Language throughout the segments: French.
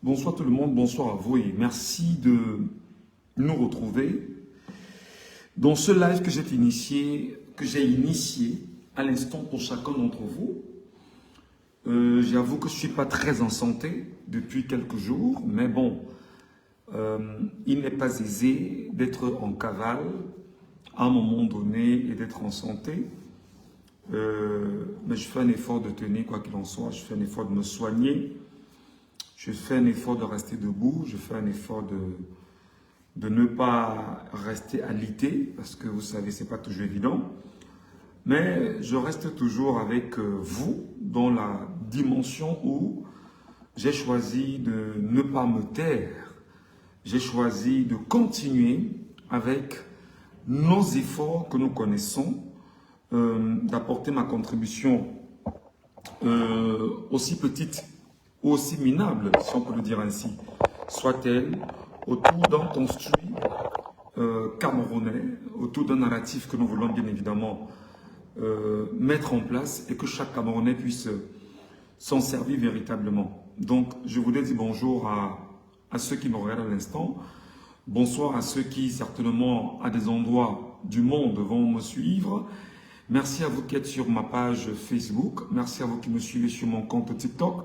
Bonsoir tout le monde, bonsoir à vous et merci de nous retrouver dans ce live que j'ai initié à l'instant pour chacun d'entre vous. J'avoue que je ne suis pas très en santé depuis quelques jours, mais bon, il n'est pas aisé d'être en cavale à un moment donné et d'être en santé. Mais je fais un effort de tenir quoi qu'il en soit, je fais un effort de me soigner. Je fais un effort de rester debout, je fais un effort de ne pas rester alité, parce que vous savez, ce n'est pas toujours évident. Mais je reste toujours avec vous dans la dimension où j'ai choisi de ne pas me taire. J'ai choisi de continuer avec nos efforts que nous connaissons, d'apporter ma contribution aussi petite ou aussi minable, si on peut le dire ainsi, soit-elle, autour d'un construit camerounais, autour d'un narratif que nous voulons bien évidemment mettre en place et que chaque Camerounais puisse s'en servir véritablement. Donc, je voulais dire bonjour à ceux qui me regardent à l'instant, bonsoir à ceux qui certainement à des endroits du monde vont me suivre. Merci à vous qui êtes sur ma page Facebook, merci à vous qui me suivez sur mon compte TikTok.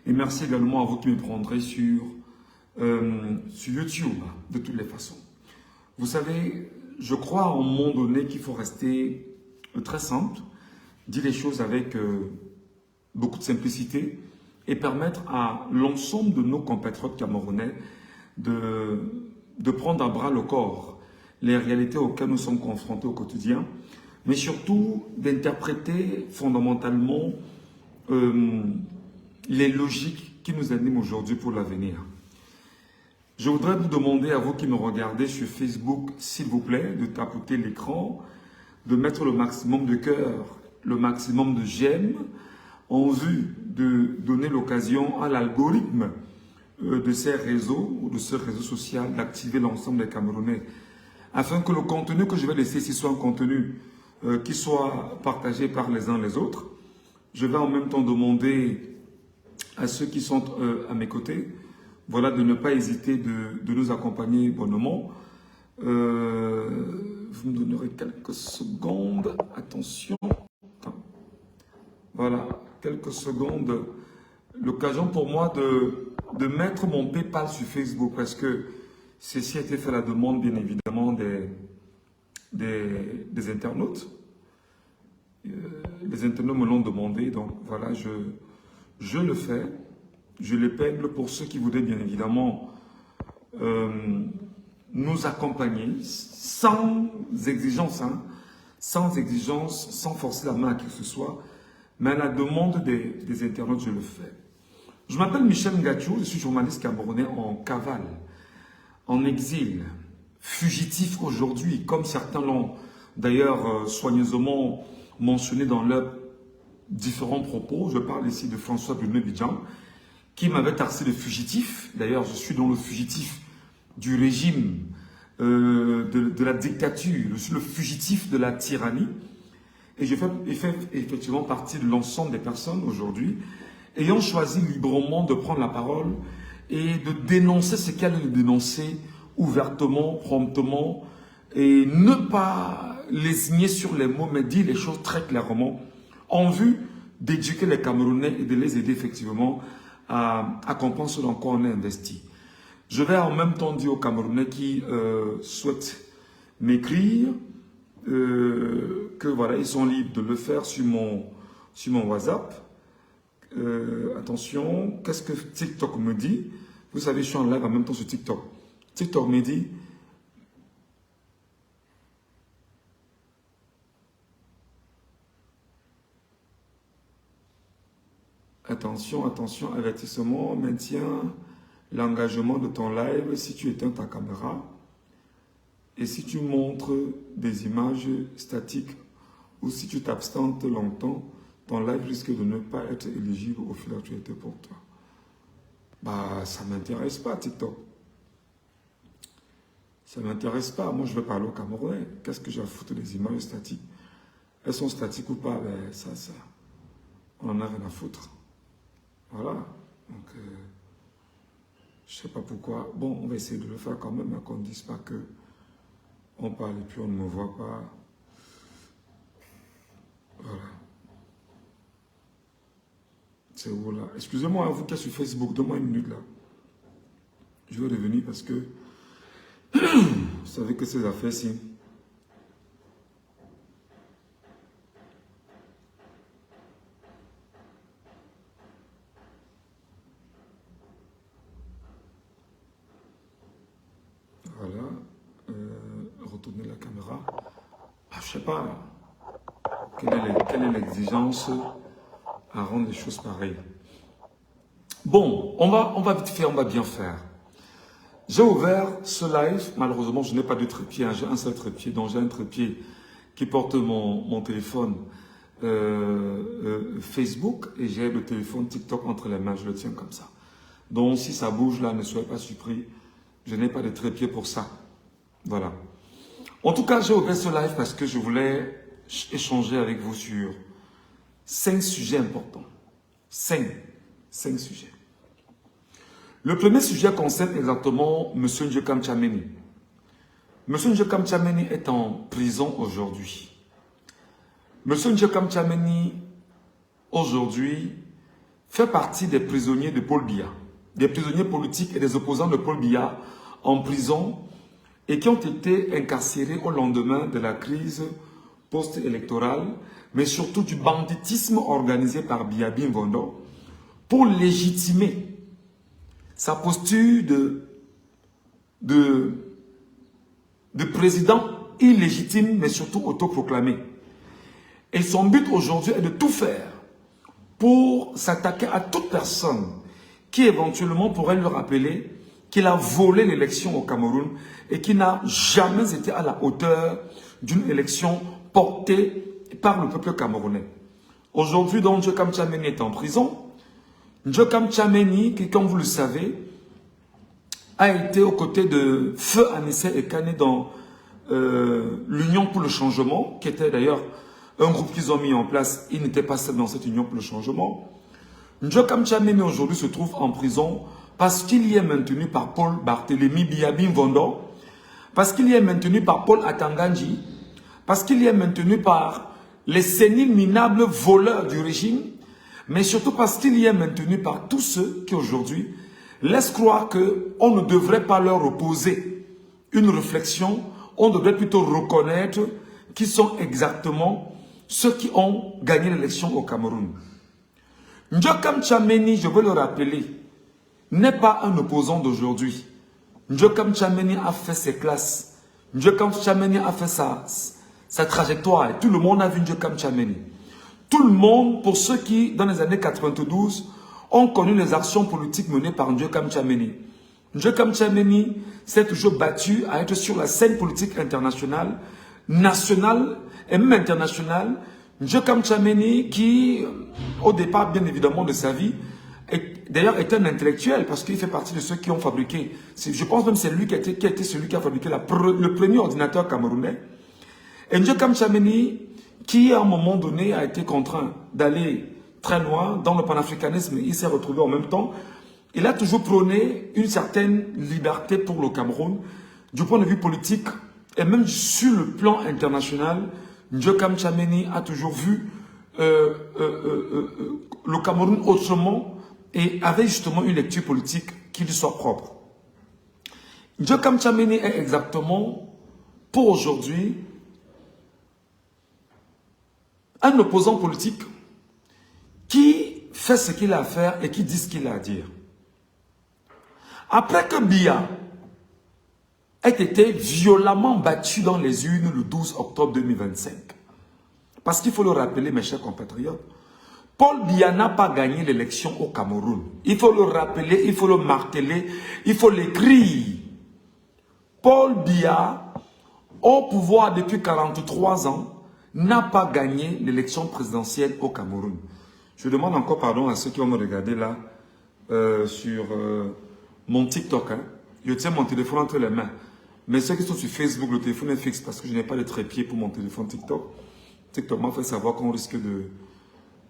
Et merci également à vous qui me prendrez sur YouTube, de toutes les façons. Vous savez, je crois à un moment donné qu'il faut rester très simple, dire les choses avec beaucoup de simplicité et permettre à l'ensemble de nos compatriotes camerounais de prendre à bras le corps les réalités auxquelles nous sommes confrontés au quotidien, mais surtout d'interpréter fondamentalement les logiques qui nous animent aujourd'hui pour l'avenir. Je voudrais vous demander à vous qui me regardez sur Facebook, s'il vous plaît, de tapoter l'écran, de mettre le maximum de cœur, le maximum de j'aime, en vue de donner l'occasion à l'algorithme de ces réseaux ou de ce réseau social d'activer l'ensemble des Camerounais, afin que le contenu que je vais laisser ici soit un contenu qui soit partagé par les uns les autres. Je vais en même temps demander à ceux qui sont à mes côtés, voilà, de ne pas hésiter de nous accompagner bonnement. Vous me donnerez quelques secondes. Attention. Voilà, quelques secondes. L'occasion pour moi de mettre mon PayPal sur Facebook parce que ceci a été fait à la demande, bien évidemment, des internautes. Les internautes me l'ont demandé, donc voilà, je le fais, je l'épingle pour ceux qui voudraient bien évidemment nous accompagner sans exigence, sans forcer la main à qui que ce soit, mais à la demande des internautes, je le fais. Je m'appelle Michel Ngatiou, je suis journaliste camerounais en cavale, en exil, fugitif aujourd'hui, comme certains l'ont d'ailleurs soigneusement mentionné dans leurs différents propos. Je parle ici de François Bruno Bidjan, qui m'avait taxé de fugitif. D'ailleurs, je suis dans le fugitif du régime de la dictature. Je suis le fugitif de la tyrannie. Et je fais effectivement partie de l'ensemble des personnes aujourd'hui ayant choisi librement de prendre la parole et de dénoncer ce qu'elle a dénoncé ouvertement, promptement, et ne pas lésigner sur les mots, mais dire les choses très clairement en vue d'éduquer les Camerounais et de les aider effectivement à comprendre ce dans quoi on est investi. Je vais en même temps dire aux Camerounais qui souhaitent m'écrire que voilà, ils sont libres de le faire sur mon WhatsApp. Attention, qu'est-ce que TikTok me dit? Vous savez, je suis en live en même temps sur TikTok. TikTok me dit... Attention, attention, avertissement, maintiens l'engagement de ton live si tu éteins ta caméra et si tu montres des images statiques ou si tu t'abstentes longtemps, ton live risque de ne pas être éligible au fil d'actualité pour toi. Bah, ça ne m'intéresse pas, TikTok. Ça ne m'intéresse pas. Moi, je veux parler au Camerounais. Qu'est-ce que j'ai à foutre des images statiques? Elles sont statiques ou pas? Ben, ça, on en a rien à foutre. Voilà. Donc, Je ne sais pas pourquoi. Bon, on va essayer de le faire quand même, hein, qu'on ne dise pas que on parle et puis on ne me voit pas. Voilà. C'est où là? Excusez-moi, vous qui êtes sur Facebook, donne-moi une minute là. Je vais revenir parce que vous savez que ces affaires-ci. Voilà. Retourner la caméra. Ah, je ne sais pas quelle est l'exigence à rendre les choses pareilles. Bon, on va vite faire, on va bien faire. J'ai ouvert ce live, malheureusement je n'ai pas de trépied, hein, j'ai un seul trépied, donc j'ai un trépied qui porte mon téléphone Facebook et j'ai le téléphone TikTok entre les mains, je le tiens comme ça. Donc si ça bouge là, ne soyez pas surpris, je n'ai pas de trépied pour ça. Voilà. En tout cas, j'ai ouvert ce live parce que je voulais échanger avec vous sur 5 sujets importants. 5 sujets. Le premier sujet concerne exactement M. N'Djokam Tchameni. M. N'Djokam Tchameni est en prison aujourd'hui. M. N'Djokam Tchameni, aujourd'hui, fait partie des prisonniers de Paul Biya, des prisonniers politiques et des opposants de Paul Biya en prison et qui ont été incarcérés au lendemain de la crise post-électorale, mais surtout du banditisme organisé par Biya Bimvondo pour légitimer sa posture de président illégitime, mais surtout autoproclamé. Et son but aujourd'hui est de tout faire pour s'attaquer à toute personne qui éventuellement pourrait lui rappeler qu'il a volé l'élection au Cameroun et qui n'a jamais été à la hauteur d'une élection portée par le peuple camerounais. Aujourd'hui, donc, N'Djokam Tchameni est en prison. N'Djokam Tchameni, qui, comme vous le savez, a été aux côtés de Feu Anissé Ekane dans l'Union pour le changement, qui était d'ailleurs un groupe qu'ils ont mis en place. Il n'était pas seul dans cette Union pour le changement. N'Djokam Tchameni aujourd'hui se trouve en prison parce qu'il y est maintenu par Paul Barthélémy Biya Bimvondo, parce qu'il y est maintenu par Paul Atanganji, parce qu'il y est maintenu par les séniles minables voleurs du régime, mais surtout parce qu'il y est maintenu par tous ceux qui aujourd'hui laissent croire qu'on ne devrait pas leur opposer une réflexion, on devrait plutôt reconnaître qui sont exactement ceux qui ont gagné l'élection au Cameroun. N'Djokam Tchameni, je veux le rappeler, n'est pas un opposant d'aujourd'hui. N'Djokam Tchameni a fait ses classes. N'Djokam Tchameni a fait sa trajectoire. Et tout le monde a vu N'Djokam Tchameni. Tout le monde, pour ceux qui, dans les années 92, ont connu les actions politiques menées par N'Djokam Tchameni. N'Djokam Tchameni s'est toujours battu à être sur la scène politique internationale, nationale et même internationale. N'Djokam Tchameni qui, au départ bien évidemment de sa vie, d'ailleurs est un intellectuel parce qu'il fait partie de ceux qui ont fabriqué, je pense même que c'est lui qui a été celui qui a fabriqué le premier ordinateur camerounais. Et N'Djokam Tchameni qui à un moment donné a été contraint d'aller très loin dans le panafricanisme, il s'est retrouvé en même temps. Il a toujours prôné une certaine liberté pour le Cameroun, du point de vue politique et même sur le plan international. N'Djokam Tchameni a toujours vu le Cameroun autrement et avait justement une lecture politique qui lui soit propre. N'Djokam Tchameni est exactement, pour aujourd'hui, un opposant politique qui fait ce qu'il a à faire et qui dit ce qu'il a à dire. Après que Biya ait été violemment battu dans les urnes le 12 octobre 2025, parce qu'il faut le rappeler, mes chers compatriotes, Paul Biya n'a pas gagné l'élection au Cameroun. Il faut le rappeler, il faut le marteler, il faut l'écrire. Paul Biya, au pouvoir depuis 43 ans, n'a pas gagné l'élection présidentielle au Cameroun. Je demande encore pardon à ceux qui vont me regarder là sur mon TikTok. Hein. Je tiens mon téléphone entre les mains. Mais ceux qui sont sur Facebook, le téléphone est fixe parce que je n'ai pas de trépied pour mon téléphone TikTok. TikTok m'a fait savoir qu'on risque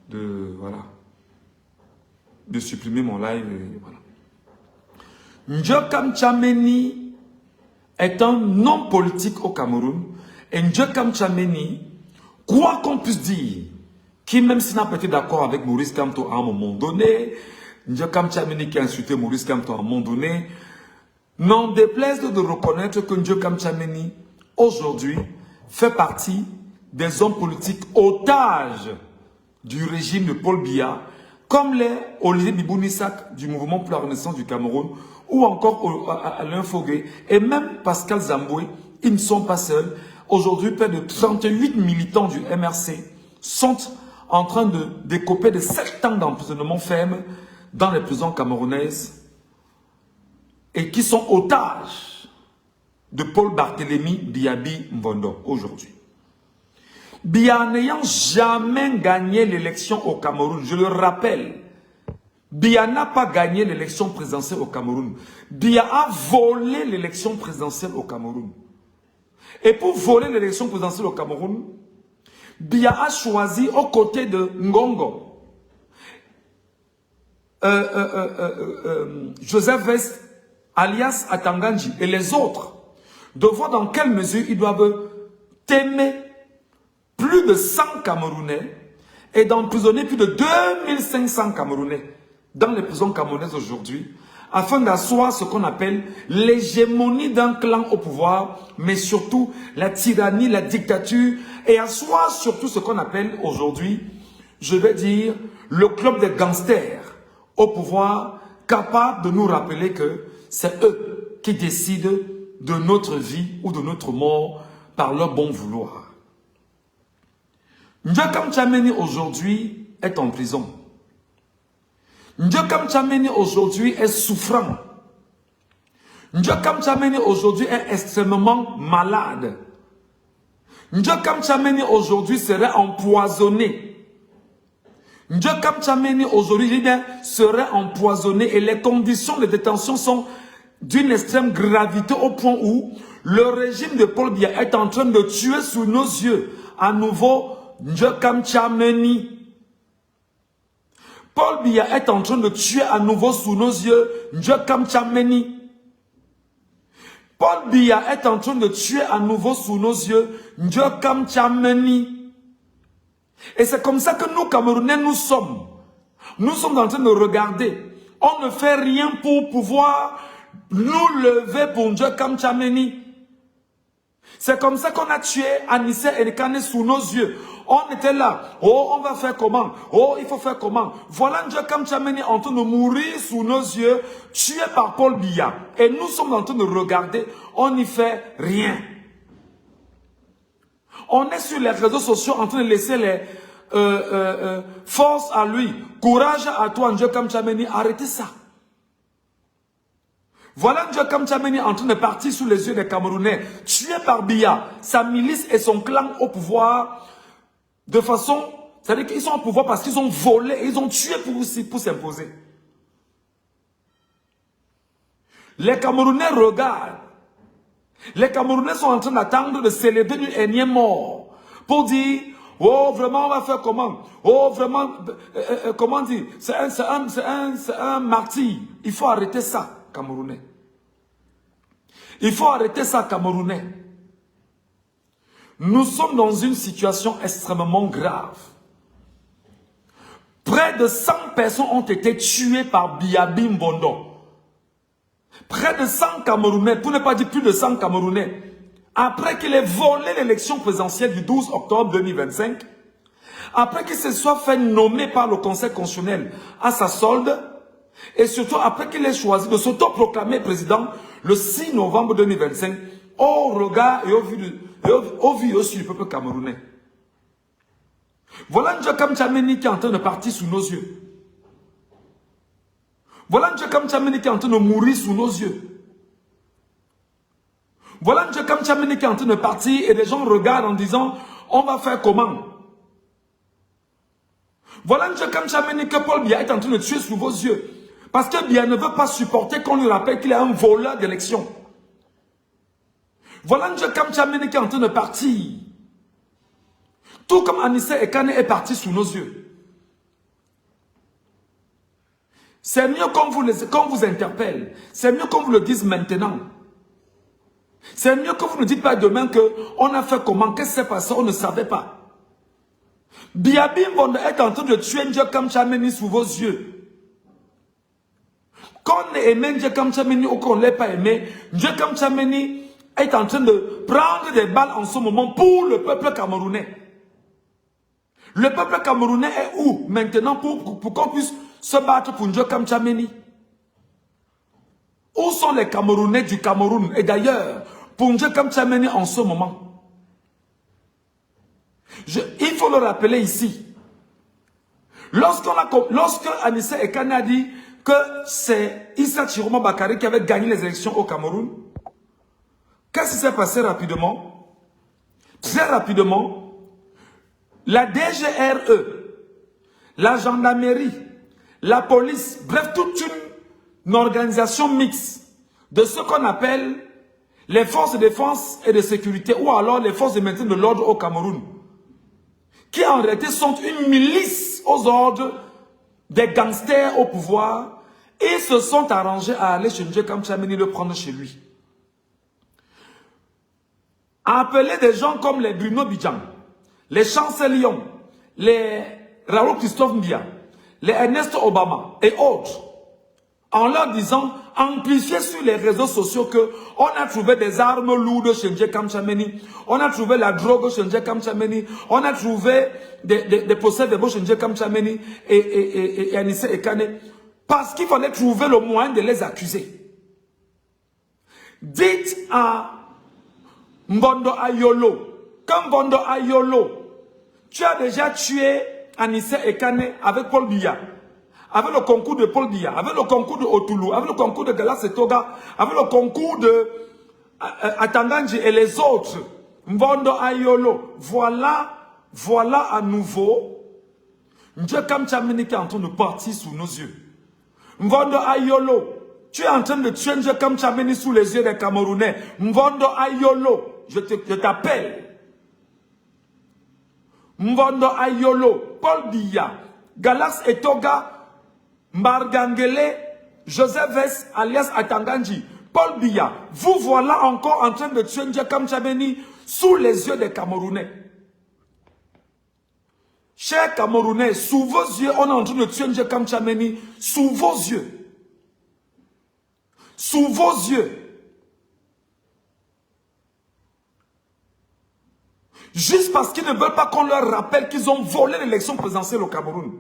de supprimer mon live. Et voilà. Ndjokam Tchameni est un homme politique au Cameroun. Et Ndjokam Tchameni, quoi qu'on puisse dire, qui même s'il n'a pas été d'accord avec Maurice Kamto à un moment donné, Ndjokam Tchameni qui a insulté Maurice Kamto à un moment donné, n'en déplaise de reconnaître que Ndjokam Tchameni, aujourd'hui, fait partie des hommes politiques otages du régime de Paul Biya, comme les Olivier Bibounissak du mouvement pour la Renaissance du Cameroun, ou encore Alain Fogué, et même Pascal Zamboué, ils ne sont pas seuls. Aujourd'hui, près de 38 militants du MRC sont en train de décoper de 7 ans d'emprisonnement ferme dans les prisons camerounaises et qui sont otages de Paul Barthélémy Biabi Mbondo aujourd'hui. Biya n'ayant jamais gagné l'élection au Cameroun, je le rappelle, Biya n'a pas gagné l'élection présidentielle au Cameroun. Biya a volé l'élection présidentielle au Cameroun. Et pour voler l'élection présidentielle au Cameroun, Biya a choisi aux côtés de Ngongo, Joseph Vest, alias Atanganji et les autres, de voir dans quelle mesure ils doivent témer plus de 100 Camerounais et d'emprisonner plus de 2500 Camerounais dans les prisons camerounaises aujourd'hui, afin d'asseoir ce qu'on appelle l'hégémonie d'un clan au pouvoir, mais surtout la tyrannie, la dictature, et asseoir surtout ce qu'on appelle aujourd'hui, je vais dire, le club des gangsters au pouvoir, capable de nous rappeler que c'est eux qui décident de notre vie ou de notre mort par leur bon vouloir. Ndjokam Tchameni aujourd'hui est en prison. Ndjokam Tchameni aujourd'hui est souffrant. Ndjokam Tchameni aujourd'hui est extrêmement malade. Ndjokam Tchameni aujourd'hui serait empoisonné. Ndjokam Tchameni aujourd'hui serait empoisonné et les conditions de détention sont d'une extrême gravité au point où le régime de Paul Biya est en train de tuer sous nos yeux à nouveau Ndjokam Tchameni. Paul Biya est en train de tuer à nouveau sous nos yeux Ndjokam Tchameni. Paul Biya est en train de tuer à nouveau sous nos yeux Ndjokam Tchameni. Et c'est comme ça que nous, Camerounais, nous sommes. Nous sommes en train de regarder. On ne fait rien pour pouvoir nous lever pour Ndjokam Tchameni. C'est comme ça qu'on a tué Anissé Elikane sous nos yeux. On était là. Oh, on va faire comment? Oh, il faut faire comment? Voilà Ndjokam Tchameni en train de mourir sous nos yeux, tué par Paul Biya. Et nous sommes en train de regarder. On n'y fait rien. On est sur les réseaux sociaux en train de laisser les force à lui. Courage à toi, Ndjokam Tchameni. Arrêtez ça. Voilà Ndjokam Tchameni en train de partir sous les yeux des Camerounais, tué par Biya, sa milice et son clan au pouvoir, de façon, c'est-à-dire qu'ils sont au pouvoir parce qu'ils ont volé, ils ont tué pour s'imposer. Les Camerounais regardent. Les Camerounais sont en train d'attendre de célébrer une énième mort pour dire, oh vraiment on va faire comment? Oh vraiment, comment dire? C'est un martyr. Il faut arrêter ça. Camerounais. Il faut arrêter ça, Camerounais. Nous sommes dans une situation extrêmement grave. Près de 100 personnes ont été tuées par Biabi Mbondo. Près de 100 Camerounais, pour ne pas dire plus de 100 Camerounais, après qu'il ait volé l'élection présidentielle du 12 octobre 2025, après qu'il se soit fait nommer par le Conseil constitutionnel à sa solde, et surtout après qu'il ait choisi de s'autoproclamer président le 6 novembre 2025 au regard et au vu aussi du peuple camerounais. Voilà Ndjokam Tchameni qui est en train de partir sous nos yeux. Voilà Ndjokam Tchameni qui est en train de mourir sous nos yeux. Voilà Ndjokam Tchameni qui est en train de partir et les gens regardent en disant on va faire comment? Voilà Ndjokam Tchameni que Paul Biya est en train de tuer sous vos yeux. Parce que Biya ne veut pas supporter qu'on lui rappelle qu'il est un voleur d'élection. Voilà Ndjokam Tchameni qui est en train de partir. Tout comme Anissé Ekane est parti sous nos yeux. C'est mieux qu'on vous interpelle. C'est mieux qu'on vous le dise maintenant. C'est mieux que vous ne dites pas demain qu'on a fait comment, qu'est-ce qui s'est passé, on ne savait pas. Biabim Mvondo est en train de tuer Ndjekam Tchameni sous vos yeux. Qu'on ait aimé Ndjekam Tchameni ou qu'on ne l'ait pas aimé, Ndjekam Tchameni est en train de prendre des balles en ce moment pour le peuple camerounais. Le peuple camerounais est où maintenant pour qu'on puisse se battre pour Ndjekam Tchameni? Où sont les Camerounais du Cameroun et d'ailleurs pour Ndjekam Tchameni en ce moment? Il faut le rappeler ici. Lorsque Anissé Ekane a dit que c'est Issa Chiroma Bakary qui avait gagné les élections au Cameroun, qu'est-ce qui s'est passé rapidement? Très rapidement, la DGRE, la gendarmerie, la police, bref, toute une organisation mixte de ce qu'on appelle les forces de défense et de sécurité ou alors les forces de maintien de l'ordre au Cameroun, qui en réalité sont une milice aux ordres des gangsters au pouvoir, et se sont arrangés à aller chez Ndjekam Tchameni le prendre chez lui. Appeler des gens comme les Bruno Bidjan, les Chancelion, les Raoul Christophe Mbia, les Ernest Obama et autres, en leur disant, amplifier sur les réseaux sociaux que on a trouvé des armes lourdes chez Ndjekam Tchameni, on a trouvé la drogue chez Ndjekam Tchameni, on a trouvé des procès-verbaux chez Ndjekam Tchameni et Anissé Ekane, parce qu'il fallait trouver le moyen de les accuser. Dites à Mvondo Ayolo, comme Mvondo Ayolo, tu as déjà tué Anissé Ekane avec Paul Biya, avec le concours de Paul Biya, avec le concours de Otulu, avec le concours de Galas Etoga, avec le concours de Atanganji et les autres. Mvondo Ayolo, voilà à nouveau Ndjekam Tchameni qui est en train de partir sous nos yeux. Mvondo Ayolo, tu es en train de tuer Ndjekam Tchameni sous les yeux des Camerounais. Mvondo Ayolo, je t'appelle. Mvondo Ayolo, Paul Biya, Galas Etoga, Margangele, Joseph Vess, alias Atanganji, Paul Biya, vous voilà encore en train de tuer Ndjekam Tchameni sous les yeux des Camerounais. Chers Camerounais, sous vos yeux, on est en train de tuer Ndjekam Tchameni, sous vos yeux. Sous vos yeux. Juste parce qu'ils ne veulent pas qu'on leur rappelle qu'ils ont volé l'élection présidentielle au Cameroun.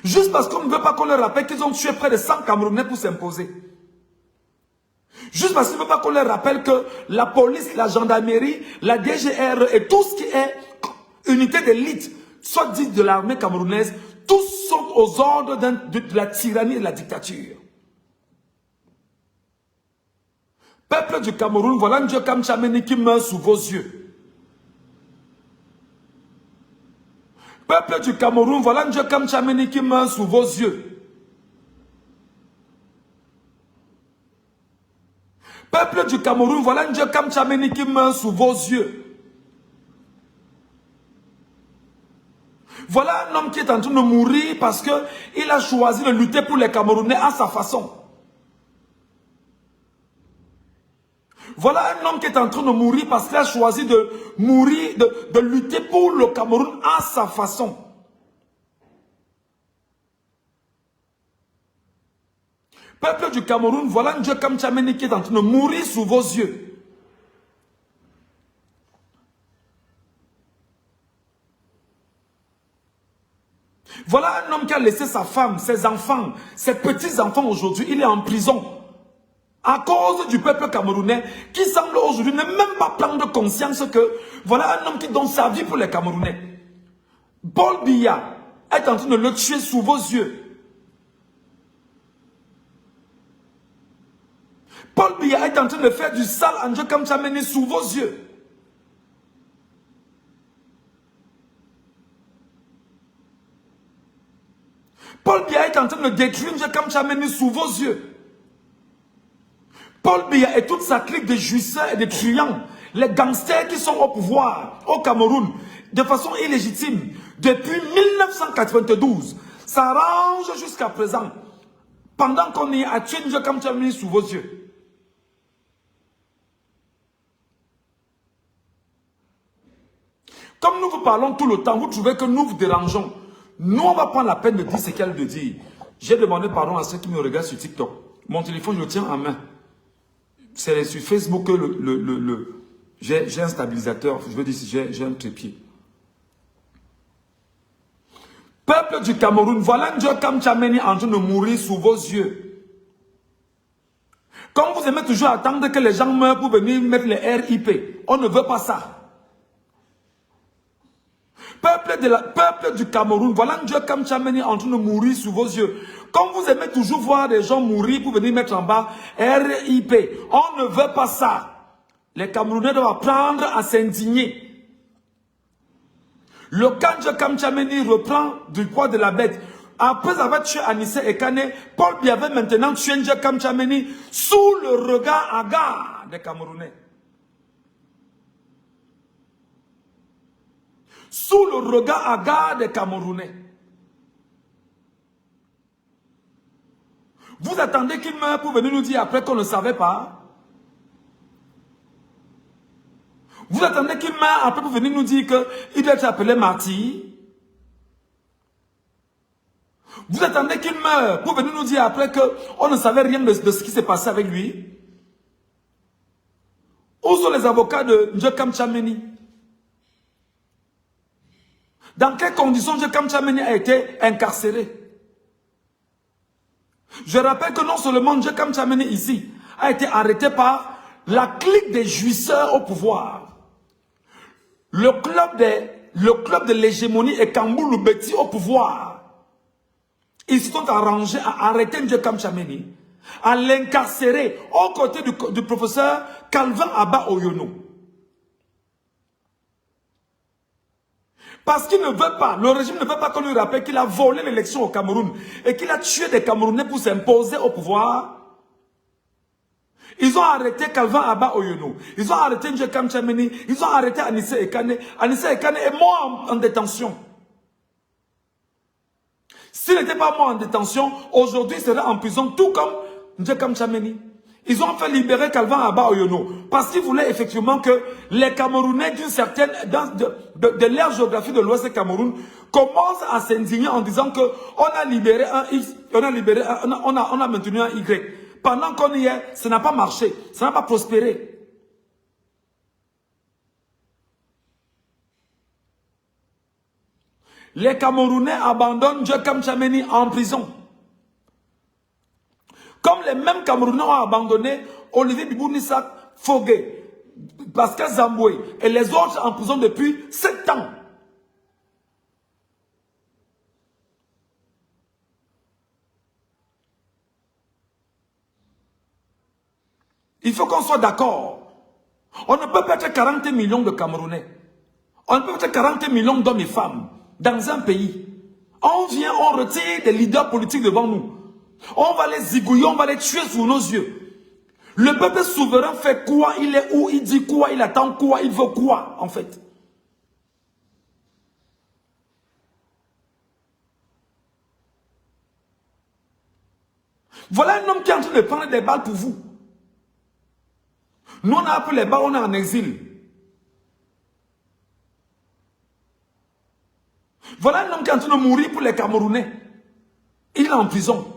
Juste parce qu'on ne veut pas qu'on leur rappelle qu'ils ont tué près de 100 Camerounais pour s'imposer. Juste parce qu'ils ne veulent pas qu'on leur rappelle que la police, la gendarmerie, la DGR et tout ce qui est unité d'élite, soit dit de l'armée camerounaise, tous sont aux ordres de la tyrannie et de la dictature. Peuple du Cameroun, voilà Ndjekam Tchameni qui meurt sous vos yeux. Peuple du Cameroun, voilà Ndjekam Tchameni qui meurt sous vos yeux. Peuple du Cameroun, voilà Ndjekam Tchameni qui meurt sous vos yeux. Voilà un homme qui est en train de mourir parce qu'il a choisi de lutter pour les Camerounais à sa façon. Voilà un homme qui est en train de mourir parce qu'il a choisi de mourir, de lutter pour le Cameroun à sa façon. Peuple du Cameroun, voilà Ndjekam Tchameni qui est en train de mourir sous vos yeux. Voilà un homme qui a laissé sa femme, ses enfants, ses petits-enfants aujourd'hui. Il est en prison. À cause du peuple camerounais qui semble aujourd'hui ne même pas prendre conscience que voilà un homme qui donne sa vie pour les Camerounais. Paul Biya est en train de le tuer sous vos yeux. Paul Biya est en train de faire du sale à Ndjekam Tchameni sous vos yeux. Paul Biya est en train de détruire Ndjekam Tchameni sous vos yeux. Paul Biya et toute sa clique de jouisseurs et de truands, les gangsters qui sont au pouvoir au Cameroun, de façon illégitime, depuis 1992, Ça arrange jusqu'à présent. Pendant qu'on est à tuer Ndieu Kam Tchameni sous vos yeux. Comme nous vous parlons tout le temps, vous trouvez que nous vous dérangeons. Nous, on va prendre la peine de dire ce qu'elle de dire. J'ai demandé pardon à ceux qui me regardent sur TikTok. Mon téléphone, je le tiens en main. C'est sur Facebook que j'ai un stabilisateur. Je veux dire, j'ai un trépied. Peuple du Cameroun, voilà Ndieu Kam Tchameni en train de mourir sous vos yeux. Comme vous aimez toujours attendre que les gens meurent pour venir mettre les RIP, on ne veut pas ça. Peuple du Cameroun, voilà Ndieu Kam Tchameni en train de mourir sous vos yeux. Comme vous aimez toujours voir des gens mourir pour venir mettre en bas RIP, on ne veut pas ça. Les Camerounais doivent apprendre à s'indigner. Le camp Ndieu Kam Tchameni reprend du poids de la bête. Après avoir tué Anissé et Kane, Paul Biya avait maintenant tué Ndieu Kam Tchameni sous le regard hagard des Camerounais. Sous le regard hagard des Camerounais. Vous attendez qu'il meure pour venir nous dire après qu'on ne savait pas. Vous attendez qu'il meure après pour venir nous dire qu'il doit être appelé martyr. Vous attendez qu'il meure pour venir nous dire après qu'on ne savait rien de ce qui s'est passé avec lui. Où sont les avocats de Ndieu Kam Tchameni? Dans quelles conditions Ndieu Kam Tchameni a été incarcéré? Je rappelle que non seulement Ndieu Kam Tchameni ici a été arrêté par la clique des jouisseurs au pouvoir. Le club de l'hégémonie et Kambou Loubeti au pouvoir. Ils se sont arrangés à arrêter Ndieu Kam Tchameni, à l'incarcérer aux côtés du professeur Calvin Abba Oyono. Parce qu'il ne veut pas, le régime ne veut pas qu'on lui rappelle qu'il a volé l'élection au Cameroun et qu'il a tué des Camerounais pour s'imposer au pouvoir. Ils ont arrêté Calvin Abba Oyono, ils ont arrêté Ndieu Kam Tchameni, ils ont arrêté Anissé Ekane. Anissé Ekane est mort en détention. S'il n'était pas mort en détention, aujourd'hui il serait en prison, tout comme Ndieu Kam Tchameni. Ils ont fait libérer Calvin Abba Oyono parce qu'ils voulaient effectivement que les Camerounais d'une certaine, de l'ère géographie de l'Ouest du Cameroun commencent à s'indigner en disant que on a libéré un X, on a maintenu un Y. Pendant qu'on y est, ça n'a pas marché, ça n'a pas prospéré. Les Camerounais abandonnent Ndieu Kam Tchameni en prison. Comme les mêmes Camerounais ont abandonné Olivier Bibou-Nissak, Fogué, Pascal Zamboué et les autres en prison depuis 7 ans. Il faut qu'on soit d'accord. On ne peut pas être 40 millions de Camerounais. On ne peut pas être 40 millions d'hommes et femmes dans un pays. On vient, on retire des leaders politiques devant nous. On va les zigouiller, on va les tuer sous nos yeux. Le peuple souverain fait quoi? Il est où? Il dit quoi? Il attend quoi? Il veut quoi, en fait? Voilà un homme qui est en train de prendre des balles pour vous. Nous, on a pris les balles, on est en exil. Voilà un homme qui est en train de mourir pour les Camerounais. Il est en prison.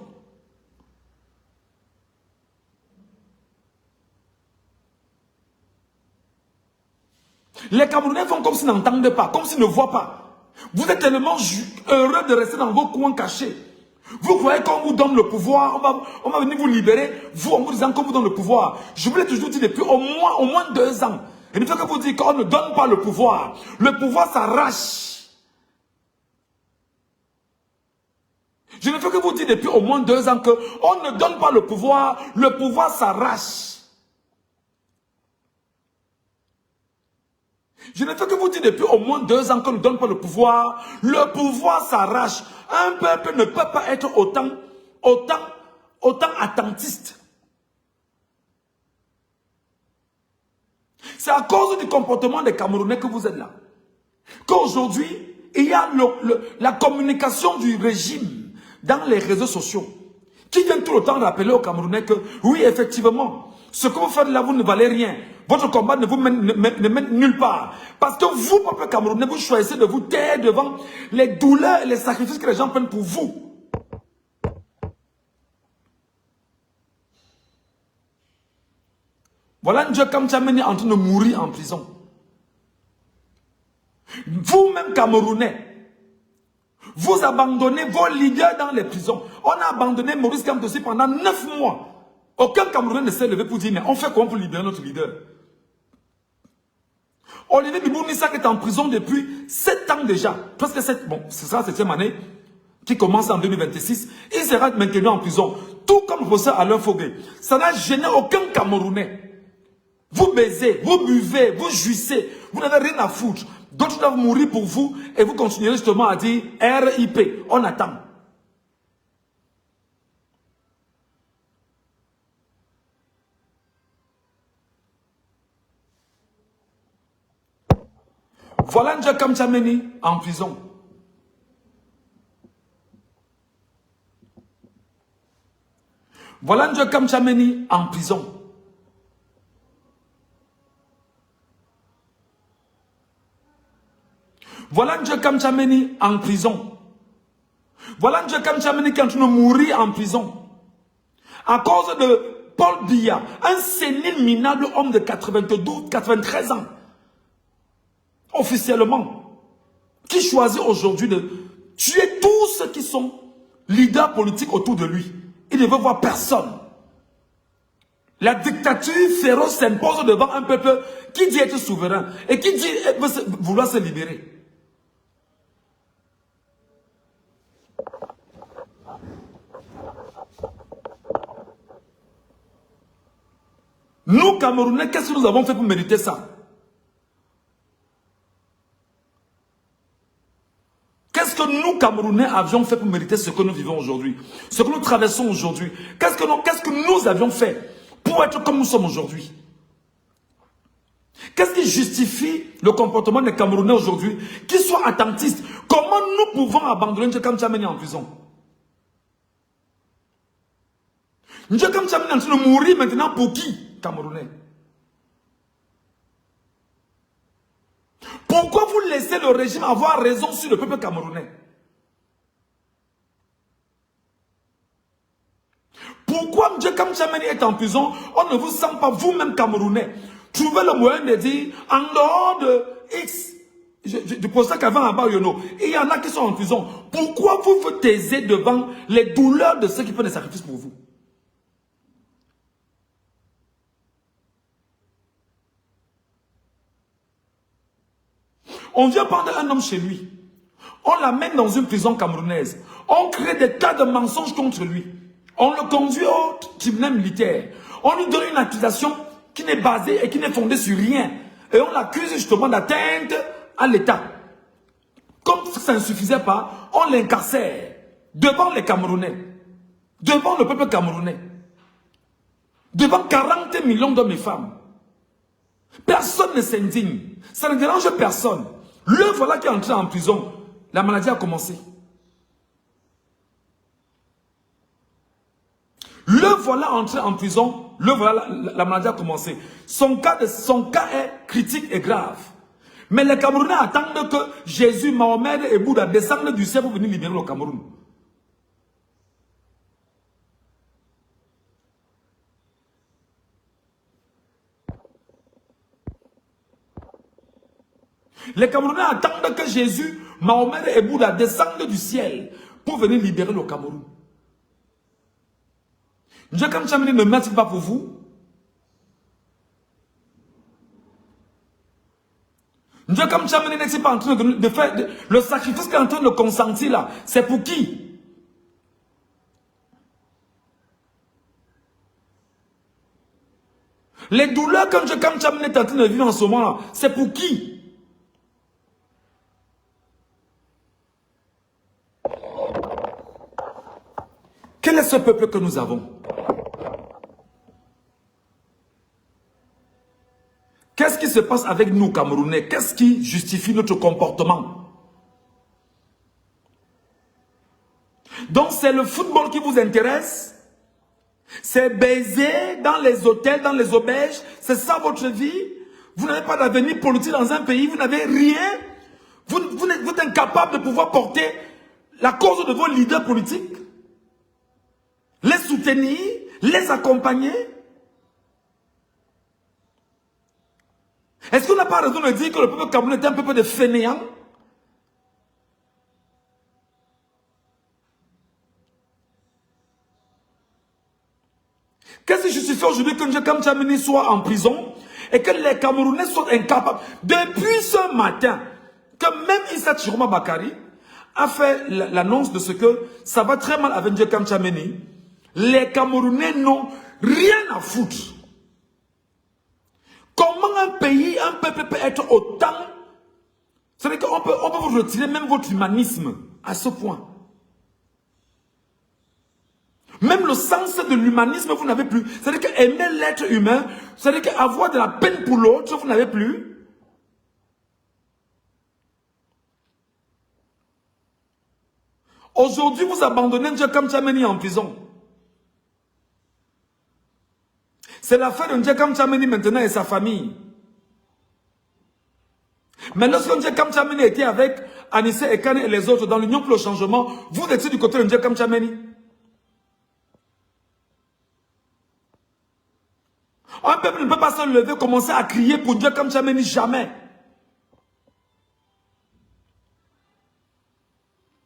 Les Camerounais font comme s'ils n'entendent pas, comme s'ils ne voient pas. Vous êtes tellement heureux de rester dans vos coins cachés. Vous croyez qu'on vous donne le pouvoir, on va venir vous libérer, vous, en vous disant qu'on vous donne le pouvoir. Je vous l'ai toujours dit depuis au moins 2 ans. Et il ne fait que vous dire qu'on ne donne pas le pouvoir. Le pouvoir s'arrache. Je ne fais que vous dire depuis au moins 2 ans qu'on ne donne pas le pouvoir s'arrache. Je ne fais que vous dire depuis au moins 2 ans qu'on ne donne pas le pouvoir s'arrache. Un peuple ne peut pas être autant attentiste. C'est à cause du comportement des Camerounais que vous êtes là. Qu'aujourd'hui, il y a la communication du régime dans les réseaux sociaux, qui viennent tout le temps rappeler aux Camerounais que, oui, effectivement, ce que vous faites là, vous ne valez rien. Votre combat ne vous mène nulle part. Parce que vous, peuple camerounais, vous choisissez de vous taire devant les douleurs et les sacrifices que les gens prennent pour vous. Voilà Ndieu Kamtchameni en train de mourir en prison. Vous-même, Camerounais, vous abandonnez vos leaders dans les prisons. On a abandonné Maurice Kamto aussi pendant 9 mois. Aucun Camerounais ne s'est levé pour dire, mais on fait quoi pour libérer notre leader? Olivier Bibounissa est en prison depuis 7 ans déjà. Presque 7, bon, c'est ça, 7e année, qui commence en 2026. Il sera maintenu en prison. Tout comme le professeur Alain Fogué. Ça n'a gêné aucun Camerounais. Vous baisez, vous buvez, vous jouissez. Vous n'avez rien à foutre. D'autres doivent mourir pour vous et vous continuerez justement à dire RIP. On attend. Voilà Ndieu Kamtchameni en prison. Voilà Ndieu Kamtchameni en prison. Voilà Ndieu Kamtchameni en prison. Voilà Ndieu Kamtchameni qui est en train de mourir en prison. À cause de Paul Biya, un sénile minable homme de 92, 93 ans. Officiellement. Qui choisit aujourd'hui de tuer tous ceux qui sont leaders politiques autour de lui. Il ne veut voir personne. La dictature féroce s'impose devant un peuple qui dit être souverain et qui dit vouloir se libérer. Nous, Camerounais, qu'est-ce que nous avons fait pour mériter ça? Qu'est-ce que nous, Camerounais, avions fait pour mériter ce que nous vivons aujourd'hui? Ce que nous traversons aujourd'hui? Qu'est-ce que nous avions fait pour être comme nous sommes aujourd'hui? Qu'est-ce qui justifie le comportement des Camerounais aujourd'hui? Qu'ils soient attentistes. Comment nous pouvons abandonner Ndieu Kamtchameni en prison? Ndieu Kamtchameni est en train de mourir maintenant pour qui? Camerounais. Pourquoi vous laissez le régime avoir raison sur le peuple camerounais? Pourquoi Ndieu Kamtchameni est en prison? On ne vous sent pas vous-même Camerounais. Trouvez le moyen de dire, en dehors de X, du procès qu'avant à Bayono, il y en a qui sont en prison. Pourquoi vous vous taisez devant les douleurs de ceux qui font des sacrifices pour vous? On vient prendre un homme chez lui. On l'amène dans une prison camerounaise. On crée des tas de mensonges contre lui. On le conduit au tribunal militaire. On lui donne une accusation qui n'est basée et qui n'est fondée sur rien. Et on l'accuse justement d'atteinte à l'État. Comme ça ne suffisait pas, on l'incarcère devant les Camerounais. Devant le peuple camerounais. Devant 40 millions d'hommes et femmes. Personne ne s'indigne. Ça ne dérange personne. Le voilà qui est entré en prison. La maladie a commencé. Le voilà entré en prison. Le voilà, la maladie a commencé. Son cas est critique et grave. Mais les Camerounais attendent que Jésus, Mahomet et Bouddha descendent du ciel pour venir libérer le Cameroun. Les Camerounais attendent que Jésus, Mahomet et Bouddha descendent du ciel pour venir libérer le Cameroun. Ndieu Kamtchameni ne meurt pas pour vous? Ndieu Kamtchameni n'est pas en train de faire le sacrifice qu'il est en train de consentir là. C'est pour qui? Les douleurs que Ndieu Kamtchameni est en train de vivre en ce moment là, c'est pour qui? Quel est ce peuple que nous avons? Qu'est-ce qui se passe avec nous, Camerounais? Qu'est-ce qui justifie notre comportement? Donc c'est le football qui vous intéresse. C'est baiser dans les hôtels, dans les auberges. C'est ça votre vie. Vous n'avez pas d'avenir politique dans un pays. Vous n'avez rien. Vous êtes incapable de pouvoir porter la cause de vos leaders politiques. Les soutenir, les accompagner. Est-ce qu'on n'a pas raison de dire que le peuple camerounais est un peuple de fainéants? Qu'est-ce qui justifie aujourd'hui que Ndjé Kamtchameni soit en prison et que les Camerounais soient incapables, depuis ce matin, que même Issa Chiroma Bakari a fait l'annonce de ce que ça va très mal avec Ndjé Kamtchameni. Les Camerounais n'ont rien à foutre. Comment un pays, un peuple peut être autant... C'est-à-dire qu'on peut vous retirer même votre humanisme à ce point. Même le sens de l'humanisme, vous n'avez plus. C'est-à-dire qu'aimer l'être humain, c'est-à-dire qu'avoir de la peine pour l'autre, vous n'avez plus. Aujourd'hui, vous abandonnez Ndjé Kamtchameni en prison. C'est l'affaire de Ndjé Kamtchameni maintenant et sa famille. Mais lorsque Ndjé Kamtchameni était avec Anissé Ekane et les autres dans l'Union pour le changement, vous étiez du côté de Ndjé Kamtchameni. Un peuple ne peut pas se lever, commencer à crier pour Ndjé Kamtchameni, jamais.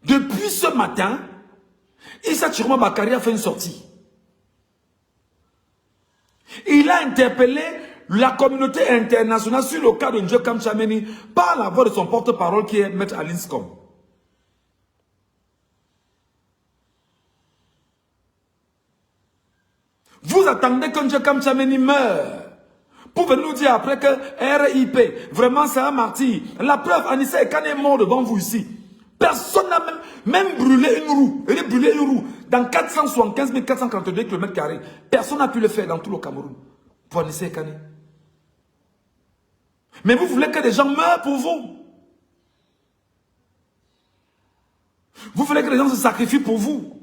Depuis ce matin, Issa Chiroma Bakari a fait une sortie. Il a interpellé la communauté internationale sur le cas de Ndjé Kamtchameni par la voix de son porte-parole qui est Maître Alinskom. Vous attendez que Ndjé Kamtchameni meure pour venir nous dire après que RIP, vraiment c'est un martyr. La preuve, Anissé Ekane est mort devant vous ici. Personne n'a même brûlé une roue. Il a brûlé une roue dans 475 442 km². Personne n'a pu le faire dans tout le Cameroun. Pour Anissé Ekane. Mais vous voulez que des gens meurent pour vous. Vous voulez que les gens se sacrifient pour vous.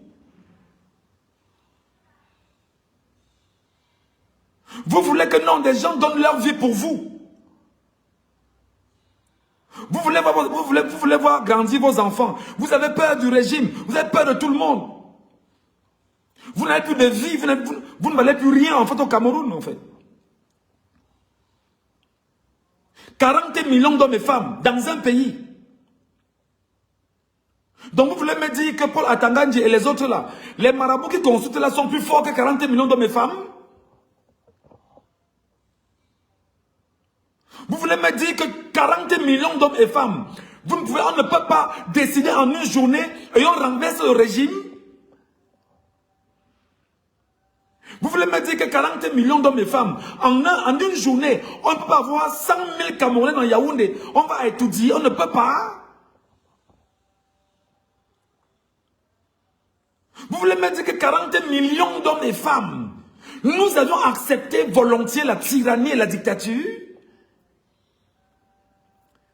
Vous voulez que non, des gens donnent leur vie pour vous. Vous voulez voir grandir vos enfants. Vous avez peur du régime. Vous avez peur de tout le monde. Vous n'avez plus de vie. Vous ne valez plus rien en fait au Cameroun en fait. 40 millions d'hommes et femmes dans un pays. Donc vous voulez me dire que Paul Atangandji et les autres là, les marabouts qui consultent là sont plus forts que 40 millions d'hommes et femmes? Vous voulez me dire que 40 millions d'hommes et femmes, on ne peut pas décider en une journée et on renverse le régime? Vous voulez me dire que 40 millions d'hommes et femmes, en une journée, on ne peut pas avoir 100 000 Camerounais dans Yaoundé, on va étudier, on ne peut pas? Vous voulez me dire que 40 millions d'hommes et femmes, nous avons accepté volontiers la tyrannie et la dictature?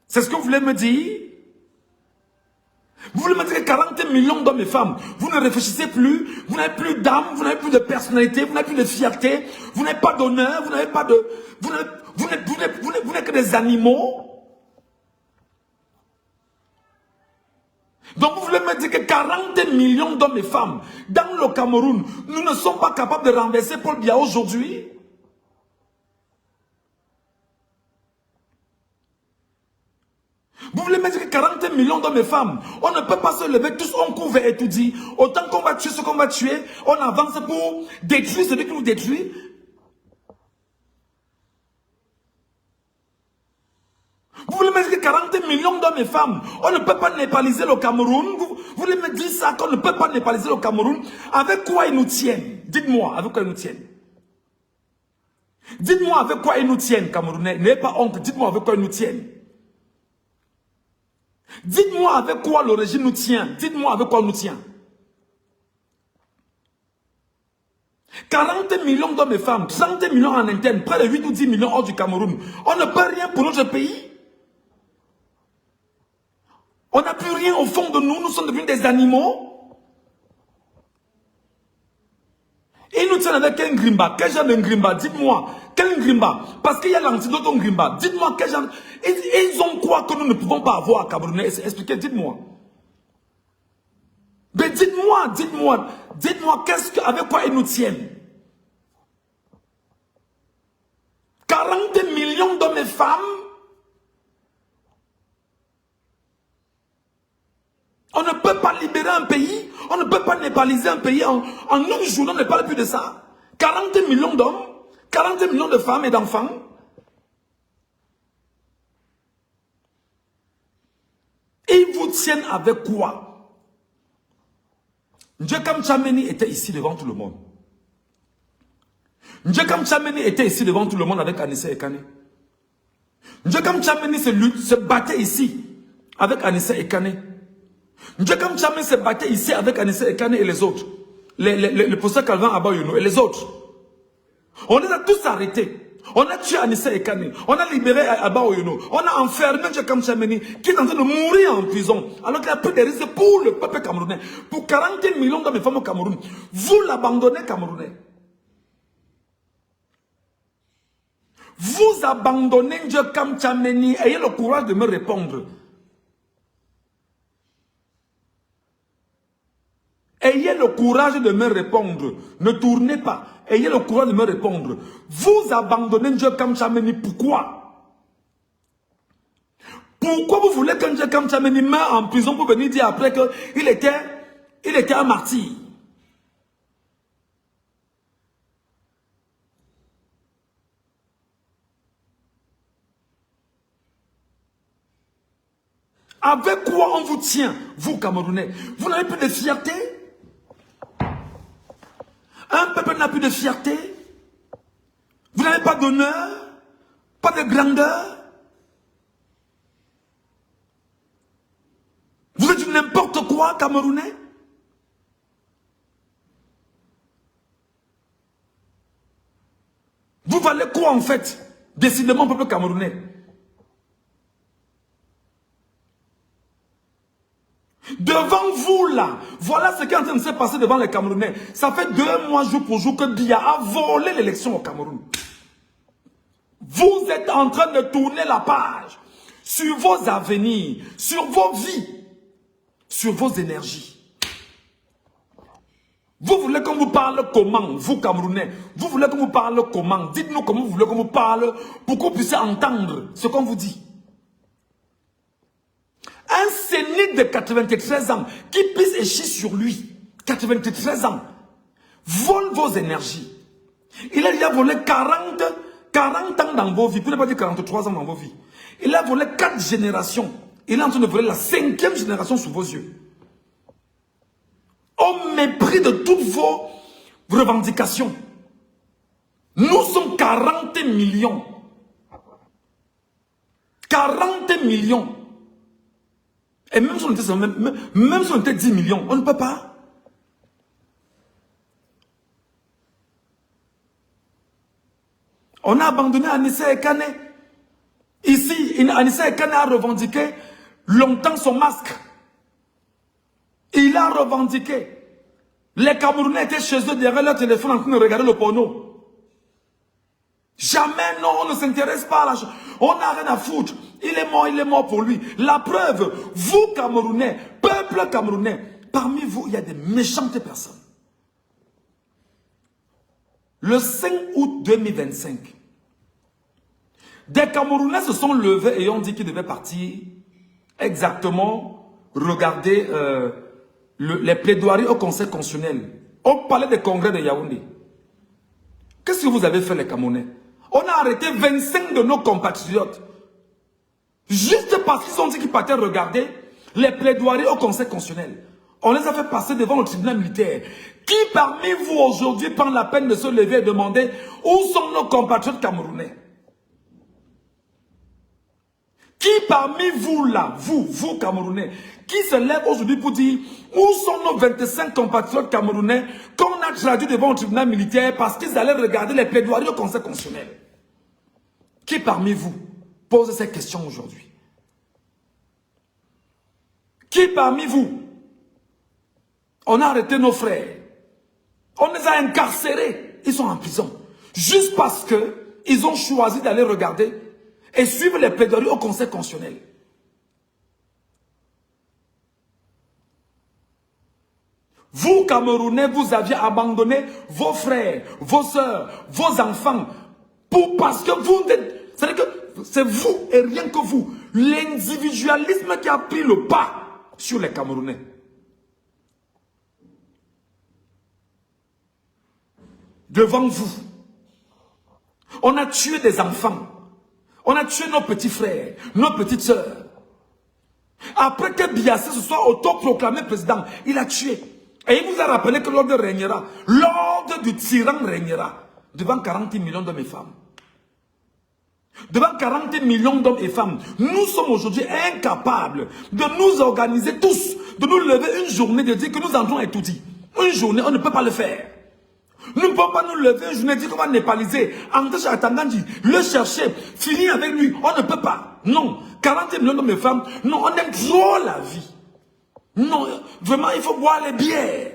C'est ce que vous voulez me dire? Vous voulez me dire que 40 millions d'hommes et femmes, vous ne réfléchissez plus, vous n'avez plus d'âme, vous n'avez plus de personnalité, vous n'avez plus de fierté, vous n'avez pas d'honneur, vous n'avez pas de... Vous n'êtes que des animaux? Donc vous voulez me dire que 40 millions d'hommes et femmes dans le Cameroun, nous ne sommes pas capables de renverser Paul Biya aujourd'hui? Vous voulez me dire que 40 millions d'hommes et femmes, on ne peut pas se lever, tous on court vers étudier. Autant qu'on va tuer ce qu'on va tuer, on avance pour détruire celui qui nous détruit. Vous voulez me dire que 40 millions d'hommes et femmes, on ne peut pas népaliser le Cameroun? Vous voulez me dire ça, qu'on ne peut pas népaliser le Cameroun? Avec quoi ils nous tiennent? Dites-moi, avec quoi ils nous tiennent? Dites-moi avec quoi ils nous tiennent, Camerounais. N'ayez pas honte, dites-moi avec quoi ils nous tiennent. Dites-moi avec quoi le régime nous tient. Dites-moi avec quoi il nous tient. 40 millions d'hommes et femmes, 30 millions en interne, près de 8 ou 10 millions hors du Cameroun. On ne peut rien pour notre pays. On n'a plus rien au fond de nous. Nous sommes devenus des animaux. fonctionne avec un Grimba. Quel genre de Grimba? Dites-moi. Quel Grimba? Parce qu'il y a l'antidote au Grimba. Dites-moi quel genre. Ils ont quoi que nous ne pouvons pas avoir à Camerounais? Expliquez, dites-moi. Mais dites-moi, avec quoi ils nous tiennent? 40 millions d'hommes et femmes. On ne peut pas libérer un pays, on ne peut pas népaliser un pays en une journée, on ne parle plus de ça. 40 millions d'hommes, 40 millions de femmes et d'enfants. Ils vous tiennent avec quoi? Ndjekam Tchameni était ici devant tout le monde. Ndjekam Tchameni était ici devant tout le monde avec Anissa Ekane. Ndjekam Tchameni se battait ici avec Anissa Ekane. Ndjekam Tchameni se battait ici avec Anissa Ekane et les autres. Le professeur Calvin Abayono et les autres. On les a tous arrêtés. On a tué Anissa Ekane. On a libéré Abayono. On a enfermé Ndjekam Tchameni qui est en train de mourir en prison. Alors qu'il y a peu de risques pour le peuple camerounais. Pour 40 millions d'hommes et femmes au Cameroun. Vous l'abandonnez, Camerounais. Vous abandonnez Ndjekam Tchameni. Ayez le courage de me répondre. Ayez le courage de me répondre. Ne tournez pas. Ayez le courage de me répondre. Vous abandonnez Ndjekam Tchameni. Pourquoi? Pourquoi vous voulez que Ndjekam Tchameni meure en prison pour venir dire après qu'il était un martyr? Avec quoi on vous tient, vous Camerounais? Vous n'avez plus de fierté? Un peuple n'a plus de fierté. Vous n'avez pas d'honneur, pas de grandeur. Vous êtes n'importe quoi, Camerounais. Vous valez quoi en fait? Décidément, peuple camerounais. Devant vous là, voilà ce qui est en train de se passer devant les Camerounais. Ça fait 2 mois jour pour jour que Biya a volé l'élection au Cameroun. Vous êtes en train de tourner la page sur vos avenirs, sur vos vies, sur vos énergies. Vous voulez qu'on vous parle comment, vous Camerounais? Vous voulez qu'on vous parle comment? Dites-nous comment vous voulez qu'on vous parle pour qu'on puisse entendre ce qu'on vous dit. Un sénile de 93 ans qui puisse échir sur lui, 93 ans, vole vos énergies. Il a déjà volé 40 ans dans vos vies, pour ne pas dire 43 ans dans vos vies. Il a volé 4 générations. Il est en train de voler la 5e génération sous vos yeux. Au mépris de toutes vos revendications. Nous sommes 40 millions. 40 millions. Et même si on était 10 millions, on ne peut pas. On a abandonné Anissa Ekane. Ici, Anissa Ekane a revendiqué longtemps son masque. Il a revendiqué. Les Camerounais étaient chez eux derrière leur téléphone en train de regarder le porno. Jamais, non, on ne s'intéresse pas à la chose. On n'a rien à foutre. Il est mort pour lui. La preuve, vous Camerounais, peuple camerounais, parmi vous, il y a des méchantes personnes. Le 5 août 2025, des Camerounais se sont levés et ont dit qu'ils devaient partir exactement regarder les plaidoiries au Conseil constitutionnel, au palais des congrès de Yaoundé. Qu'est-ce que vous avez fait les Camerounais? On a arrêté 25 de nos compatriotes. Juste parce qu'ils ont dit qu'ils partaient regarder les plaidoiries au Conseil constitutionnel. On les a fait passer devant le tribunal militaire. Qui parmi vous aujourd'hui prend la peine de se lever et demander où sont nos compatriotes camerounais? Qui parmi vous là, vous Camerounais, qui se lève aujourd'hui pour dire où sont nos 25 compatriotes camerounais qu'on a traduits devant le tribunal militaire parce qu'ils allaient regarder les plaidoiries au Conseil constitutionnel? Qui parmi vous pose ces questions aujourd'hui? Qui parmi vous? On a arrêté nos frères. On les a incarcérés. ils sont en prison. Juste parce qu'ils ont choisi d'aller regarder et suivre les plaidoiries au Conseil constitutionnel. Vous, Camerounais, vous aviez abandonné vos frères, vos soeurs, vos enfants, parce que vous êtes... C'est-à-dire que c'est vous et rien que vous. L'individualisme qui a pris le pas sur les Camerounais. Devant vous. On a tué des enfants. On a tué nos petits frères, nos petites sœurs. Après que Biassé se soit autoproclamé président, il a tué. Et il vous a rappelé que l'ordre régnera. L'ordre du tyran régnera. Devant 40 millions d'hommes et femmes. Devant 40 millions d'hommes et femmes. Nous sommes aujourd'hui incapables de nous organiser tous. De nous lever une journée, de dire que nous entrons et tout dit. Une journée, on ne peut pas le faire. Nous ne pouvons pas nous lever une journée, dire qu'on va népaliser. Entrer chez Atangandji, le chercher, finir avec lui. On ne peut pas. Non. 40 millions d'hommes et femmes. Non, on aime trop la vie. Non, vraiment, il faut boire les bières.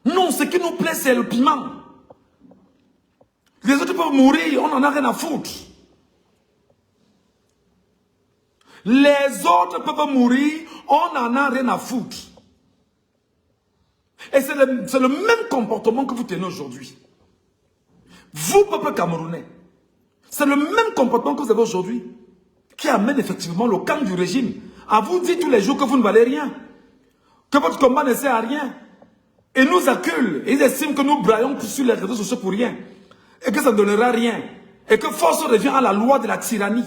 Non, ce qui nous plaît, c'est le piment. Les autres peuvent mourir, on n'en a rien à foutre. Les autres peuvent mourir, on n'en a rien à foutre. Et c'est le même comportement que vous tenez aujourd'hui. Vous, peuple camerounais, c'est le même comportement que vous avez aujourd'hui qui amène effectivement le camp du régime à vous dire tous les jours que vous ne valez rien, que votre combat ne sert à rien. Et nous acculent, et ils estiment que nous braillons sur les réseaux sociaux pour rien, et que ça ne donnera rien, et que force revient à la loi de la tyrannie,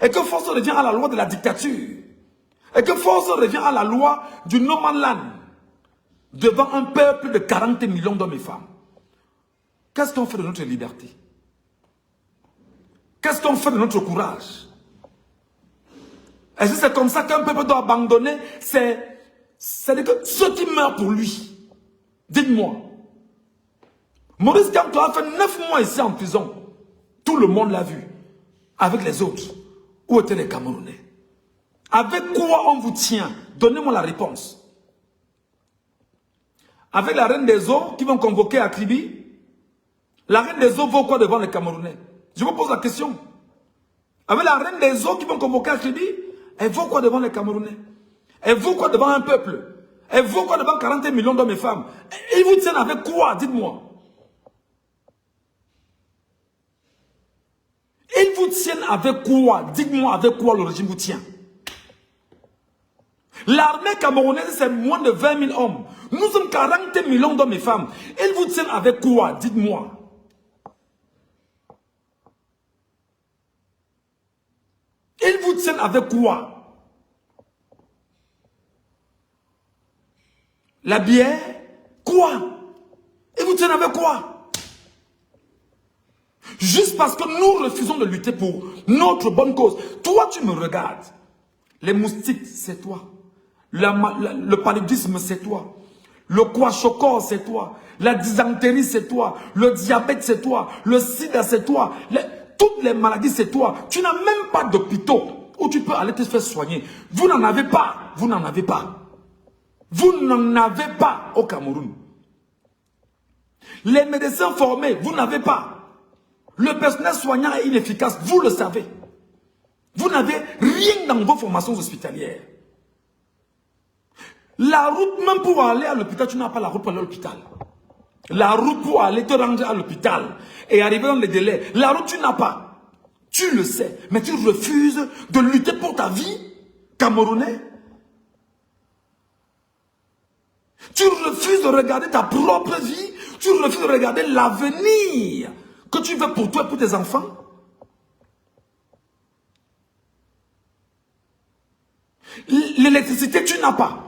et que force revient à la loi de la dictature, et que force revient à la loi du no man land, devant un peuple de 40 millions d'hommes et femmes. Qu'est-ce qu'on fait de notre liberté? Qu'est-ce qu'on fait de notre courage? Est-ce que c'est comme ça qu'un peuple doit abandonner? C'est-à-dire que ceux qui meurent pour lui. Dites-moi. Maurice Kamto a fait 9 mois ici en prison. Tout le monde l'a vu. Avec les autres. Où étaient les Camerounais? Avec quoi on vous tient? Donnez-moi la réponse. Avec la reine des eaux qui vont convoquer à Kribi? La reine des eaux vaut quoi devant les Camerounais? Je vous pose la question. Avec la reine des eaux qui vont convoquer à Kribi? Elle vaut quoi devant les Camerounais? Elle vaut quoi devant un peuple? Elle vaut quoi devant 40 millions d'hommes et femmes? Ils vous tiennent avec quoi? Dites-moi. Ils vous tiennent avec quoi? Dites-moi avec quoi le régime vous tient. L'armée camerounaise, c'est moins de 20 000 hommes. Nous sommes 40 millions d'hommes et femmes. Ils vous tiennent avec quoi? Dites-moi. Ils vous tiennent avec quoi? La bière? Quoi? Ils vous tiennent avec quoi? Juste parce que nous refusons de lutter pour notre bonne cause. Toi, tu me regardes. Les moustiques, c'est toi. Le paludisme, c'est toi. Le kwashiorkor, c'est toi. La dysenterie, c'est toi. Le diabète, c'est toi. Le sida, c'est toi. Toutes les maladies, c'est toi. Tu n'as même pas d'hôpitaux où tu peux aller te faire soigner. Vous n'en avez pas. Vous n'en avez pas. Vous n'en avez pas au Cameroun. Les médecins formés, vous n'avez pas. Le personnel soignant est inefficace, vous le savez. Vous n'avez rien dans vos formations hospitalières. La route, même pour aller à l'hôpital, tu n'as pas la route pour aller à l'hôpital. La route pour aller te rendre à l'hôpital et arriver dans les délais, la route, tu n'as pas. Tu le sais, mais tu refuses de lutter pour ta vie, Camerounais. Tu refuses de regarder ta propre vie. Tu refuses de regarder l'avenir que tu veux pour toi et pour tes enfants. L'électricité, tu n'as pas.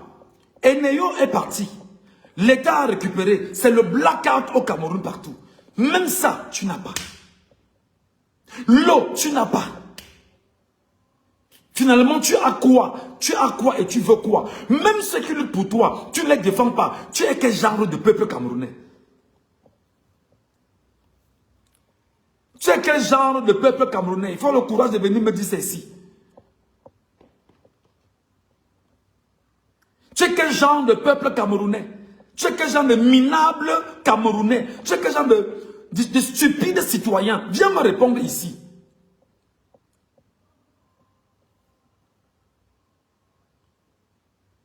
Eneyo est parti. L'État a récupéré. C'est le blackout au Cameroun partout. Même ça, tu n'as pas. L'eau, tu n'as pas. Finalement, tu as quoi? Tu as quoi et tu veux quoi? Même ceux qui luttent pour toi, tu ne les défends pas. Tu es quel genre de peuple camerounais? Tu es quel genre de peuple camerounais? Il faut le courage de venir me dire ceci. Tu es quel genre de peuple camerounais? Tu es quel genre de minable Camerounais? Tu es quel genre de stupide citoyen? Viens me répondre ici.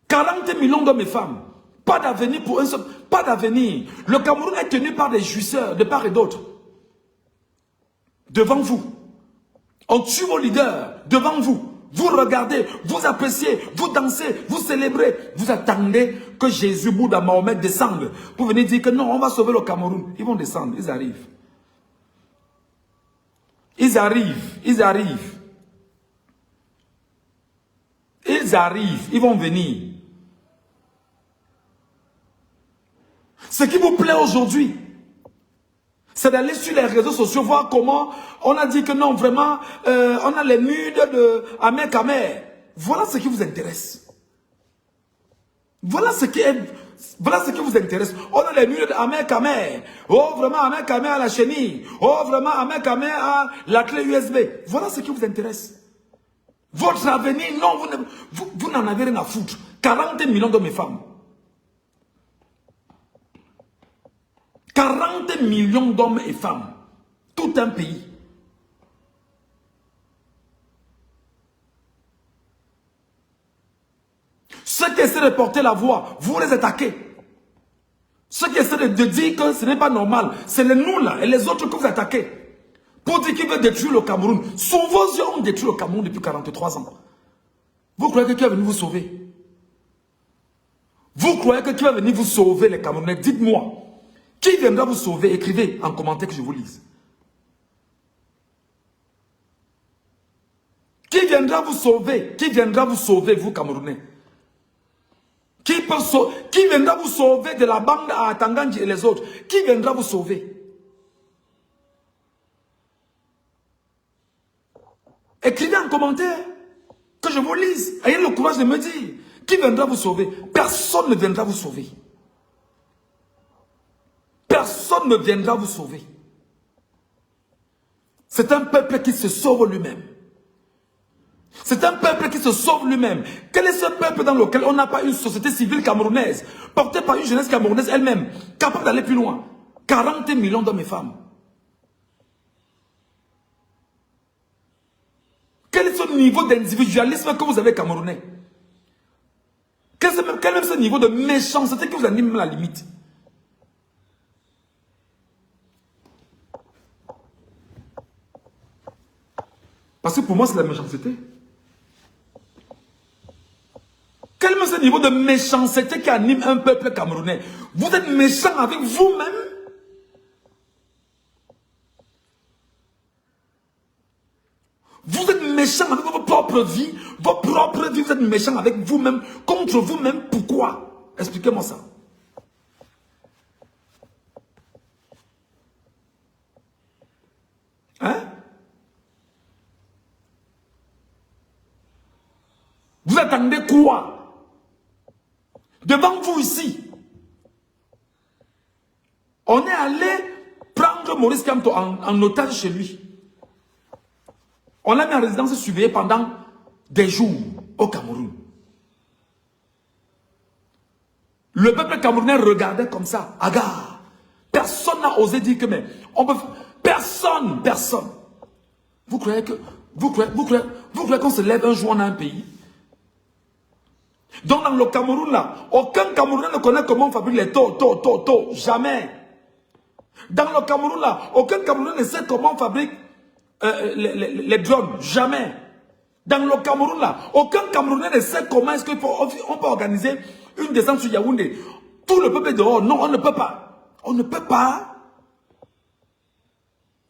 « 40 millions d'hommes et femmes. Pas d'avenir pour un seul. Pas d'avenir. Le Cameroun est tenu par des jouisseurs de part et d'autre. Devant vous. On tue vos leaders. Devant vous. Vous regardez, vous appréciez, vous dansez, vous célébrez. Vous attendez que Jésus, Bouddha, Mahomet descendent pour venir dire que non, on va sauver le Cameroun. Ils vont descendre, ils arrivent. Ils arrivent, ils arrivent. Ils arrivent, ils vont venir. Ce qui vous plaît aujourd'hui, c'est d'aller sur les réseaux sociaux, voir comment on a dit que non, vraiment, on a les nudes de Ahmed Kamer. Voilà ce qui vous intéresse. Voilà ce qui vous intéresse. On a les nudes d'Ahmed Kamer. Oh, vraiment, Ahmed Kamer a la chenille. Oh, vraiment, Ahmed Kamer a la clé USB. Voilà ce qui vous intéresse. Votre avenir, non, vous n'en avez rien à foutre. 40 millions d'hommes et femmes. 40 millions d'hommes et femmes. Tout un pays. Ceux qui essaient de porter la voix, vous les attaquez. Ceux qui essaient de dire que ce n'est pas normal, c'est les nous là et les autres que vous attaquez. Pour dire qu'ils veulent détruire le Cameroun. Sous vos yeux, on détruit le Cameroun depuis 43 ans. Vous croyez que qui va venir vous sauver? Vous croyez que qui va venir vous sauver les Camerounais? Dites-moi. Qui viendra vous sauver? Écrivez en commentaire que je vous lise. Qui viendra vous sauver? Qui viendra vous sauver, vous Camerounais? Qui viendra vous sauver de la bande à Tanganji et les autres? Qui viendra vous sauver? Écrivez en commentaire que je vous lise. Ayez le courage de me dire. Qui viendra vous sauver? Personne ne viendra vous sauver. Personne ne viendra vous sauver. C'est un peuple qui se sauve lui-même. C'est un peuple qui se sauve lui-même. Quel est ce peuple dans lequel on n'a pas une société civile camerounaise, portée par une jeunesse camerounaise elle-même, capable d'aller plus loin? 40 millions d'hommes et femmes. Quel est ce niveau d'individualisme que vous avez, Camerounais? Quel est ce niveau de méchanceté qui vous anime à la limite? Parce que pour moi, c'est la méchanceté. Quel est ce niveau de méchanceté qui anime un peuple camerounais? Vous êtes méchant avec vous-même? Vous êtes méchant avec votre propre vie. Votre propre vie, vous êtes méchant avec vous-même, contre vous-même. Pourquoi? Expliquez-moi ça. Hein? Vous attendez quoi? Devant vous ici, on est allé prendre Maurice Kamto en otage chez lui. On l'a mis en résidence surveillée pendant des jours au Cameroun. Le peuple camerounais regardait comme ça, hagard. Personne n'a osé dire que mais on peut. Personne. Vous croyez qu'on se lève un jour on a un pays? Donc dans le Cameroun là, aucun Camerounais ne connaît comment on fabrique les taux. Jamais. Dans le Cameroun là, aucun Camerounais ne sait comment on fabrique les drones. Jamais. Dans le Cameroun là, aucun Camerounais ne sait comment est-ce qu'on peut organiser une descente sur Yaoundé. Tout le peuple est dehors. Non, on ne peut pas. On ne peut pas.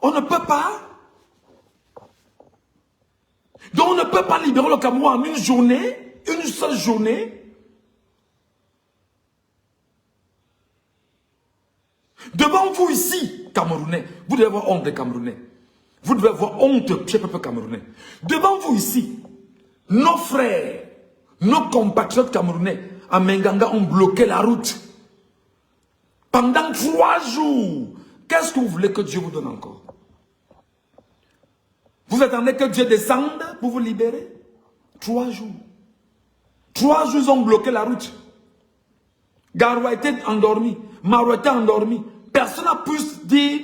On ne peut pas. Donc on ne peut pas libérer le Cameroun en une journée. Une seule journée. Devant vous ici, Camerounais, vous devez avoir honte des Camerounais. Vous devez avoir honte, chef peuple camerounais. Devant vous ici, nos frères, nos compatriotes camerounais, à Menganga, ont bloqué la route. Pendant 3 jours. Qu'est-ce que vous voulez que Dieu vous donne encore? Vous attendez que Dieu descende pour vous libérer? 3 jours. 3 jours, ils ont bloqué la route. Garoua était endormi. Maro était endormi. Personne n'a pu dire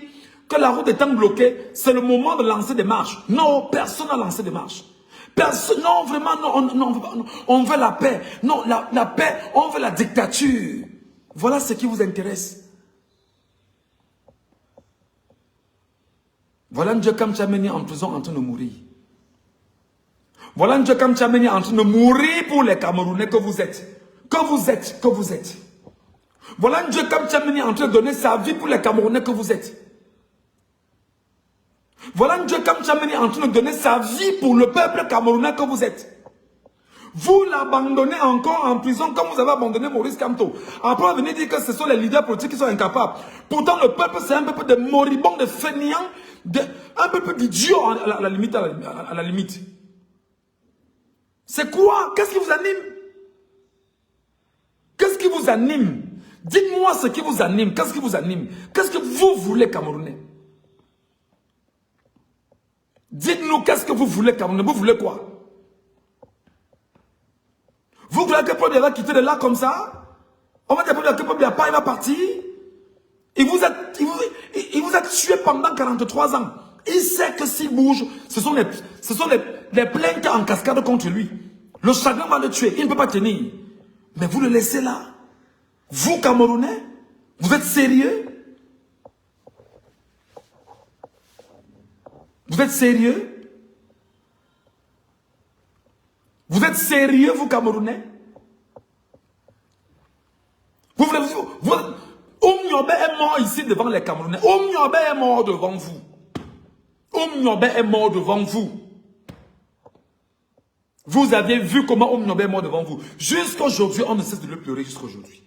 que la route étant bloquée, c'est le moment de lancer des marches. Non, personne n'a lancé des marches. Personne, non, vraiment, non, on veut la paix. Non, la paix, on veut la dictature. Voilà ce qui vous intéresse. Voilà Ndieu Kamchameni en prison en train de mourir. Voilà Ndieu Kamchameni en train de mourir pour les Camerounais que vous êtes. Que vous êtes. Voilà Ndieu Kamchameni en train de donner sa vie pour les Camerounais que vous êtes. Voilà Ndieu Kamchameni en train de donner sa vie pour le peuple camerounais que vous êtes. Vous l'abandonnez encore en prison comme vous avez abandonné Maurice Kamto. Après, vous venez dire que ce sont les leaders politiques qui sont incapables. Pourtant, le peuple, c'est un peuple de moribonds, de fainéants, un peuple d'idiots à la limite. C'est quoi? Qu'est-ce qui vous anime? Qu'est-ce qui vous anime? Dites-moi ce qui vous anime. Qu'est-ce qui vous anime? Qu'est-ce que vous voulez, Camerounais? Dites-nous qu'est-ce que vous voulez, Camerounais. Vous voulez quoi? Vous voulez que Paul va quitter de là comme ça? On va dire que Paul il va partir. Il vous a tué pendant 43 ans. Il sait que s'il bouge, ce sont les plaintes en cascade contre lui. Le chagrin va le tuer. Il ne peut pas tenir. Mais vous le laissez là. Vous, Camerounais, vous êtes sérieux? Vous êtes sérieux? Vous êtes sérieux, vous, Camerounais? Oumniobé est mort ici devant les Camerounais. Oumniobé est mort devant vous. Oumniobé est mort devant vous. Vous aviez vu comment Oumniobé est mort devant vous. Jusqu'aujourd'hui, on ne cesse de le pleurer jusqu'aujourd'hui.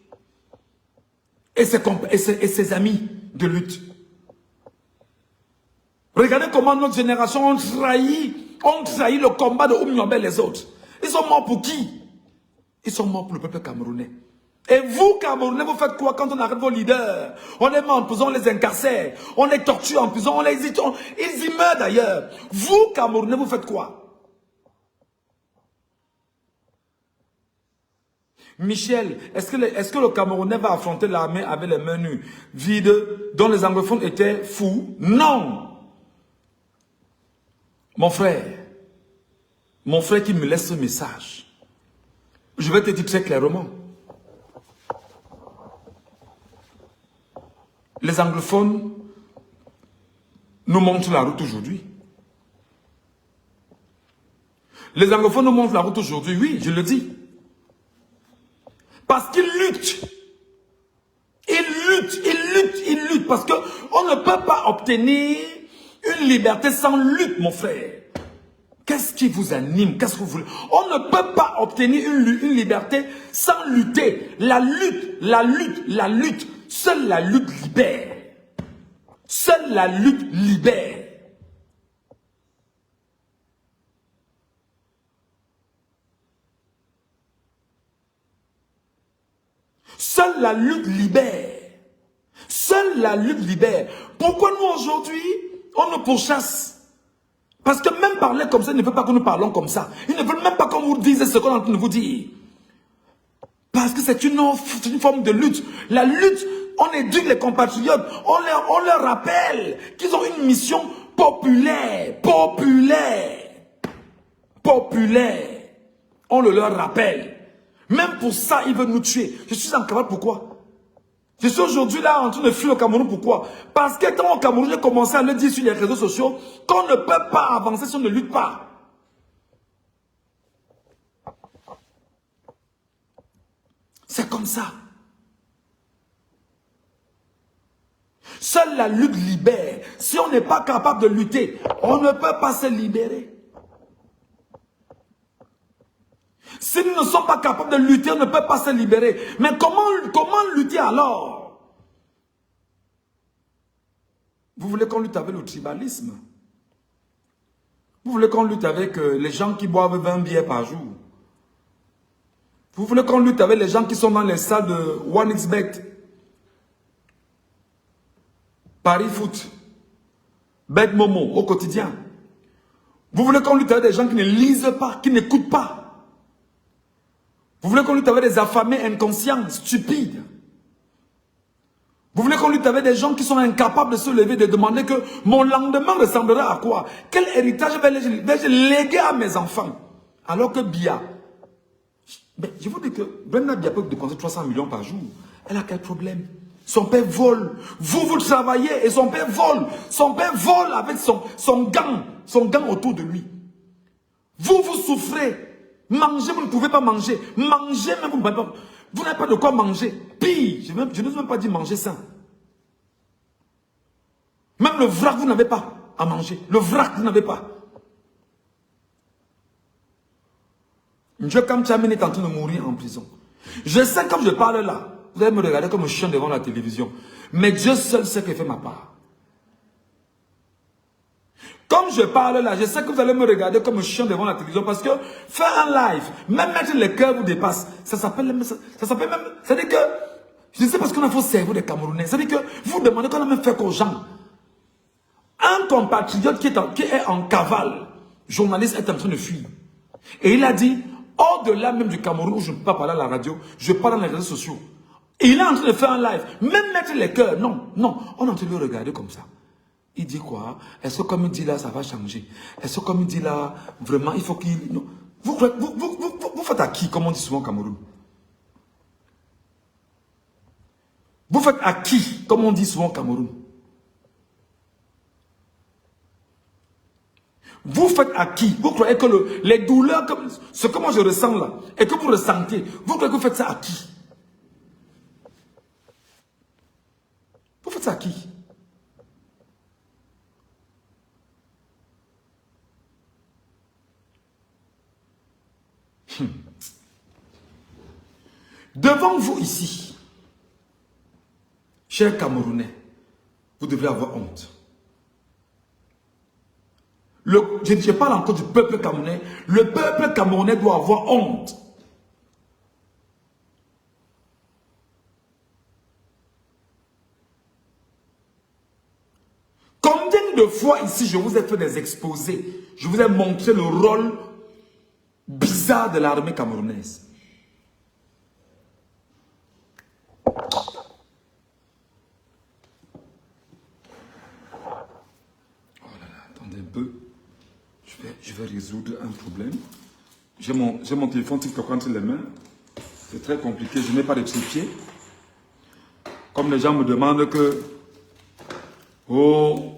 Et ses amis de lutte. Regardez comment notre génération ont trahi le combat de Oumniobé et les autres. Ils sont morts pour qui? Ils sont morts pour le peuple camerounais. Et vous, Camerounais, vous faites quoi quand on arrête vos leaders? On les met en prison, on les incarcère, on les torture en prison, ils y meurent d'ailleurs. Vous, Camerounais, vous faites quoi? Michel, est-ce que le Camerounais va affronter l'armée avec les mains nues, vides, dont les anglophones étaient fous? Non! Mon frère qui me laisse ce message, je vais te dire très clairement. Les anglophones nous montrent la route aujourd'hui. Les anglophones nous montrent la route aujourd'hui, oui, je le dis. Parce qu'ils luttent. Ils luttent. Parce qu'on ne peut pas obtenir une liberté sans lutte, mon frère. Qu'est-ce qui vous anime? Qu'est-ce que vous voulez? On ne peut pas obtenir une liberté sans lutter. La lutte. Seule la lutte libère. Seule la lutte libère. Seule la lutte libère. Seule la lutte libère. Pourquoi nous aujourd'hui, on nous pourchasse? Parce que même parler comme ça, ils ne veulent pas que nous parlons comme ça. Ils ne veulent même pas qu'on vous dise ce qu'on est en train de vous dire. Parce que c'est une forme de lutte. La lutte, on éduque les compatriotes. On leur rappelle qu'ils ont une mission populaire. On le leur rappelle. Même pour ça, ils veulent nous tuer. Je suis en cavale, pourquoi? Je suis aujourd'hui là en train de fuir au Cameroun, pourquoi? Parce que quand au Cameroun, j'ai commencé à le dire sur les réseaux sociaux qu'on ne peut pas avancer si on ne lutte pas. C'est comme ça. Seule la lutte libère. Si on n'est pas capable de lutter, on ne peut pas se libérer. Si nous ne sommes pas capables de lutter, on ne peut pas se libérer. Mais comment lutter alors? Vous voulez qu'on lutte avec le tribalisme? Vous voulez qu'on lutte avec les gens qui boivent 20 bières par jour? Vous voulez qu'on lutte avec les gens qui sont dans les salles de 1xBet, Paris Foot, Bet Momo au quotidien? Vous voulez qu'on lutte avec des gens qui ne lisent pas, qui n'écoutent pas? Vous voulez qu'on lutte avec des affamés inconscients, stupides? Vous voulez qu'on lutte avec des gens qui sont incapables de se lever, de demander que mon lendemain ressemblera à quoi? Quel héritage vais-je léguer à mes enfants? Alors que Bia, mais je vous dis que Brenda Bia peut dépenser 300 millions par jour. Elle a quel problème? Son père vole. Vous travaillez et son père vole. Son père vole avec son gang autour de lui. Vous souffrez. Manger, vous ne pouvez pas manger. Manger, même vous ne pouvez pas. Vous n'avez pas de quoi manger. Pire, je ne vous même pas dit manger ça. Même le vrac, vous n'avez pas à manger. Le vrac, vous n'avez pas. Dieu, comme Tchamine est en train de mourir en prison. Je sais, comme je parle là, vous allez me regarder comme un chien devant la télévision. Mais Dieu seul sait qu'il fait ma part. Comme je parle là, je sais que vous allez me regarder comme un chien devant la télévision parce que faire un live, même mettre les cœurs vous dépasse, ça s'appelle même, c'est-à-dire que, je sais parce qu'on a faux cerveau des Camerounais, c'est-à-dire que vous demandez qu'on a même fait qu'aux gens. Un compatriote qui est en cavale, journaliste est en train de fuir. Et il a dit, au-delà même du Cameroun où je ne peux pas parler à la radio, je parle dans les réseaux sociaux. Et il est en train de faire un live, même mettre les cœurs, non, on est en train de le regarder comme ça. Il dit quoi? Est-ce que comme il dit là, ça va changer? Est-ce que comme il dit là, vraiment, il faut qu'il... Vous faites à qui, comme on dit souvent au Cameroun? Vous faites à qui, comme on dit souvent au Cameroun? Vous faites à qui? Vous croyez que les douleurs, ce que moi je ressens là, et que vous ressentez, vous croyez que vous faites ça à qui? Vous faites ça à qui? Devant vous ici, chers Camerounais, vous devez avoir honte. Je parle encore du peuple camerounais. Le peuple camerounais doit avoir honte. Combien de fois ici je vous ai fait des exposés, je vous ai montré le rôle bizarre de l'armée camerounaise. Oh là là, attendez un peu. Je vais résoudre un problème. J'ai mon téléphone TikTok entre les mains. C'est très compliqué, je n'ai pas de trépied. Comme les gens me demandent que... Oh,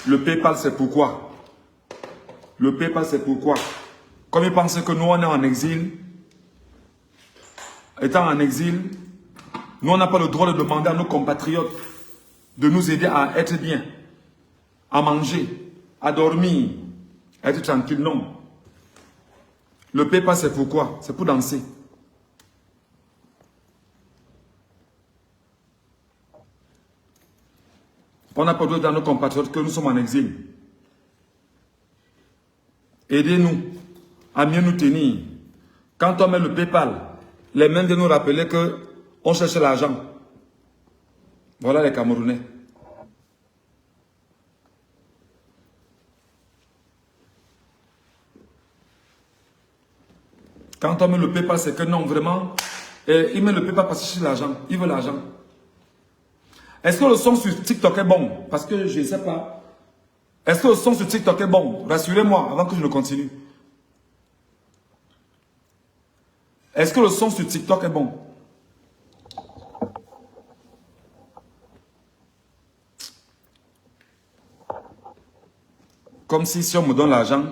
le PayPal c'est pourquoi? Le PayPal c'est pourquoi? Comme ils pensent que nous on est en exil, étant en exil, nous on n'a pas le droit de demander à nos compatriotes de nous aider à être bien, à manger, à dormir, à être tranquille. Non. Le PayPal c'est pourquoi? C'est pour danser. On n'a pas le droit dans nos compatriotes que nous sommes en exil. Aidez-nous à mieux nous tenir. Quand on met le PayPal, les mêmes de nous rappeler qu'on cherche l'argent. Voilà les Camerounais. Quand on met le PayPal, c'est que non, vraiment, il met le PayPal parce qu'il cherche l'argent. Il veut l'argent. Est-ce que le son sur TikTok est bon? Parce que je ne sais pas. Est-ce que le son sur TikTok est bon? Rassurez-moi avant que je ne continue. Est-ce que le son sur TikTok est bon? Comme si on me donne l'argent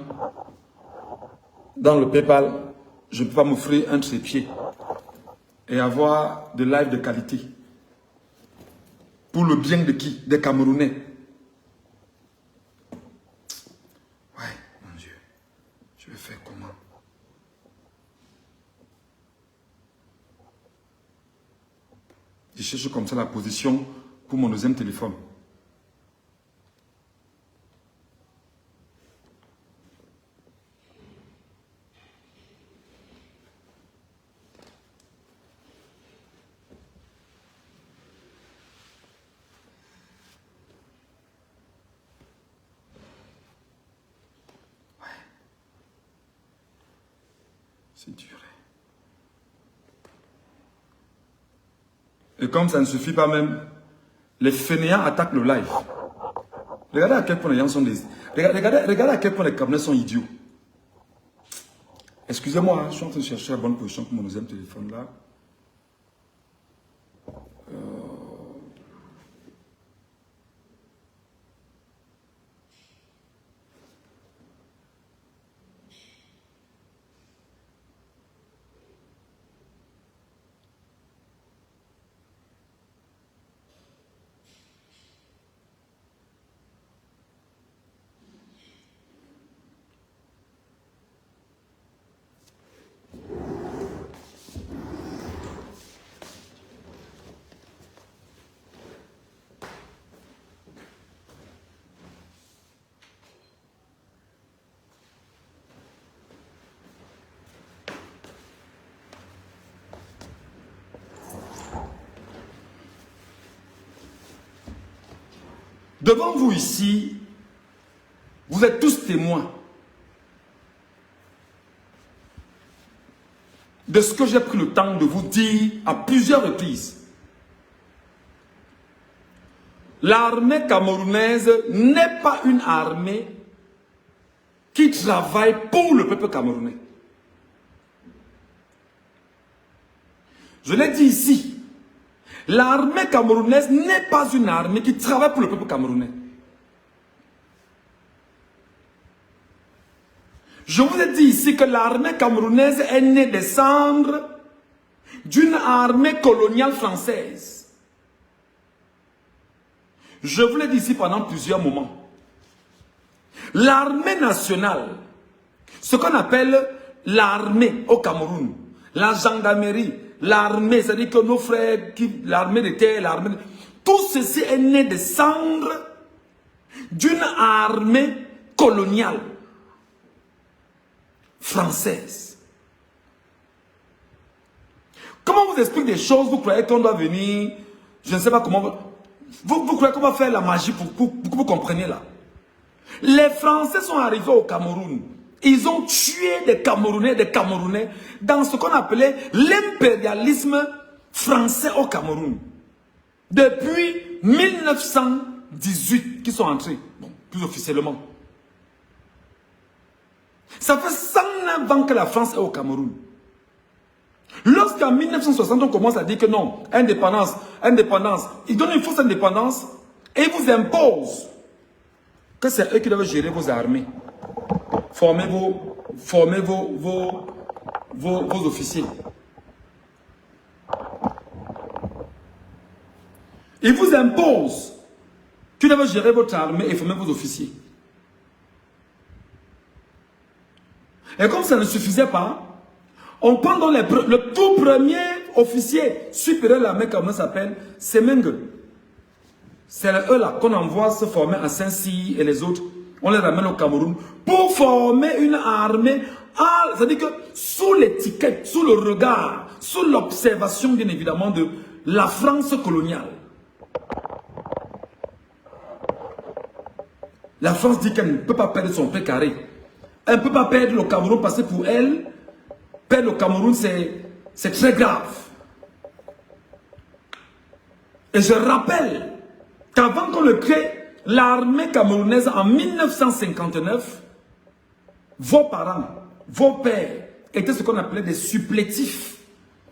dans le PayPal, je ne peux pas m'offrir un trépied et avoir de live de qualité. Pour le bien de qui? Des Camerounais. Ouais, mon Dieu. Je vais faire comment? Je cherche comme ça la position pour mon deuxième téléphone. C'est dur. Et comme ça ne suffit pas même, les fainéants attaquent le live. Regardez à quel point les gens sont des... Regardez à quel point les Camerounais sont idiots. Excusez-moi, je suis en train de chercher la bonne position pour mon deuxième téléphone là. Devant vous ici, vous êtes tous témoins de ce que j'ai pris le temps de vous dire à plusieurs reprises. L'armée camerounaise n'est pas une armée qui travaille pour le peuple camerounais. Je l'ai dit ici. L'armée camerounaise n'est pas une armée qui travaille pour le peuple camerounais. Je vous ai dit ici que l'armée camerounaise est née des cendres d'une armée coloniale française. Je vous l'ai dit ici pendant plusieurs moments. L'armée nationale, ce qu'on appelle l'armée au Cameroun, la gendarmerie, l'armée, c'est-à-dire que nos frères, l'armée de terre, l'armée... Tout ceci est né des cendres d'une armée coloniale française. Comment on vous explique des choses, vous croyez qu'on doit venir, je ne sais pas comment... Vous croyez qu'on va faire la magie pour que vous compreniez là? Les Français sont arrivés au Cameroun. Ils ont tué des Camerounais dans ce qu'on appelait l'impérialisme français au Cameroun. Depuis 1918 qu'ils sont entrés, bon, plus officiellement. Ça fait 109 ans que la France est au Cameroun. Lorsqu'en 1960 on commence à dire que non, indépendance, ils donnent une fausse indépendance et ils vous imposent que c'est eux qui doivent gérer vos armées. Formez vos officiers. Ils vous imposent qu'ils doivent gérer votre armée et former vos officiers. Et comme ça ne suffisait pas, on prend dans le tout premier officier supérieur de l'armée camerounaise s'appelle Semenge. C'est eux là qu'on envoie se former à Saint-Cyr et les autres. On les ramène au Cameroun pour former une armée, c'est-à-dire que sous l'étiquette, sous le regard, sous l'observation bien évidemment de la France coloniale. La France dit qu'elle ne peut pas perdre son pré carré. Elle ne peut pas perdre le Cameroun parce que pour elle, perdre le Cameroun c'est très grave. Et je rappelle qu'avant qu'on le crée, l'armée camerounaise en 1959, vos parents, vos pères étaient ce qu'on appelait des supplétifs.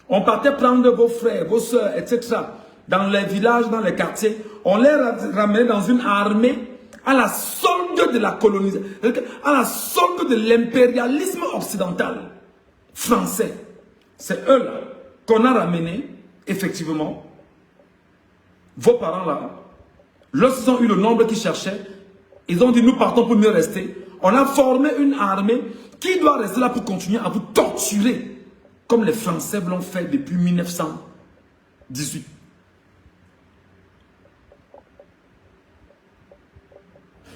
On partait prendre vos frères, vos soeurs, etc. dans les villages, dans les quartiers. On les ramenait dans une armée à la solde de la colonisation, à la solde de l'impérialisme occidental français. C'est eux là qu'on a ramené, effectivement, vos parents là. Lorsqu'ils ont eu le nombre qu'ils cherchaient, ils ont dit nous partons pour mieux rester. On a formé une armée qui doit rester là pour continuer à vous torturer, comme les Français l'ont fait depuis 1918.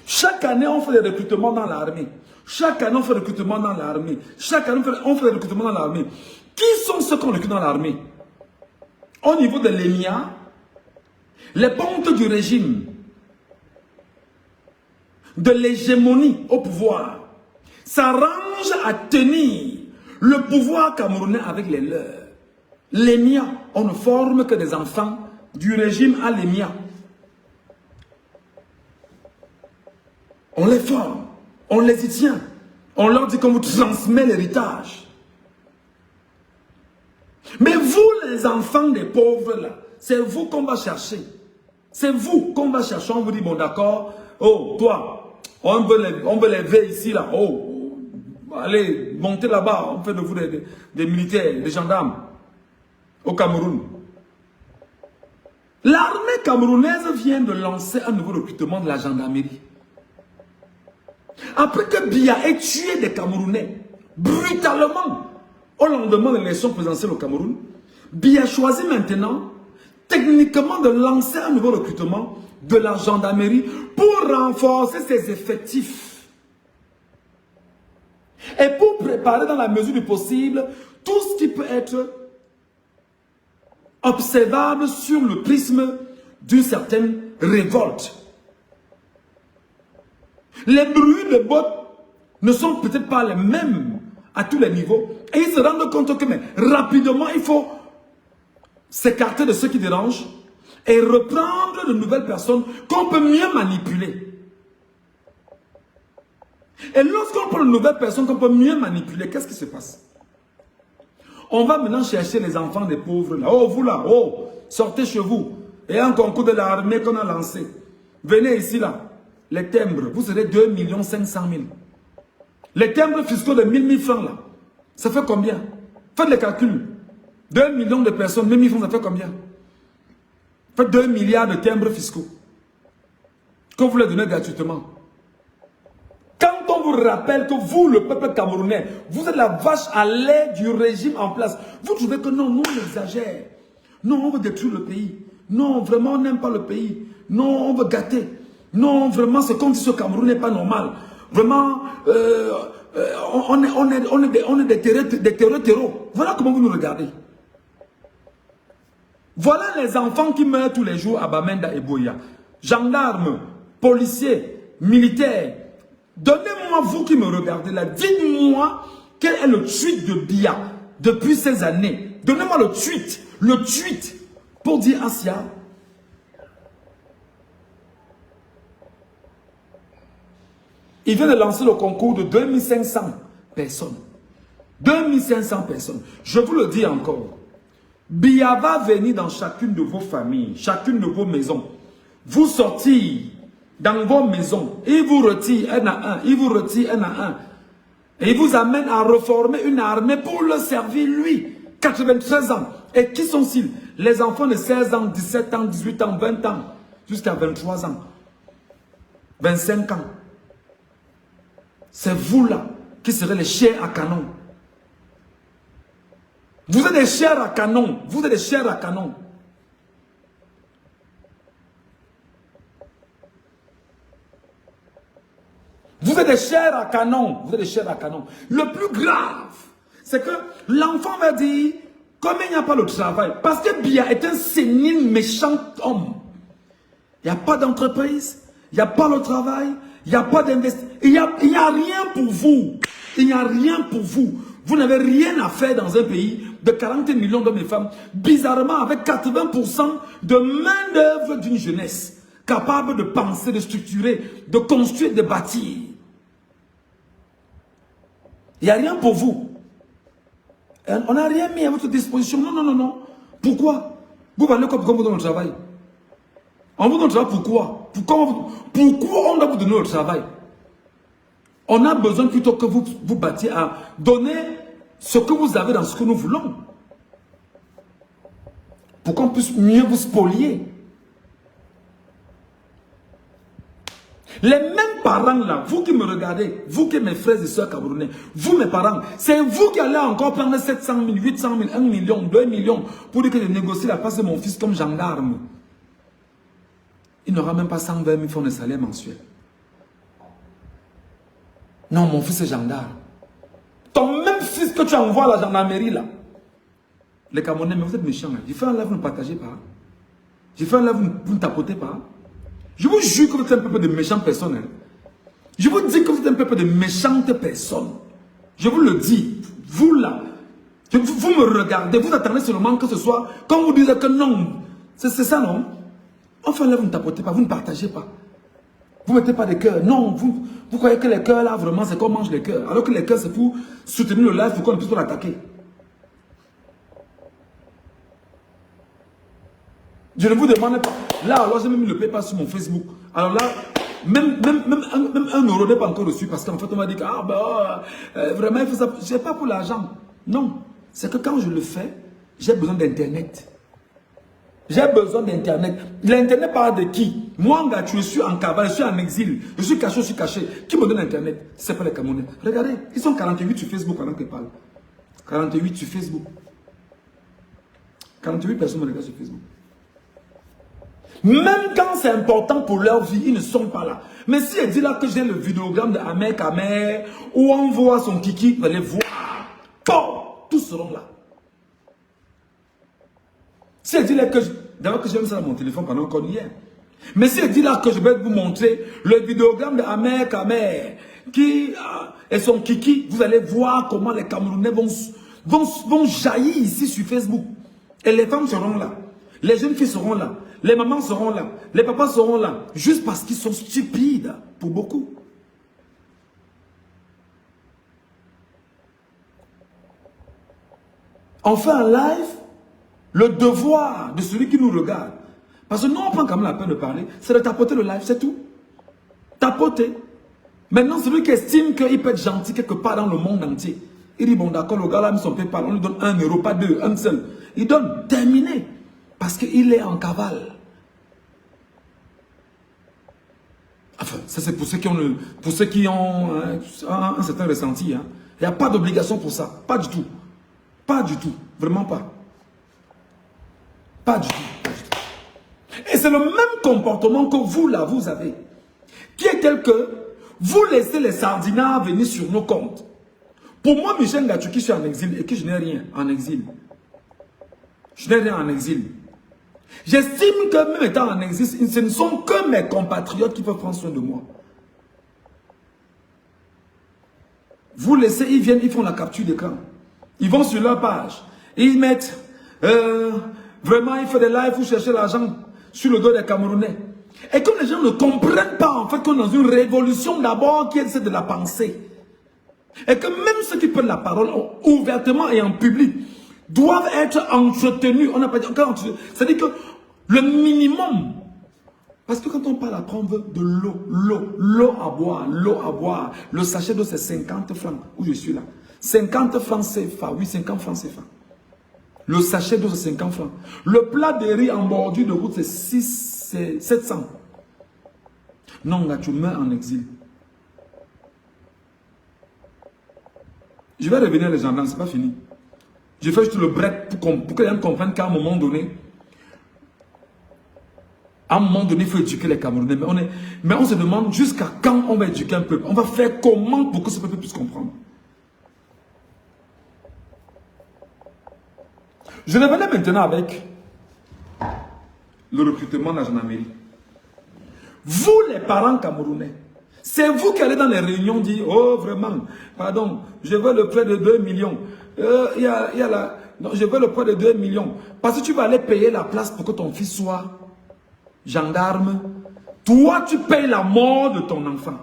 Chaque année, on fait des recrutements dans l'armée. Chaque année, on fait des recrutements dans l'armée. Chaque année, on fait des recrutements dans l'armée. Qui sont ceux qu'on recrute dans l'armée? Au niveau de l'EMIA, les pontes du régime, de l'hégémonie au pouvoir, s'arrangent à tenir le pouvoir camerounais avec les leurs. Les miens, on ne forme que des enfants du régime à l'EMIA. On les forme, on les y tient. On leur dit qu'on vous transmet l'héritage. Mais vous, les enfants des pauvres, là, c'est vous qu'on va chercher. C'est vous qu'on va chercher. On vous dit, bon d'accord, oh, toi, on veut lever ici, là. Oh, allez, montez là-bas. On fait de vous des militaires, des gendarmes au Cameroun. L'armée camerounaise vient de lancer un nouveau recrutement de la gendarmerie. Après que Biya ait tué des Camerounais brutalement au lendemain de l'élection présidentielle au Cameroun, Biya choisit maintenant techniquement de lancer un nouveau recrutement de la gendarmerie pour renforcer ses effectifs et pour préparer dans la mesure du possible tout ce qui peut être observable sur le prisme d'une certaine révolte. Les bruits de bottes ne sont peut-être pas les mêmes à tous les niveaux. Et ils se rendent compte que mais, rapidement, il faut s'écarter de ceux qui dérangent et reprendre de nouvelles personnes qu'on peut mieux manipuler. Et lorsqu'on prend de nouvelles personnes qu'on peut mieux manipuler, qu'est-ce qui se passe? On va maintenant chercher les enfants des pauvres là. Oh, vous là, oh, sortez chez vous. Et un concours de l'armée qu'on a lancé. Venez ici là. Les timbres, vous serez 2 500 000. Les timbres fiscaux de 1000 francs là, ça fait combien? Faites les calculs. 2 millions de personnes, 1000 francs, ça fait combien? Faites 2 milliards de timbres fiscaux. Que vous les donnez gratuitement. Quand on vous rappelle que vous, le peuple camerounais, vous êtes la vache à lait du régime en place, vous trouvez que non, nous on exagère. Non, on veut détruire le pays. Non, vraiment, on n'aime pas le pays. Non, on veut gâter. Non, vraiment, ce qu'on dit sur Cameroun n'est pas normal. Vraiment, on est des terreaux. Voilà comment vous nous regardez. Voilà les enfants qui meurent tous les jours à Bamenda et Boya. Gendarmes, policiers, militaires. Donnez-moi, vous qui me regardez là, dites-moi quel est le tweet de Biya depuis ces années. Donnez-moi le tweet pour dire Asia. Il vient de lancer le concours de 2500 personnes. 2500 personnes. Je vous le dis encore. Biya va venir dans chacune de vos familles, chacune de vos maisons. Vous sortir dans vos maisons. Il vous retire un à un. Il vous retire un à un. Et il vous amène à reformer une armée pour le servir lui. 93 ans. Et qui sont-ils? Les enfants de 16 ans, 17 ans, 18 ans, 20 ans. Jusqu'à 23 ans. 25 ans. C'est vous là qui serez les chairs à canon. Vous êtes des chairs à canon. Vous êtes des chairs à canon. Vous êtes des chairs à canon. Vous êtes des chairs à canon. Le plus grave, c'est que l'enfant va dire, comme il n'y a pas le travail, parce que Biya est un sénile méchant homme. Il n'y a pas d'entreprise, il n'y a pas le travail, il n'y a pas d'investissement. Il n'y a rien pour vous. Il n'y a rien pour vous. Vous n'avez rien à faire dans un pays de 40 millions d'hommes et femmes, bizarrement avec 80% de main-d'œuvre d'une jeunesse capable de penser, de structurer, de construire, de bâtir. Il n'y a rien pour vous. On n'a rien mis à votre disposition. Non, non, non, non. Pourquoi? Vous parlez comme vous donne le travail. On vous donne le travail pourquoi? Pourquoi on doit vous donner le travail? On a besoin plutôt que vous vous battiez à donner ce que vous avez dans ce que nous voulons. Pour qu'on puisse mieux vous spolier. Les mêmes parents là, vous qui me regardez, vous qui êtes mes frères et soeurs camerounais, vous mes parents, c'est vous qui allez encore prendre 700 000, 800 000, 1 million, 2 millions pour dire que je négocie la place de mon fils comme gendarme. Il n'aura même pas 120 000 francs de salaire mensuel. Non, mon fils est gendarme. Ton même fils que tu envoies à la gendarmerie là. Les Camerounais, mais vous êtes méchants. J'ai fait un live, vous ne partagez pas. J'ai fait un live, vous ne tapotez pas. Je vous jure que vous êtes un peuple de méchantes personnes. Hein. Je vous dis que vous êtes un peuple de méchantes personnes. Je vous le dis. Vous là, vous me regardez, vous attendez seulement que ce soit, quand vous dites que non, C'est ça, non? Enfin, là, vous ne tapotez pas, vous ne partagez pas. Vous ne mettez pas de cœur. Non, vous croyez que les cœurs, là, vraiment, c'est qu'on mange les cœurs. Alors que les cœurs, c'est pour soutenir le live, pour qu'on puisse l'attaquer. Je ne vous demande pas. Là, alors, j'ai même mis le PayPal sur mon Facebook. Alors là, même 1 euro n'est pas encore reçu parce qu'en fait, on m'a dit que, ah, bah, vraiment, il faut ça. Je n'ai pas pour l'argent. Non. C'est que quand je le fais, j'ai besoin d'Internet. J'ai besoin d'Internet. L'Internet parle de qui? Moi, je suis en cavale, je suis en exil. Je suis caché, je suis caché. Qui me donne Internet? C'est pas les Camerounais. Regardez, ils sont 48 sur Facebook pendant qu'ils parlent. 48 sur Facebook. 48 personnes me regardent sur Facebook. Même quand c'est important pour leur vie, ils ne sont pas là. Mais si elle dit là que j'ai le vidéogramme de Ahmed Kamer, où on voit son kiki, vous allez voir. Bon, tous seront là. Si elle dit là que d'abord que j'ai mis ça dans mon téléphone pendant qu'on y est. Mais si elle dit là que je vais vous montrer le vidéogramme de Ahmed Kamer qui et son kiki, vous allez voir comment les Camerounais vont jaillir ici sur Facebook. Et les femmes seront là. Les jeunes filles seront là. Les mamans seront là. Les papas seront là. Juste parce qu'ils sont stupides pour beaucoup. On fait un live. Le devoir de celui qui nous regarde. Parce que nous, on prend quand même la peine de parler. C'est de tapoter le live, c'est tout. Tapoter. Maintenant, celui qui estime qu'il peut être gentil quelque part dans le monde entier. Il dit, bon d'accord, le gars là, son PayPal, on lui donne 1 euro, pas 2, un seul. Il donne, terminé. Parce qu'il est en cavale. Enfin, ça c'est pour ceux qui ont, un certain ressenti. Hein. Il n'y a pas d'obligation pour ça. Pas du tout. Pas du tout. Vraiment pas. Pas du tout. Et c'est le même comportement que vous là, vous avez. Qui est tel que vous laissez les sardinards venir sur nos comptes. Pour moi, Michel Ngatou, qui suis en exil et que je n'ai rien en exil. Je n'ai rien en exil. J'estime que même étant en exil, ce ne sont que mes compatriotes qui peuvent prendre soin de moi. Vous laissez, ils viennent, ils font la capture d'écran. Ils vont sur leur page. Et ils mettent, vraiment, ils font des lives pour chercher l'argent sur le dos des Camerounais. Et comme les gens ne comprennent pas, en fait, qu'on est dans une révolution d'abord qui est de la pensée. Et que même ceux qui prennent la parole ouvertement et en public doivent être entretenus. On n'a pas dit encore c'est-à-dire que le minimum. Parce que quand on parle après, on veut de l'eau à boire. Le sachet d'eau, c'est 50 francs. Où je suis là. 50 francs CFA. Oui, 50 francs CFA. Le sachet d'eau, c'est 50 francs. Le plat de riz en bordure de route, c'est 700. Non, là, tu meurs en exil. Je vais revenir les gendarmes, c'est pas fini. Je fais juste le break pour que les gens comprennent qu'à un moment donné, il faut éduquer les Camerounais. Mais on se demande jusqu'à quand on va éduquer un peuple. On va faire comment pour que ce peuple puisse comprendre. Je revenais maintenant avec le recrutement de la gendarmerie. Vous, les parents camerounais, c'est vous qui allez dans les réunions dire, oh vraiment, pardon, je veux le prêt de 2 millions. Non, je veux le prêt de 2 millions. Parce que tu vas aller payer la place pour que ton fils soit gendarme. Toi, tu payes la mort de ton enfant.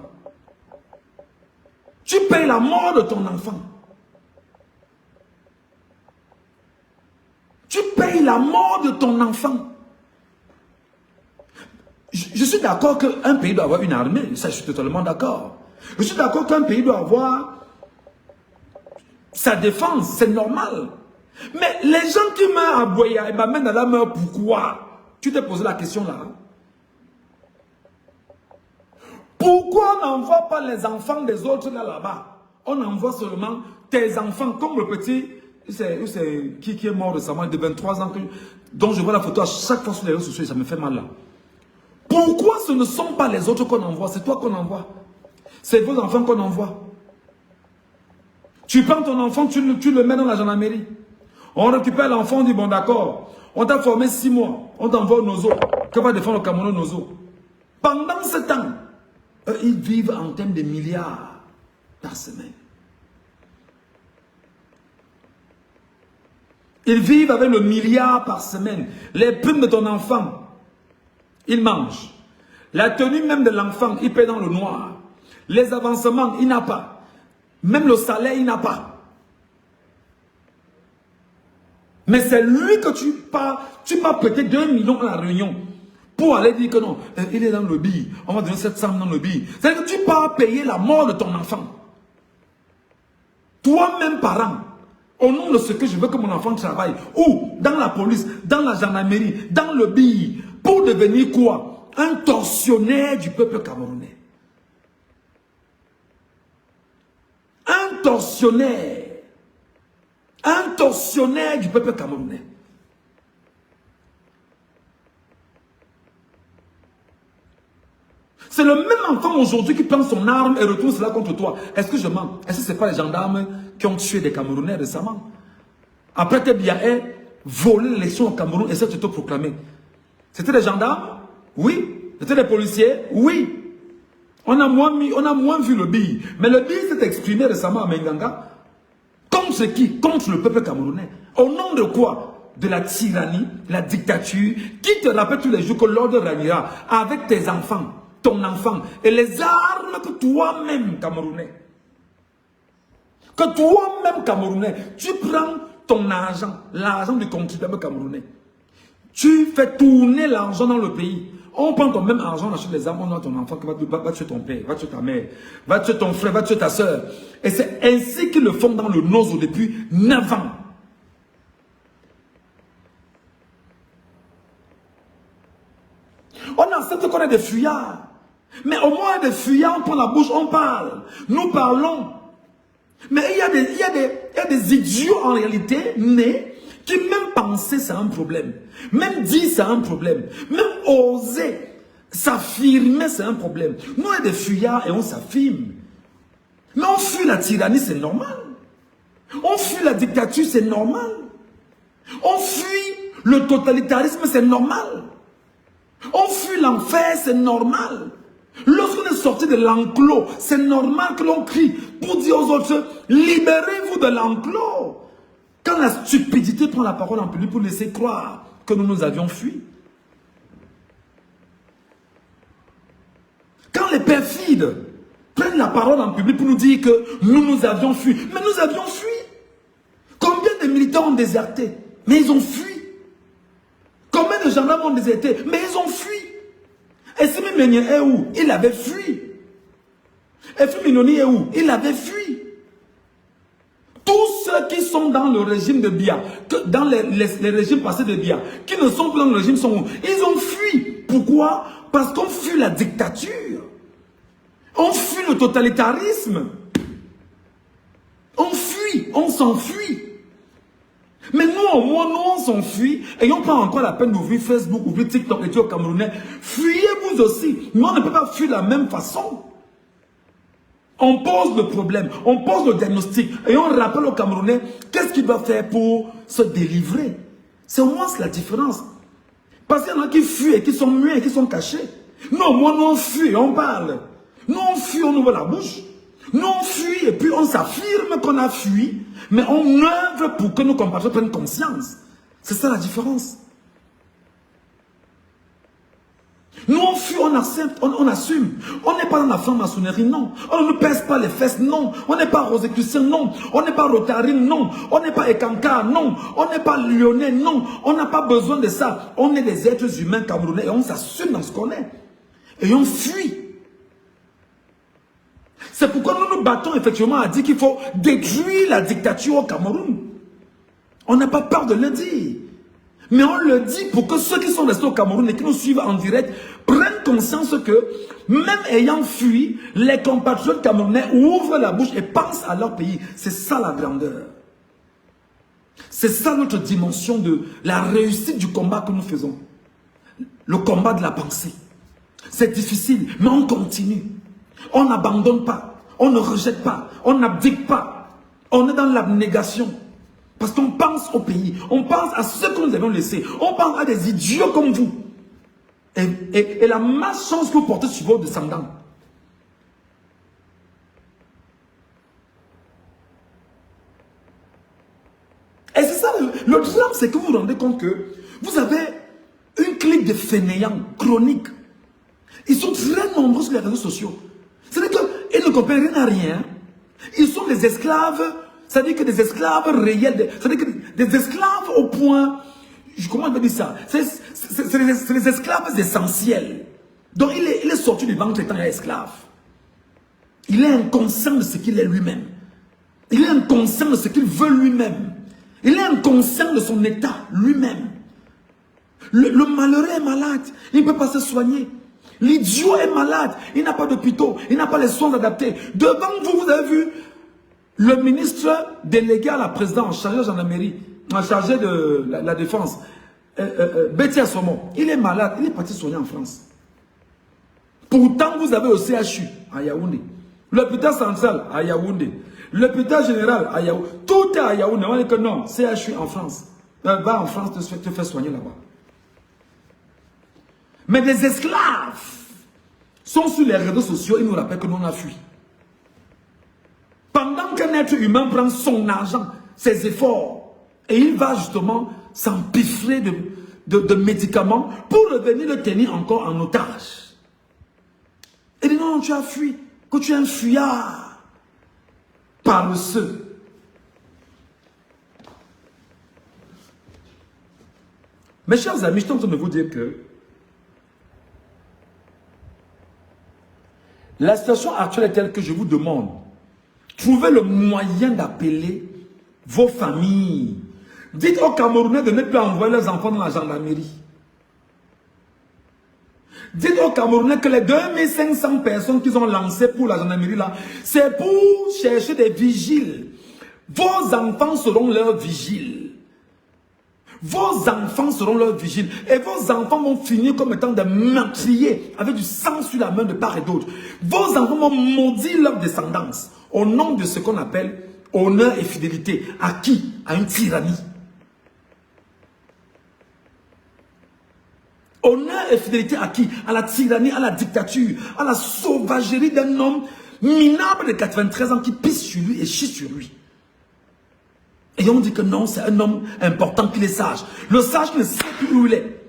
Tu payes la mort de ton enfant. Tu payes la mort de ton enfant. Je suis d'accord qu'un pays doit avoir une armée. Ça, je suis totalement d'accord. Je suis d'accord qu'un pays doit avoir sa défense. C'est normal. Mais les gens qui meurent à Boya et m'amènent à la mort, pourquoi? Tu t'es posé la question là. Pourquoi on n'envoie pas les enfants des autres là-bas? On envoie seulement tes enfants, comme le petit, qui est mort récemment, de 23 ans, dont je vois la photo à chaque fois sur les réseaux sociaux, ça me fait mal là. Pourquoi ce ne sont pas les autres qu'on envoie? C'est toi qu'on envoie. C'est vos enfants qu'on envoie. Tu prends ton enfant, tu le mets dans la gendarmerie. On récupère l'enfant, on dit bon d'accord, on t'a formé 6 mois, on t'envoie au Nozo. Que va défendre le Cameroun au Nozo? Pendant ce temps, eux, ils vivent en termes de milliards par semaine. Ils vivent avec le milliard par semaine. Les primes de ton enfant, ils mangent. La tenue même de l'enfant, il paie dans le noir. Les avancements, il n'a pas. Même le salaire, il n'a pas. Mais c'est lui que tu vas prêter 2 millions à la réunion pour aller dire que non, il est dans le billet, on va donner 700 dans le billet. C'est-à-dire que tu pars payer la mort de ton enfant. Toi-même, parent, au nom de ce que je veux que mon enfant travaille, ou dans la police, dans la gendarmerie, dans le billet, pour devenir quoi? Un tortionnaire du peuple camerounais. Un tortionnaire. Un tortionnaire du peuple camerounais. C'est le même enfant aujourd'hui qui prend son arme et retourne cela contre toi. Est-ce que je mens? Est-ce que ce n'est pas les gendarmes qui ont tué des Camerounais récemment? Après que Biaé volé l'élection au Cameroun et s'est autoproclamé. C'était des gendarmes? Oui. C'était des policiers? Oui. On a moins vu le billet. Mais le billet s'est exprimé récemment à Menganga. Contre qui? Contre le peuple camerounais. Au nom de quoi? De la tyrannie, la dictature, qui te rappelle tous les jours que l'ordre régnera avec tes enfants, ton enfant, et les armes que toi-même, Camerounais, tu prends ton argent, l'argent du contribuable camerounais, tu fais tourner l'argent dans le pays. On prend ton même argent, on achète les armes, on a ton enfant qui va tuer ton père, va tuer ta mère, va tuer ton frère, va tuer ta soeur. Et c'est ainsi qu'ils le font dans le Nozo depuis 9 ans. On accepte qu'on est des fuyards. Mais au moins des fuyards, on prend la bouche, on parle. Nous parlons. Mais il y a des idiots en réalité nés qui même penser c'est un problème. Même dire c'est un problème. Même oser s'affirmer c'est un problème. Nous on est des fuyards et on s'affirme. Mais on fuit la tyrannie, c'est normal. On fuit la dictature, c'est normal. On fuit le totalitarisme, c'est normal. On fuit l'enfer, c'est normal. Lorsqu'on est sorti de l'enclos, c'est normal que l'on crie pour dire aux autres, libérez-vous de l'enclos. Quand la stupidité prend la parole en public pour laisser croire que nous avions fui. Quand les perfides prennent la parole en public pour nous dire que nous avions fui. Mais nous avions fui. Combien de militants ont déserté? Mais ils ont fui. Combien de gendarmes ont déserté? Mais ils ont fui. Et si Ménié est où? Il avait fui. Et Fuminoni est où? Il avait fui. Tous ceux qui sont dans le régime de Biya, dans les régimes passés de Biya, qui ne sont plus dans le régime, sont où? Ils ont fui. Pourquoi? Parce qu'on fuit la dictature. On fuit le totalitarisme. On fuit, on s'enfuit. Mais nous, au moins, nous, on s'enfuit. Ayons pas encore la peine d'ouvrir Facebook, ouvrir TikTok et tout au Camerounais. Fuyez-vous aussi. Mais on ne peut pas fuir de la même façon. On pose le problème, on pose le diagnostic et on rappelle aux Camerounais qu'est-ce qu'il doit faire pour se délivrer. C'est au moins la différence. Parce qu'il y en a qui fuient et qui sont muets et qui sont cachés. Nous, au moins, nous, on fuit et on parle. Nous, on fuit, on ouvre la bouche. Nous, on fuit et puis on s'affirme qu'on a fui, mais on œuvre pour que nos compatriotes prennent conscience. C'est ça la différence. Nous, on fuit, on accepte, on assume. On n'est pas dans la franc-maçonnerie, non. On ne pèse pas les fesses, non. On n'est pas Rosicrucien, non. On n'est pas Rotarine, non. On n'est pas Ekanka, non. On n'est pas Lyonnais, non. On n'a pas besoin de ça. On est des êtres humains camerounais et on s'assume dans ce qu'on est. Et on fuit. C'est pourquoi nous nous battons effectivement à dire qu'il faut détruire la dictature au Cameroun. On n'a pas peur de le dire. Mais on le dit pour que ceux qui sont restés au Cameroun et qui nous suivent en direct prennent conscience que, même ayant fui, les compatriotes camerounais ouvrent la bouche et pensent à leur pays. C'est ça la grandeur. C'est ça notre dimension de la réussite du combat que nous faisons. Le combat de la pensée. C'est difficile, mais on continue. On n'abandonne pas, on ne rejette pas, on n'abdique pas. On est dans l'abnégation. Parce qu'on pense au pays, on pense à ceux que nous avons laissés, on pense à des idiots comme vous. Et la malchance que vous portez sur vos descendants. Et c'est ça le drame, c'est que vous vous rendez compte que vous avez une clique de fainéants chroniques. Ils sont très nombreux sur les réseaux sociaux. C'est-à-dire qu'ils ne comprennent rien à rien. Ils sont des esclaves, c'est-à-dire que des esclaves réels, c'est-à-dire que des esclaves au point, comment on peut dire ça? C'est les esclaves essentiels. Donc il est sorti du ventre étant esclave. Il est inconscient de ce qu'il est lui-même. Il est inconscient de ce qu'il veut lui-même. Il est inconscient de son état lui-même. Le malheureux est malade, il ne peut pas se soigner. L'idiot est malade, il n'a pas d'hôpitaux, il n'a pas les soins adaptés. Devant vous, vous avez vu le ministre délégué à la présidence, chargé de la gendarmerie, chargé de la défense, Betty Assomo. Il est malade, il est parti soigner en France. Pourtant, vous avez au CHU à Yaoundé, l'hôpital central à Yaoundé, l'hôpital général à Yaoundé. Tout est à Yaoundé. On dit que non, CHU en France. Va en France te faire soigner là-bas. Mais des esclaves sont sur les réseaux sociaux, ils nous rappellent que nous on a fui. Pendant qu'un être humain prend son argent, ses efforts, et il va justement s'empiffrer de médicaments pour revenir le tenir encore en otage. Il dit non, tu as fui, que tu es un fuyard, paresseux. Mes chers amis, je suis en train de vous dire que la situation actuelle est telle que je vous demande, trouvez le moyen d'appeler vos familles. Dites aux Camerounais de ne plus envoyer leurs enfants dans la gendarmerie. Dites aux Camerounais que les 2500 personnes qu'ils ont lancées pour la gendarmerie là, c'est pour chercher des vigiles. Vos enfants seront leurs vigiles. Vos enfants seront leurs vigiles. Et vos enfants vont finir comme étant des meurtriers avec du sang sur la main de part et d'autre. Vos enfants vont maudire leur descendance au nom de ce qu'on appelle honneur et fidélité. À qui? À une tyrannie. Honneur et fidélité à qui? À la tyrannie, à la dictature, à la sauvagerie d'un homme minable de 93 ans qui pisse sur lui et chie sur lui. Et on dit que non, c'est un homme important, qu'il est sage. Le sage ne sait plus où il est.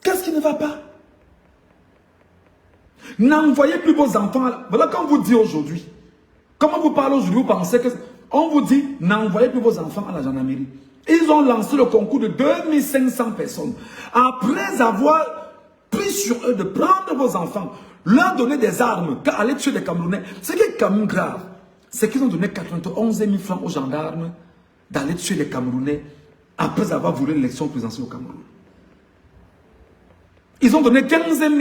Qu'est-ce qui ne va pas? N'envoyez plus vos enfants. Voilà quand on vous dit aujourd'hui. Comment vous parlez aujourd'hui, vous pensez que... On vous dit, n'envoyez plus vos enfants à la gendarmerie. Ils ont lancé le concours de 2500 personnes. Après avoir pris sur eux de prendre vos enfants, leur donner des armes, aller tuer les Camerounais. Ce qui est quand même grave, c'est qu'ils ont donné 91 000 francs aux gendarmes d'aller tuer les Camerounais après avoir voulu l'élection présidentielle au Cameroun. Ils ont donné 15 000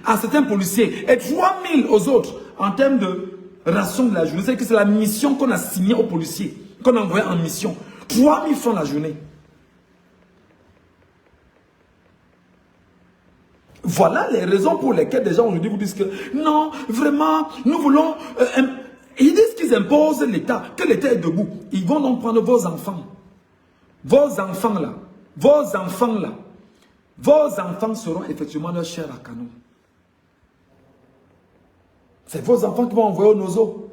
à certains policiers et 3 000 aux autres en termes de ration de la journée. C'est que c'est la mission qu'on a signée aux policiers, qu'on a envoyé en mission. 3 000 francs la journée. Voilà les raisons pour lesquelles des gens aujourd'hui vous disent que non, vraiment, nous voulons... ils disent qu'ils imposent l'État, que l'État est debout. Ils vont donc prendre vos enfants. Vos enfants là, vos enfants là, vos enfants seront effectivement leur chair à canon. C'est vos enfants qui vont envoyer au Nozo.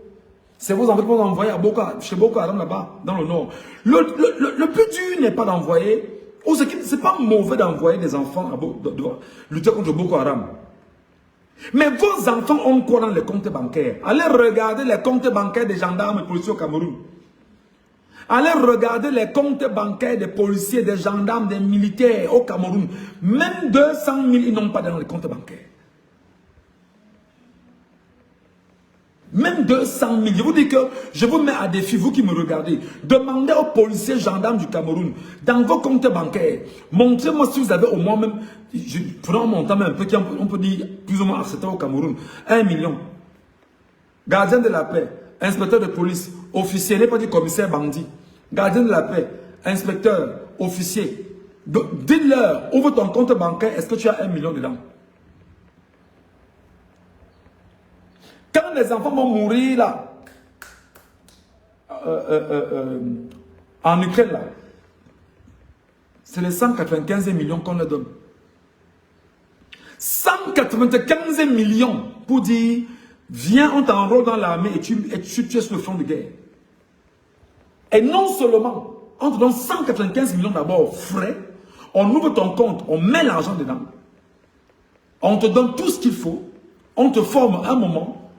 C'est vos enfants qui vont envoyer à chez Boko Haram là-bas, dans le nord. Le plus dur n'est pas d'envoyer... C'est pas mauvais d'envoyer des enfants à lutter contre Boko Haram. Mais vos enfants ont quoi dans les comptes bancaires? Allez regarder les comptes bancaires des gendarmes et policiers au Cameroun. Allez regarder les comptes bancaires des policiers, des gendarmes, des militaires au Cameroun. Même 200 000, ils n'ont pas dans les comptes bancaires. Même 200 000. Je vous dis que je vous mets à défi, vous qui me regardez. Demandez aux policiers gendarmes du Cameroun, dans vos comptes bancaires, montrez-moi si vous avez au moins même, je prends mon temps même un peu, on peut dire plus ou moins acceptable au Cameroun, 1 million. Gardien de la paix, inspecteur de police, officier, n'est pas dit commissaire bandit. Gardien de la paix, inspecteur, officier. Dites-leur, ouvre ton compte bancaire, est-ce que tu as 1 million dedans? Quand les enfants vont mourir là, en Ukraine là, c'est les 195 millions qu'on leur donne. 195 millions pour dire Viens, on t'enrôle dans l'armée et tu es sur le front de guerre. Et non seulement, on te donne 195 millions d'abord frais, on ouvre ton compte, on met l'argent dedans, on te donne tout ce qu'il faut, on te forme un moment,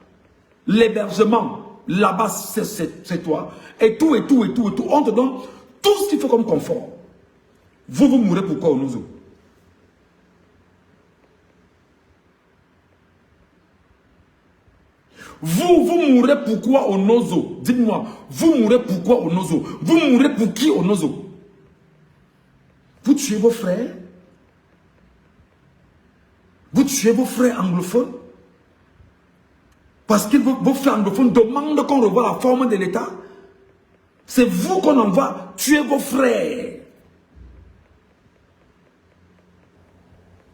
l'hébergement, là-bas c'est toi, et tout, on te donne tout ce qu'il faut comme confort. Vous mourrez pourquoi au Nozo? Vous mourrez pourquoi au Nozo? Dites-moi, vous mourrez pourquoi au Nozo? Vous mourrez pour qui au Nozo? Vous tuez vos frères? Vous tuez vos frères anglophones? Parce que vos frères anglophones demandent qu'on revoie la forme de l'État? C'est vous qu'on envoie tuer vos frères.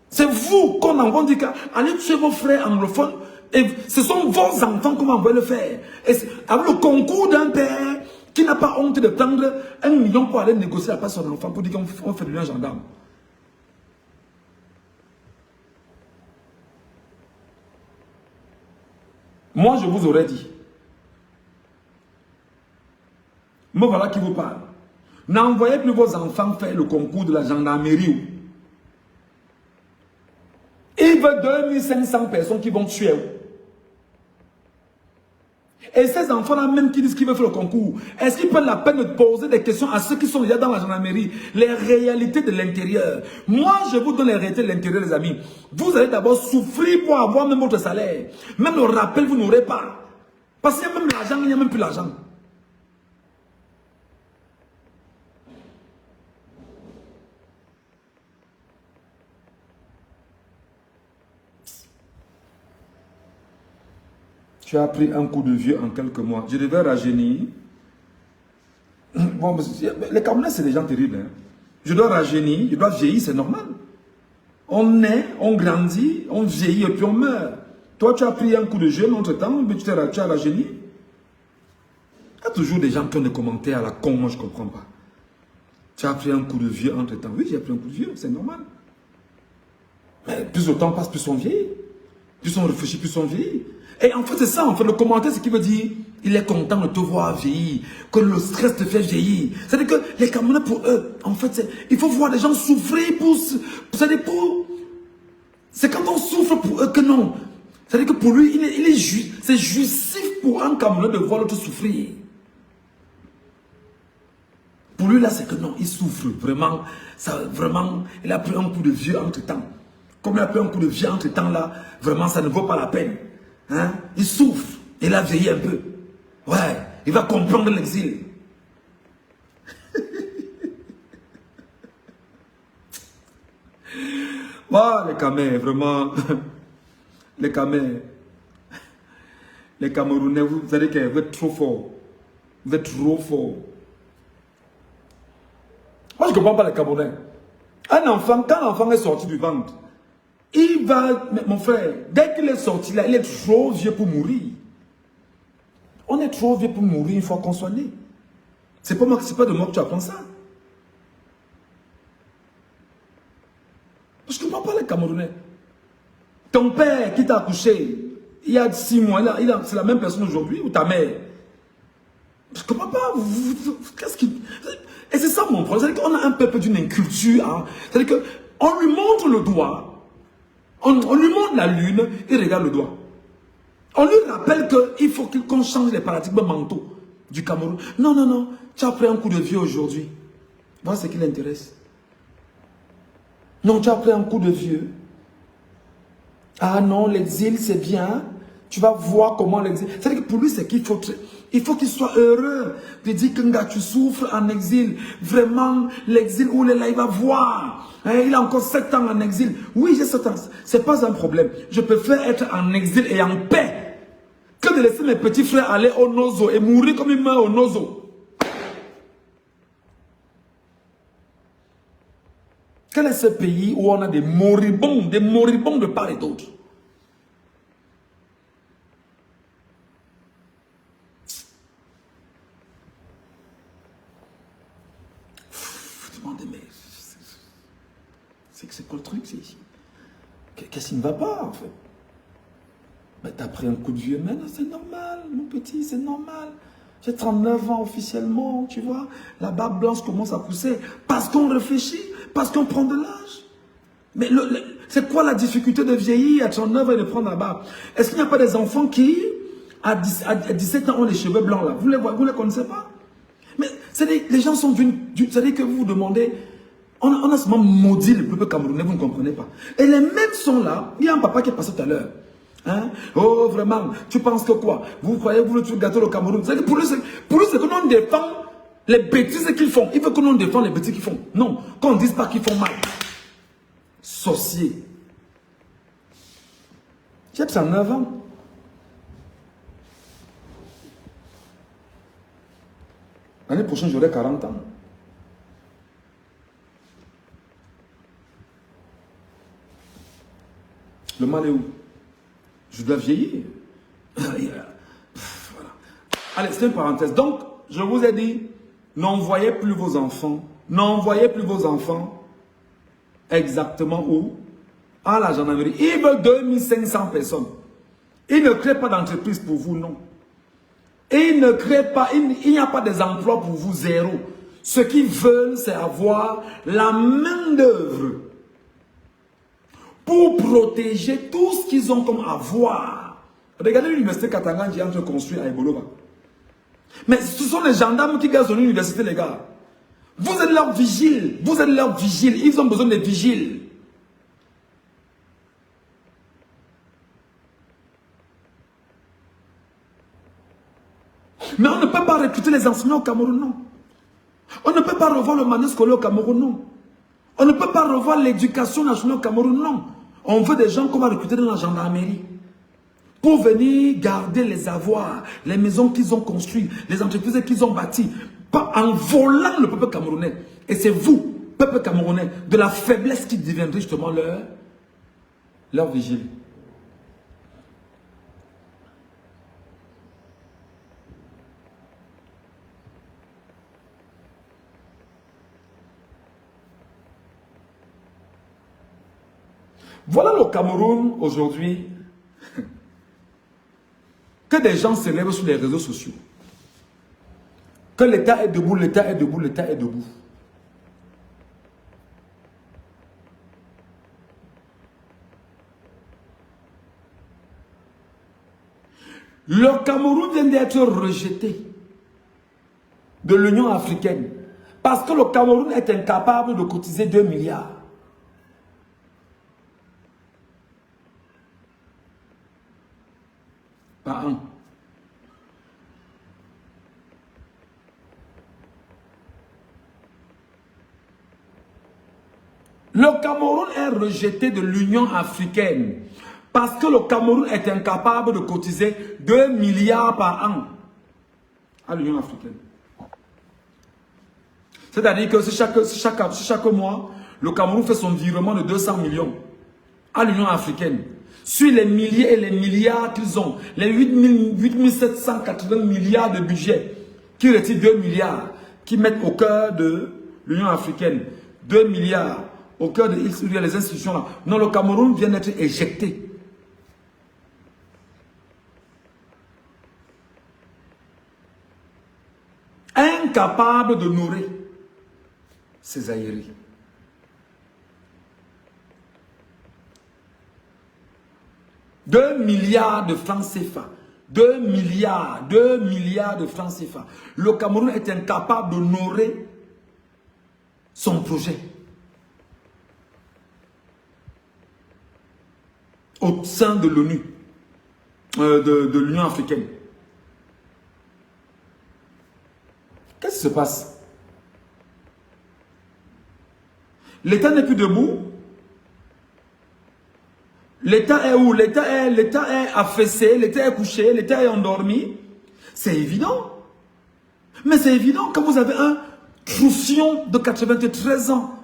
C'est vous qu'on envoie dire allez tuer vos frères anglophones. Et ce sont vos enfants qu'on va envoyer le faire. Et avec le concours d'un père qui n'a pas honte de prendre 1 million pour aller négocier la place de son enfant pour dire qu'on fait de lui un gendarme. Moi, je vous aurais dit. Me voilà qui vous parle. N'envoyez plus vos enfants faire le concours de la gendarmerie. Il veut 2500 personnes qui vont tuer. Et ces enfants-là même qui disent qu'ils veulent faire le concours, est-ce qu'ils prennent la peine de poser des questions à ceux qui sont déjà dans la gendarmerie? Les réalités de l'intérieur. Moi, je vous donne les réalités de l'intérieur, les amis. Vous allez d'abord souffrir pour avoir même votre salaire. Même le rappel, vous n'aurez pas. Parce qu'il y a même l'argent, il n'y a même plus l'argent. Tu as pris un coup de vieux en quelques mois. Je devais rajeunir. Bon, les Camerounais, c'est des gens terribles. Hein. Je dois rajeunir, je dois vieillir, c'est normal. On naît, on grandit, on vieillit et puis on meurt. Toi, tu as pris un coup de jeune entre-temps, mais tu as rajeuni. Il y a toujours des gens qui ont des commentaires à la con, moi je ne comprends pas. Tu as pris un coup de vieux entre-temps. Oui, j'ai pris un coup de vieux, c'est normal. Mais plus le temps passe, plus on vieillit. Plus on réfléchit, plus on vieillit. Et en fait, c'est ça, en fait, le commentaire, c'est qui veut dire, il est content de te voir vieillir, que le stress te fait vieillir. C'est-à-dire que les Camerounais, pour eux, en fait, il faut voir des gens souffrir pour... C'est quand on souffre pour eux que non. C'est-à-dire que pour lui, c'est jouissif pour un Camerounais de voir l'autre souffrir. Pour lui, là, c'est que non, il souffre vraiment. Vraiment, il a pris un coup de vieux entre-temps. Comme il a pris un coup de vieux entre-temps, là, vraiment, ça ne vaut pas la peine. Hein? Il souffre, il a vieilli un peu. Ouais, il va comprendre l'exil. Oh, les Camés, vraiment. Les Camés. Les Camerounais, vous savez que vous êtes trop forts. Vous êtes trop forts. Moi, je ne comprends pas les Camerounais. Un enfant, quand l'enfant est sorti du ventre, il va, mon frère, dès qu'il est sorti là, il est trop vieux pour mourir. On est trop vieux pour mourir une fois qu'on soit né. C'est pas de moi que tu apprends ça. Je ne comprends pas les Camerounais. Ton père qui t'a accouché il y a 6 mois, c'est la même personne aujourd'hui, ou ta mère. Je ne comprends pas. Qu'est-ce qui... Et c'est ça mon problème. C'est-à-dire qu'on a un peu d'une inculture. Hein. C'est-à-dire qu'on lui montre le doigt. On lui montre la lune, il regarde le doigt. On lui rappelle qu'il faut qu'on change les paradigmes mentaux du Cameroun. Non, non, non, tu as pris un coup de vieux aujourd'hui. Voilà ce qui l'intéresse. Non, tu as pris un coup de vieux. Ah non, l'exil c'est bien. Tu vas voir comment l'exil... C'est-à-dire que pour lui, c'est qu'il faut... Il faut qu'il soit heureux de dire que gars, tu souffres en exil. Vraiment, l'exil où il est là, il va voir. Hein, il a encore 7 ans en exil. Oui, j'ai 7 ans. Ce n'est pas un problème. Je préfère être en exil et en paix que de laisser mes petits frères aller au Nozo et mourir comme ils meurent au Nozo. Quel est ce pays où on a des moribonds de part et d'autre? Mais c'est quoi le truc? Qu'est-ce qui ne va pas en fait? Mais t'as pris un coup de vieux. Mais non, c'est normal, mon petit, c'est normal. J'ai 39 ans officiellement, tu vois. La barbe blanche commence à pousser. Parce qu'on réfléchit, parce qu'on prend de l'âge. Mais c'est quoi la difficulté de vieillir à 39 ans et de prendre la barbe? Est-ce qu'il n'y a pas des enfants qui, à 17 ans, ont les cheveux blancs là? Vous les connaissez pas? Mais les gens sont venus, c'est-à-dire que vous vous demandez, on a seulement maudit le peuple camerounais, vous ne comprenez pas. Et les mêmes sont là. Il y a un papa qui est passé tout à l'heure. Hein? Oh, vraiment, tu penses que quoi? Vous croyez que vous le tuez gâteau au Cameroun? Pour lui, c'est que l'on défend les bêtises qu'ils font. Il veut que l'on défend les bêtises qu'ils font. Non, qu'on ne dise pas qu'ils font mal. Sorcier. J'ai 9 ans. L'année prochaine, j'aurai 40 ans. Le mal est où? Je dois vieillir. Voilà. Allez, c'est une parenthèse. Donc, je vous ai dit, n'envoyez plus vos enfants. N'envoyez plus vos enfants exactement où? À la gendarmerie. Ils veulent 2500 personnes. Ils ne créent pas d'entreprise pour vous, non. Ils ne créent pas, il n'y a pas des emplois pour vous, zéro. Ce qu'ils veulent, c'est avoir la main d'œuvre pour protéger tout ce qu'ils ont comme avoir. Regardez l'université Katanga qui est en train de construire à Ebolova. Mais ce sont les gendarmes qui gardent son université, les gars. Vous êtes leurs vigiles. Vous êtes leurs vigiles. Ils ont besoin des vigiles. Mais on ne peut pas recruter les enseignants au Cameroun, non. On ne peut pas revoir le manuel scolaire au Cameroun, non. On ne peut pas revoir l'éducation nationale au Cameroun, non. On veut des gens qu'on va recruter dans la gendarmerie pour venir garder les avoirs, les maisons qu'ils ont construites, les entreprises qu'ils ont bâties, pas en volant le peuple camerounais. Et c'est vous, peuple camerounais, de la faiblesse qui deviendrait justement leur vigile. Voilà le Cameroun aujourd'hui, que des gens s'élèvent sur les réseaux sociaux. Que l'État est debout, l'État est debout, l'État est debout. Le Cameroun vient d'être rejeté de l'Union africaine parce que le Cameroun est incapable de cotiser 2 milliards. Par an. Le Cameroun est rejeté de l'Union africaine parce que le Cameroun est incapable de cotiser 2 milliards par an à l'Union africaine. C'est-à-dire que si chaque mois, le Cameroun fait son virement de 200 millions à l'Union africaine, sur les milliers et les milliards qu'ils ont, les 8 780 milliards de budget, qui retirent 2 milliards, qui mettent au cœur de l'Union africaine, 2 milliards, au cœur de les institutions là. Non, le Cameroun vient d'être éjecté. Incapable de nourrir ses aéries. « 2 milliards de francs CFA. 2 milliards de francs CFA. Le Cameroun est incapable de nourrir son projet au sein de l'ONU, de l'Union africaine. Qu'est-ce qui se passe? L'État n'est plus debout. L'État est où? L'État est affaissé, l'État est couché, l'État est endormi. C'est évident. Mais c'est évident quand vous avez un troufion de 93 ans.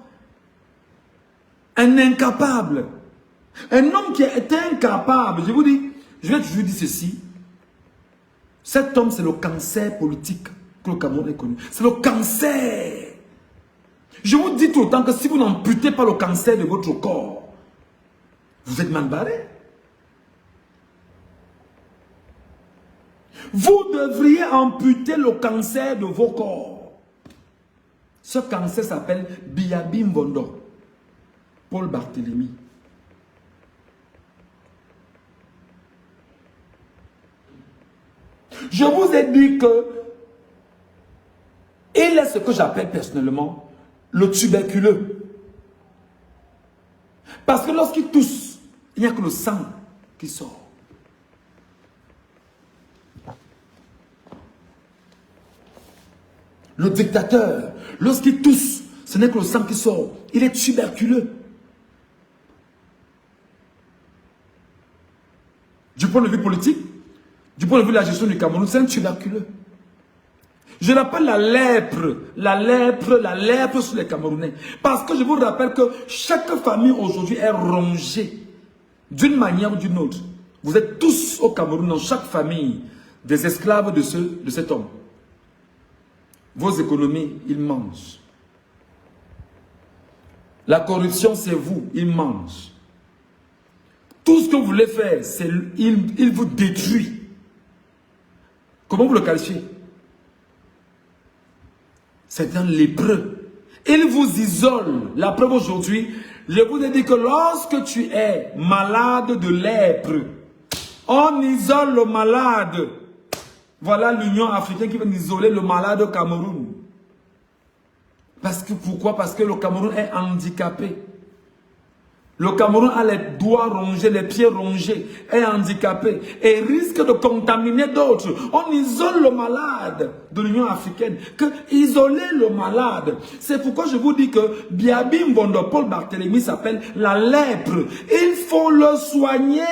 Un incapable. Un homme qui est incapable. Je vous dis, je vais toujours dire ceci. Cet homme, c'est le cancer politique que le Cameroun est connu. C'est le cancer. Je vous dis tout le temps que si vous n'amputez pas le cancer de votre corps, vous êtes mal barré. Vous devriez amputer le cancer de vos corps. Ce cancer s'appelle Biabi Mbondo. Paul Barthélemy. Je vous ai dit que il est ce que j'appelle personnellement le tuberculeux. Parce que lorsqu'il tousse, il n'y a que le sang qui sort. Le dictateur, lorsqu'il tousse, ce n'est que le sang qui sort. Il est tuberculeux. Du point de vue politique, du point de vue de la gestion du Cameroun, c'est un tuberculeux. Je l'appelle la lèpre sur les Camerounais. Parce que je vous rappelle que chaque famille aujourd'hui est rongée d'une manière ou d'une autre. Vous êtes tous au Cameroun, dans chaque famille, des esclaves de cet homme. Vos économies, ils mangent. La corruption, c'est vous, ils mangent. Tout ce que vous voulez faire, c'est il vous détruit. Comment vous le qualifiez? C'est un lépreux. Il vous isole. La preuve aujourd'hui, je vous ai dit que lorsque tu es malade de lèpre, on isole le malade. Voilà l'Union africaine qui va isoler le malade au Cameroun. Pourquoi? Parce que le Cameroun est handicapé. Le Cameroun a les doigts rongés, les pieds rongés, est handicapé et risque de contaminer d'autres. On isole le malade de l'Union africaine. Que isoler le malade, c'est pourquoi je vous dis que Biabi Mbondo, Paul Barthélemy s'appelle la lèpre. Il faut le soigner.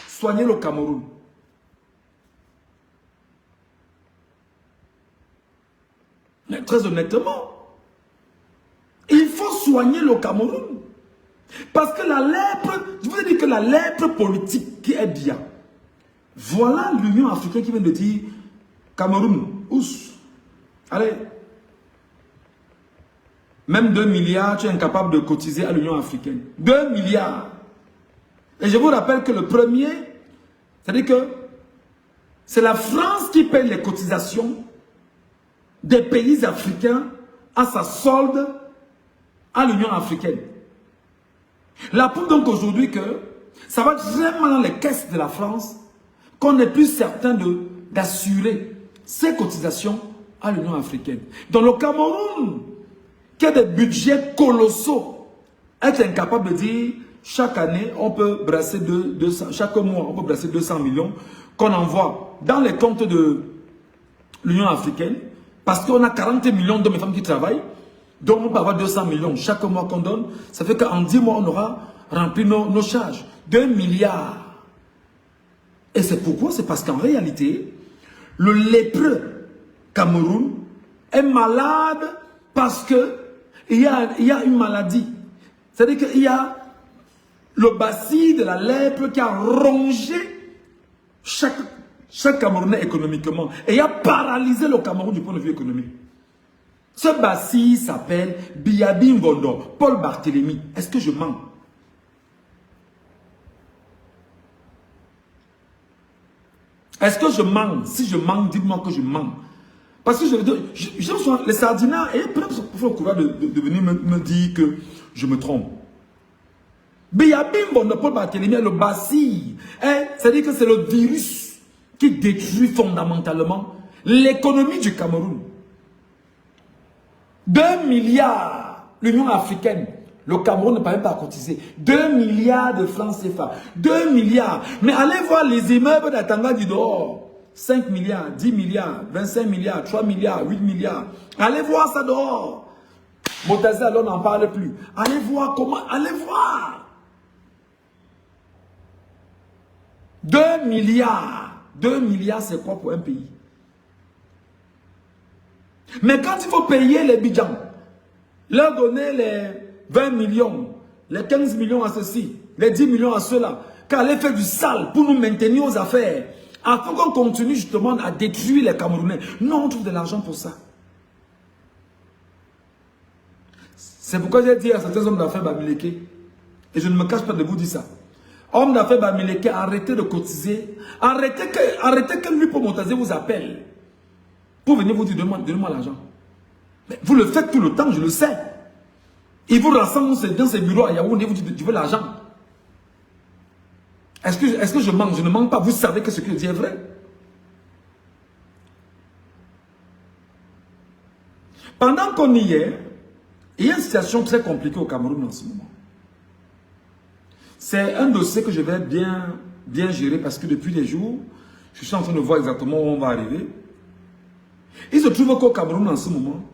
Soigner le Cameroun. Mais très honnêtement, il faut soigner le Cameroun. Parce que la lèpre, je vous ai dit que la lèpre politique qui est bien. Voilà l'Union africaine qui vient de dire, Cameroun, ous, allez. Même 2 milliards, tu es incapable de cotiser à l'Union africaine. 2 milliards. Et je vous rappelle que le premier, c'est-à-dire que c'est la France qui paye les cotisations des pays africains à sa solde à l'Union africaine. La preuve donc aujourd'hui que ça va vraiment dans les caisses de la France qu'on n'est plus certain d'assurer ces cotisations à l'Union africaine. Dans le Cameroun, qui a des budgets colossaux, est incapable de dire chaque année on peut brasser chaque mois on peut brasser 200 millions qu'on envoie dans les comptes de l'Union africaine parce qu'on a 40 millions d'hommes et femmes qui travaillent. Donc on peut avoir 200 millions chaque mois qu'on donne. Ça fait qu'en 10 mois, on aura rempli nos charges. 2 milliards. Et c'est pourquoi? C'est parce qu'en réalité, le lépreux Cameroun est malade parce qu'il y a une maladie. C'est-à-dire qu'il y a le bacille de la lèpre qui a rongé chaque Camerounais économiquement. Et il a paralysé le Cameroun du point de vue économique. Ce bacille s'appelle Biabi Mbondo, Paul Barthélemy. Est-ce que je mens? Est-ce que je mens? Si je mens, dites-moi que je mens. Parce que je reçois les sardinats et peut-être pour le courage de venir me dire que je me trompe. Biabi Mbondo, Paul Barthélemy, le bacille. C'est-à-dire que c'est le virus qui détruit fondamentalement l'économie du Cameroun. 2 milliards, l'Union africaine, le Cameroun ne peut même pas cotiser. 2 milliards de francs CFA. 2 milliards. Mais allez voir les immeubles d'Atanga du dehors. 5 milliards, 10 milliards, 25 milliards, 3 milliards, 8 milliards. Allez voir ça dehors. Motazi, alors n'en parle plus. Allez voir comment, allez voir. 2 milliards. 2 milliards, c'est quoi pour un pays? Mais quand il faut payer les bidjans, leur donner les 20 millions, les 15 millions à ceci, les 10 millions à ceux-là, qu'à aller faire du sale pour nous maintenir aux affaires, afin qu'on continue justement à détruire les Camerounais. Non, on trouve de l'argent pour ça. C'est pourquoi j'ai dit à certains hommes d'affaires bamileke, et je ne me cache pas de vous dire ça. Homme d'affaires Bamileke, arrêtez de cotiser. Arrêtez que lui pour Montazé vous appelle. Pour venir vous dire, donne-moi l'argent. Vous le faites tout le temps, je le sais. Il vous rassemble dans ses bureaux à Yaoundé, vous dites, tu veux l'argent. Est-ce que je manque? Je ne manque pas. Vous savez que ce que je dis est vrai. Pendant qu'on y est, il y a une situation très compliquée au Cameroun en ce moment. C'est un dossier que je vais bien gérer parce que depuis des jours, je suis en train de voir exactement où on va arriver. Il se trouve qu'au Cameroun en ce moment,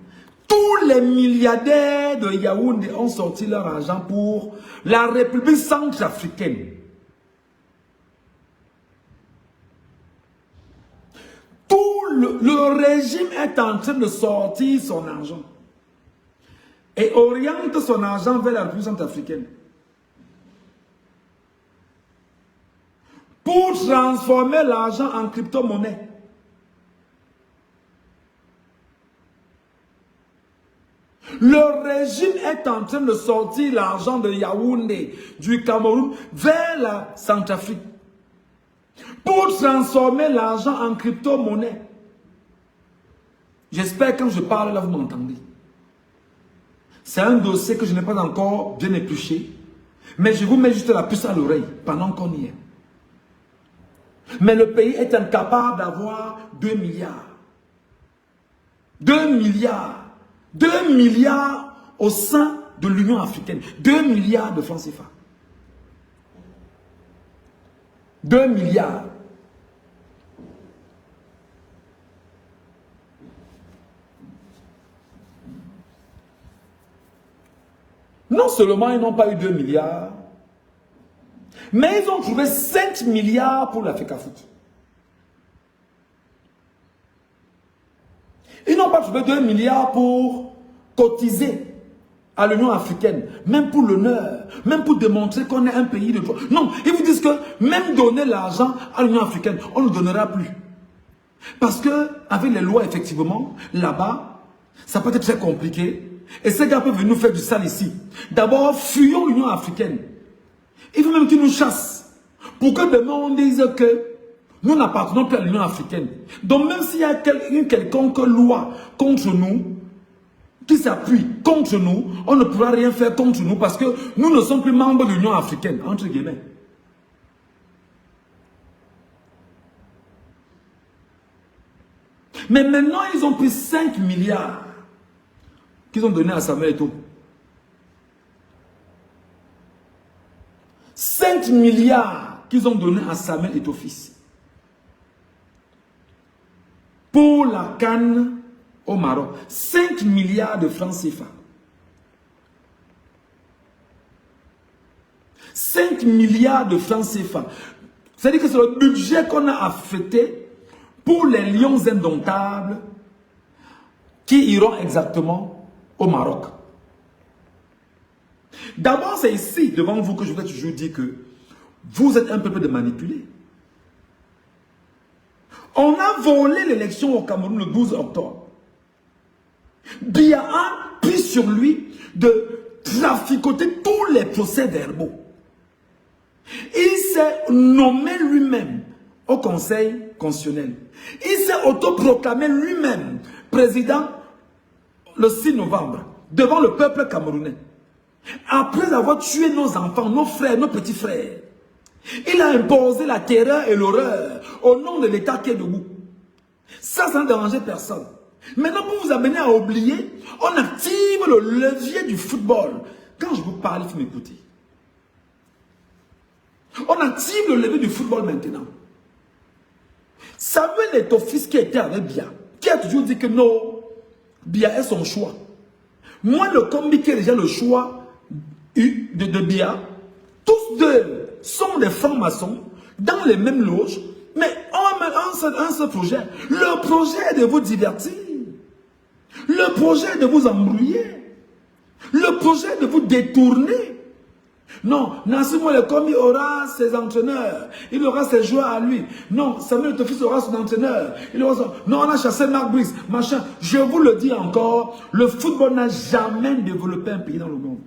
tous les milliardaires de Yaoundé ont sorti leur argent pour la République centrafricaine. Le régime est en train de sortir son argent et oriente son argent vers la République centrafricaine pour transformer l'argent en crypto-monnaie. Le régime est en train de sortir l'argent de Yaoundé, du Cameroun, vers la Centrafrique pour transformer l'argent en crypto-monnaie. J'espère que quand je parle là, vous m'entendez. C'est un dossier que je n'ai pas encore bien épluché, mais je vous mets juste la puce à l'oreille pendant qu'on y est. Mais le pays est incapable d'avoir 2 milliards. 2 milliards. 2 milliards au sein de l'Union africaine. 2 milliards de francs CFA. 2 milliards. Non seulement ils n'ont pas eu 2 milliards, mais ils ont trouvé 5 milliards pour la FECAFOOT. Ils n'ont pas trouvé 2 milliards pour cotiser à l'Union africaine, même pour l'honneur, même pour démontrer qu'on est un pays de droit. Non, ils vous disent que même donner l'argent à l'Union africaine, on ne donnera plus. Parce que avec les lois, effectivement, là-bas, ça peut être très compliqué. Et ces gars peuvent venir nous faire du sale ici. D'abord, fuyons l'Union africaine. Il faut même qu'ils nous chassent. Pour que demain on dise que nous n'appartenons plus à l'Union africaine. Donc même s'il y a une quelconque loi contre nous, qui s'appuie contre nous, on ne pourra rien faire contre nous parce que nous ne sommes plus membres de l'Union africaine, entre guillemets. Mais maintenant, ils ont pris 5 milliards qu'ils ont donné à Samuel Eto'o. 5 milliards qu'ils ont donné à Samuel Eto'o fils. Pour la CAN au Maroc. 5 milliards de francs CFA. 5 milliards de francs CFA. C'est-à-dire que c'est le budget qu'on a affecté pour les lions indomptables qui iront exactement au Maroc. D'abord, c'est ici, devant vous, que je vais toujours dire que vous êtes un peuple de manipulés. On a volé l'élection au Cameroun le 12 octobre. Biya a pris sur lui de traficoter tous les procès-verbaux. Il s'est nommé lui-même au Conseil constitutionnel. Il s'est autoproclamé lui-même président le 6 novembre devant le peuple camerounais. Après avoir tué nos enfants, nos frères, nos petits frères, il a imposé la terreur et l'horreur au nom de l'État qui est debout. Ça ne dérangeait personne. Maintenant, pour vous amener à oublier, on active le levier du football. Quand je vous parle, il faut m'écouter. On active le levier du football maintenant. Samuel Eto'o fils qui était avec Biya, qui a toujours dit que non, Biya est son choix. Moi, le combi qui est déjà le choix de Biya, tous deux sont des francs-maçons dans les mêmes loges, mais on a un seul projet. Le projet est de vous divertir. Le projet est de vous embrouiller. Le projet est de vous détourner. Non, Nassimo le commis aura ses entraîneurs. Il aura ses joueurs à lui. Non, Samuel Eto'o fils aura son entraîneur. Non, on a chassé Marc Brice, machin. Je vous le dis encore, le football n'a jamais développé un pays dans le monde.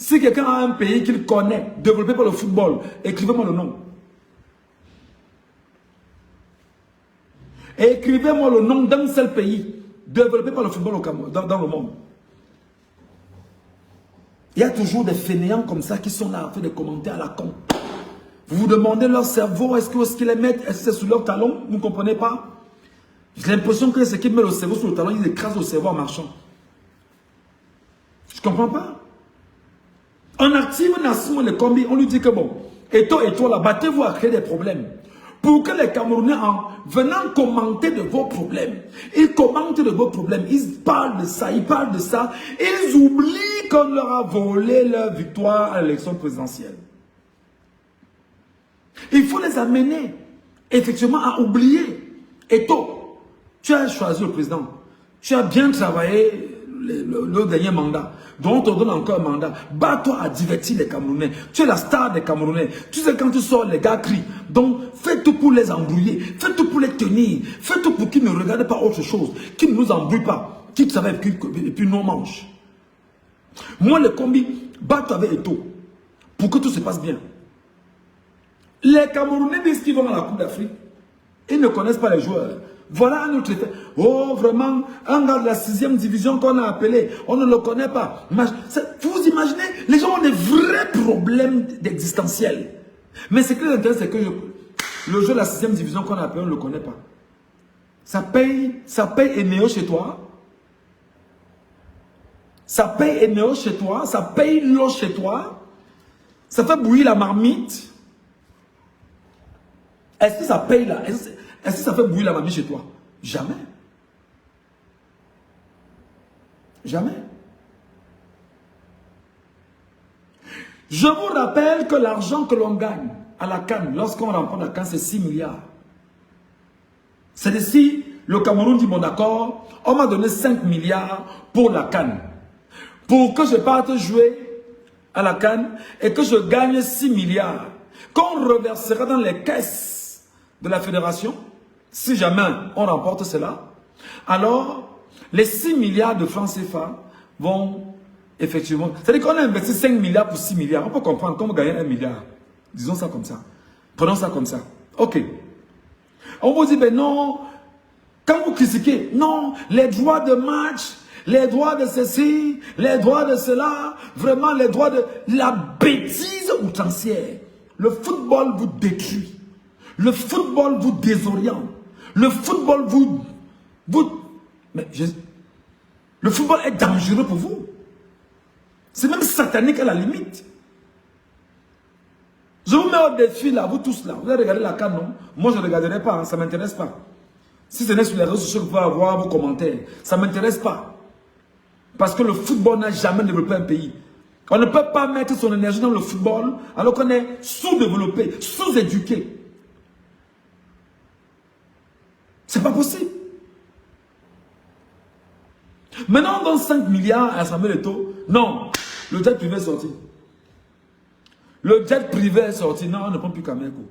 Si quelqu'un a un pays qu'il connaît, développé par le football, écrivez-moi le nom. Écrivez-moi le nom d'un seul pays développé par le football dans le monde. Il y a toujours des fainéants comme ça qui sont là à faire des commentaires à la con. Vous vous demandez leur cerveau, est-ce qu'ils les mettent, est-ce que c'est sous leur talon? Vous ne comprenez pas? J'ai l'impression que ce qui met le cerveau sur le talon, ils écrasent le cerveau en marchant. Je ne comprends pas. On active Nassimo le combi, on lui dit que bon, et toi là, battez-vous à créer des problèmes. Pour que les Camerounais, en venant commenter de vos problèmes, ils commentent de vos problèmes, ils parlent de ça, ils oublient qu'on leur a volé leur victoire à l'élection présidentielle. Il faut les amener, effectivement, à oublier. Et toi, tu as choisi le président, tu as bien travaillé le dernier mandat, donc on te donne encore un mandat. Bats-toi à divertir les Camerounais. Tu es la star des Camerounais. Tu sais, quand tu sors, les gars crient. Donc, fais tout pour les embrouiller. Fais tout pour les tenir. Fais tout pour qu'ils ne regardent pas autre chose. Qu'ils ne nous embrouillent pas. Qu'ils travaillent et puis nous mangent. Moi, le combi, bats-toi avec Eto. Pour que tout se passe bien. Les Camerounais disent qu'ils vont à la Coupe d'Afrique. Ils ne connaissent pas les joueurs. Voilà un autre effet. Oh, vraiment, un gars de la 6e division qu'on a appelé, on ne le connaît pas. Vous imaginez, les gens ont des vrais problèmes existentiels. Mais ce qui les intéresse, c'est que le jeu de la 6e division qu'on a appelé, on ne le connaît pas. Ça paye Eneo chez toi. Ça paye Eneo chez toi. Ça paye l'eau chez toi. Ça fait bouillir la marmite. Est-ce que ça paye là? Est-ce que ça fait bouillir la marmite chez toi? Jamais. Jamais. Je vous rappelle que l'argent que l'on gagne à la CAN, lorsqu'on remporte la CAN, c'est 6 milliards. C'est ici, le Cameroun dit, bon d'accord, on m'a donné 5 milliards pour la CAN. Pour que je parte jouer à la CAN et que je gagne 6 milliards. Qu'on reversera dans les caisses de la fédération, si jamais on remporte cela, alors les 6 milliards de francs CFA vont effectivement... C'est-à-dire qu'on a investi 5 milliards pour 6 milliards. On peut comprendre comment gagner 1 milliard. Disons ça comme ça. Prenons ça comme ça. Ok. On vous dit, ben non, quand vous critiquez, non, les droits de match, les droits de ceci, les droits de cela, vraiment les droits de... La bêtise outrancière. Le football vous détruit. Le football vous désoriente. Le football le football est dangereux pour vous. C'est même satanique à la limite. Je vous mets au défi là, vous tous là. Vous allez regarder la CAN, non? Moi je ne regarderai pas, hein, ça ne m'intéresse pas. Si ce n'est sur les réseaux sociaux que vous pouvez avoir vos commentaires, ça ne m'intéresse pas. Parce que le football n'a jamais développé un pays. On ne peut pas mettre son énergie dans le football alors qu'on est sous-développé, sous-éduqué. C'est pas possible. Maintenant, on donne 5 milliards à Samuel Eto'o. Non, le jet privé est sorti. Le jet privé est sorti. Non, on ne prend plus Kameko.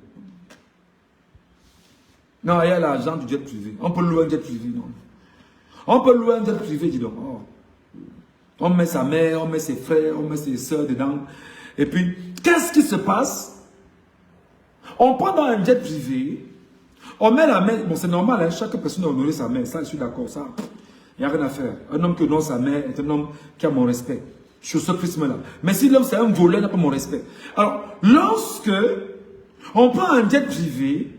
Non, il y a l'argent du jet privé. On peut louer un jet privé, non. On peut louer un jet privé, dis donc. Oh. On met sa mère, on met ses frères, on met ses soeurs dedans. Et puis, qu'est-ce qui se passe? On prend dans un jet privé, on met la main. Bon, c'est normal, hein, chaque personne doit honorer sa mère. Ça, je suis d'accord, ça. Il n'y a rien à faire. Un homme qui honore sa mère est un homme qui a mon respect. Je suis sur ce prisme-là. Mais si l'homme c'est un voleur, il n'a pas mon respect. Alors, lorsque on prend un jet privé,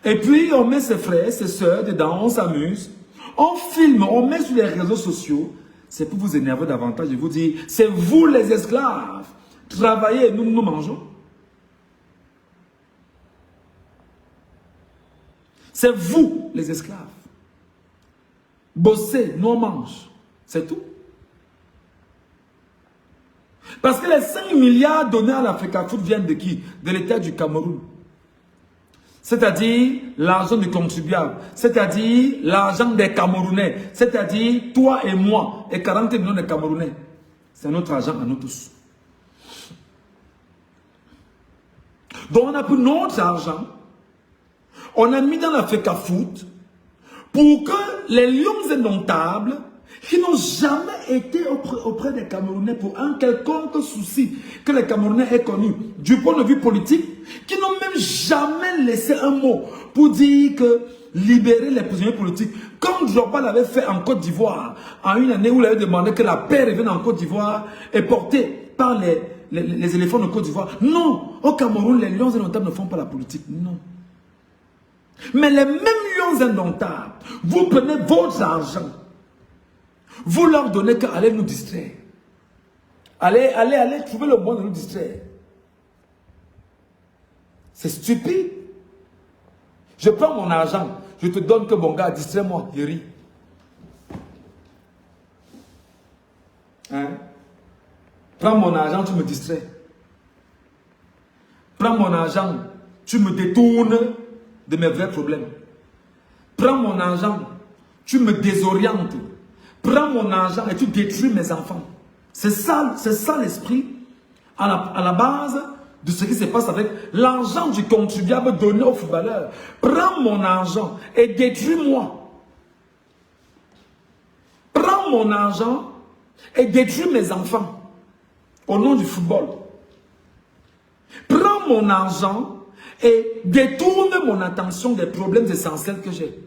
et puis on met ses frères, ses soeurs dedans, on s'amuse, on filme, on met sur les réseaux sociaux, c'est pour vous énerver davantage. Je vous dis, c'est vous les esclaves. Travaillez, nous mangeons. C'est vous les esclaves. Bossez, nous on mange. C'est tout. Parce que les 5 milliards donnés à l'Africa Foot viennent de qui? De l'État du Cameroun. C'est-à-dire l'argent du contribuable. C'est-à-dire l'argent des Camerounais. C'est-à-dire toi et moi et 40 millions de Camerounais. C'est notre argent à nous tous. Donc on a pris notre argent, on a mis dans l'Africa Foot pour que les lions indomptables qui n'ont jamais été auprès des Camerounais pour un quelconque souci que les Camerounais aient connu du point de vue politique, qui n'ont même jamais laissé un mot pour dire que libérer les prisonniers politiques, comme Drogba l'avait fait en Côte d'Ivoire, en une année où il avait demandé que la paix revienne en Côte d'Ivoire et portée par les éléphants de Côte d'Ivoire. Non, au Cameroun, les lions indomptables ne font pas la politique, non. Mais les mêmes lions indomptables, vous prenez votre argent, vous leur donnez qu'à aller nous distraire. Allez trouver le moyen de nous distraire. C'est stupide. Je prends mon argent, je te donne que bon gars, distrais-moi, il rit. Hein? Prends mon argent, tu me distrais. Prends mon argent, tu me détournes de mes vrais problèmes. Prends mon argent, tu me désorientes. Prends mon argent et tu détruis mes enfants. C'est ça l'esprit à la base de ce qui se passe avec l'argent du contribuable donné aux footballeurs. Prends mon argent et détruis-moi. Prends mon argent et détruis mes enfants au nom du football. Prends mon argent et détourne mon attention des problèmes essentiels que j'ai.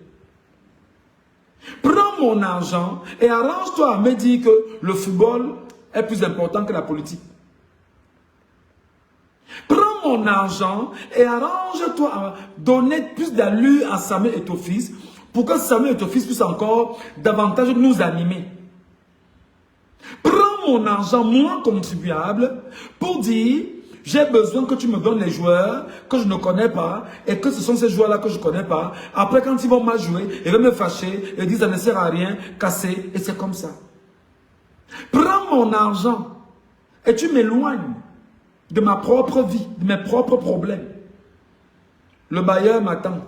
Prends mon argent et arrange-toi à me dire que le football est plus important que la politique. Prends mon argent et arrange-toi à donner plus d'allure à Samuel Eto'o-Fils pour que Samuel Eto'o-Fils puisse encore davantage nous animer. Prends mon argent, moi contribuable, pour dire j'ai besoin que tu me donnes les joueurs que je ne connais pas et que ce sont ces joueurs-là que je ne connais pas. Après, quand ils vont mal jouer, ils vont me fâcher et dire ça ne sert à rien, casser, et c'est comme ça. Prends mon argent et tu m'éloignes de ma propre vie, de mes propres problèmes. Le bailleur m'attend.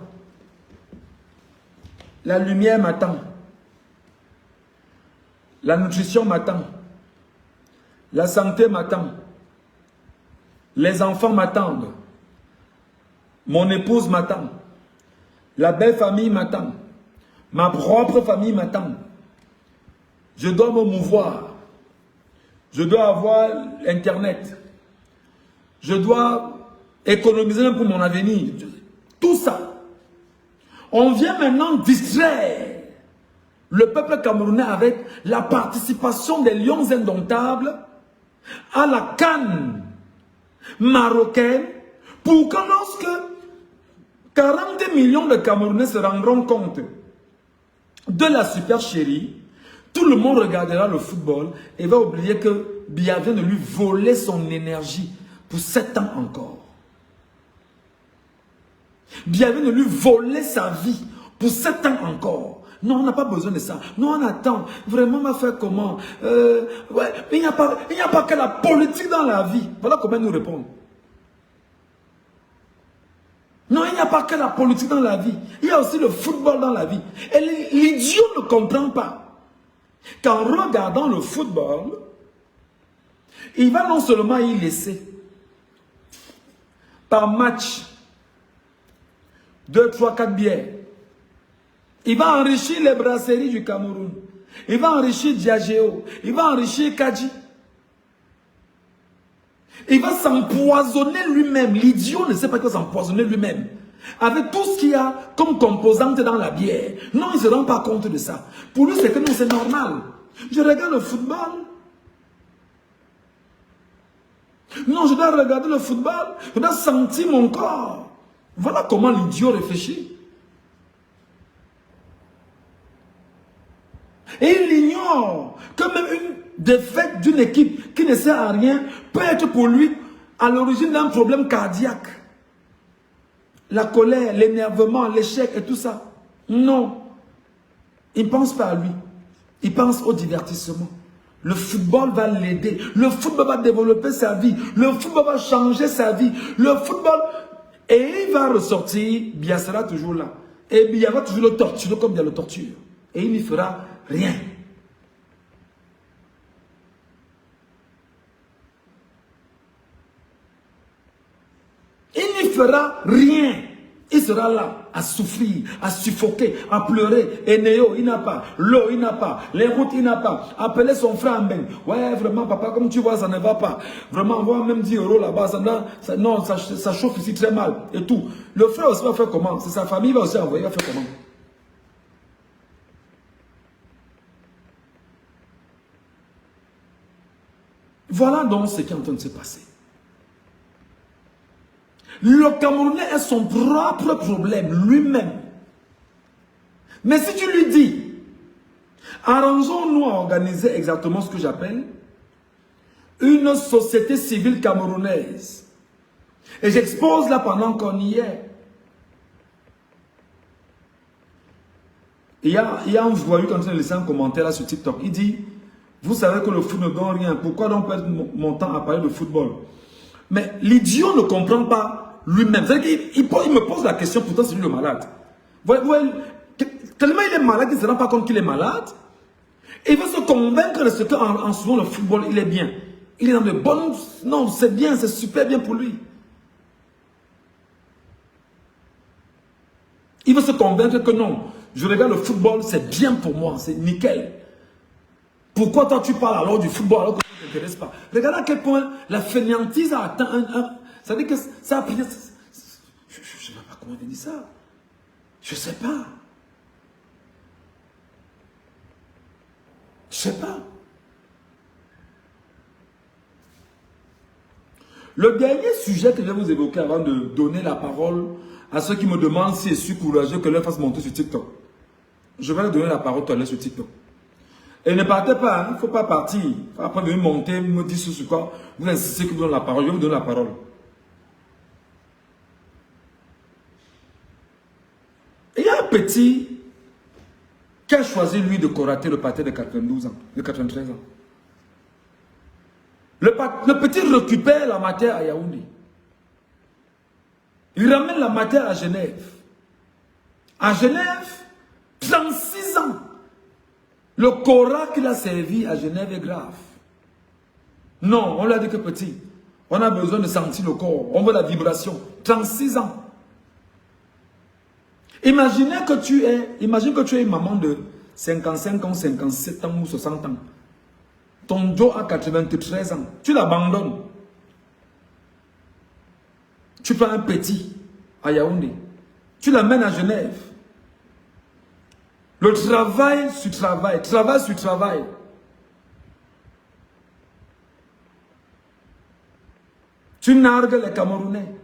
La lumière m'attend. La nutrition m'attend. La santé m'attend. Les enfants m'attendent. Mon épouse m'attend. La belle famille m'attend. Ma propre famille m'attend. Je dois me mouvoir. Je dois avoir Internet. Je dois économiser pour mon avenir. Tout ça. On vient maintenant distraire le peuple camerounais avec la participation des lions indomptables à la CAN marocaine pour que lorsque 40 millions de Camerounais se rendront compte de la supercherie, tout le monde regardera le football et va oublier que Biya vient de lui voler son énergie pour 7 ans encore. Biya vient de lui voler sa vie pour 7 ans encore. Non, on n'a pas besoin de ça. Non, on attend. Vraiment, on va faire comment? Ouais, il n'y a pas que la politique dans la vie. Voilà comment ils nous répondent. Non, il n'y a pas que la politique dans la vie. Il y a aussi le football dans la vie. Et l'idiot ne comprend pas qu'en regardant le football, il va non seulement y laisser par match 2, 3, 4 bières. Il va enrichir les brasseries du Cameroun. Il va enrichir Diageo. Il va enrichir Kadji. Il va s'empoisonner lui-même. L'idiot ne sait pas qu'il va s'empoisonner lui-même. Avec tout ce qu'il y a comme composante dans la bière. Non, il ne se rend pas compte de ça. Pour lui, c'est que non, c'est normal. Je regarde le football. Non, je dois regarder le football. Je dois sentir mon corps. Voilà comment l'idiot réfléchit. Et il ignore que même une défaite d'une équipe qui ne sert à rien peut être pour lui à l'origine d'un problème cardiaque. La colère, l'énervement, l'échec et tout ça. Non. Il ne pense pas à lui. Il pense au divertissement. Le football va l'aider. Le football va développer sa vie. Le football va changer sa vie. Le football... Et il va ressortir, Biya sera toujours là. Et Biya va toujours le torturer comme Biya le torture. Et il n'y fera rien. Il n'y fera rien. Il sera là à souffrir, à suffoquer, à pleurer. Et Néo, il n'a pas. L'eau, il n'a pas. Les routes, il n'a pas. Appeler son frère Amben. Ouais, vraiment, papa, comme tu vois, ça ne va pas. Vraiment, on va même 10 € là-bas. Non, ça chauffe ici très mal. Et tout. Le frère aussi va faire comment? C'est sa famille, il va aussi envoyer, il va faire comment? Voilà donc ce qui est en train de se passer. Le Camerounais a son propre problème, lui-même. Mais si tu lui dis, arrangeons-nous à organiser exactement ce que j'appelle une société civile camerounaise. Et j'expose là pendant qu'on y est. Il y a un voyou qui est en train de laisser un commentaire là sur TikTok. Il dit, vous savez que le foot ne donne rien. Pourquoi donc perdre mon temps à parler de football? Mais l'idiot ne comprend pas lui-même. Il me pose la question, pourtant c'est lui le malade. Tellement il est malade qu'il ne se rend pas compte qu'il est malade. Et il veut se convaincre de ce qu'en souvent le football, il est bien. Il est dans de bonnes... Non, c'est bien, c'est super bien pour lui. Il veut se convaincre que non, je regarde le football, c'est bien pour moi, c'est nickel. Pourquoi toi tu parles alors du football alors que ça ne t'intéresse pas? Regarde à quel point la fainéantise a atteint ça veut dire que ça a pris... Je ne sais pas comment on dit ça. Je ne sais pas. Je ne sais pas. Le dernier sujet que je vais vous évoquer avant de donner la parole à ceux qui me demandent si je suis courageux que leur fasse monter sur TikTok. Je vais leur donner la parole tout à l'heure sur TikTok. Et ne partez pas, il ne faut pas partir. Après venir monter, me dire sur quoi. Vous insistez que je vous donne la parole, je vais vous donner la parole. Et il y a un petit qui a choisi lui de corater le pâté de 92 ans, de 93 ans. Le petit récupère la matière à Yaoundé. Il ramène la matière à Genève. À Genève, 36 ans. Le Cora qu'il a servi à Genève est grave. Non, on lui a dit que petit. On a besoin de sentir le corps. On veut la vibration. 36 ans. Imagine que tu es une maman de 55 ans, 57 ans ou 60 ans. Ton Joe a 93 ans. Tu l'abandonnes. Tu prends un petit à Yaoundé. Tu l'amènes à Genève. Le travail sur travail. Travail sur travail. Tu nargues les Camerounais.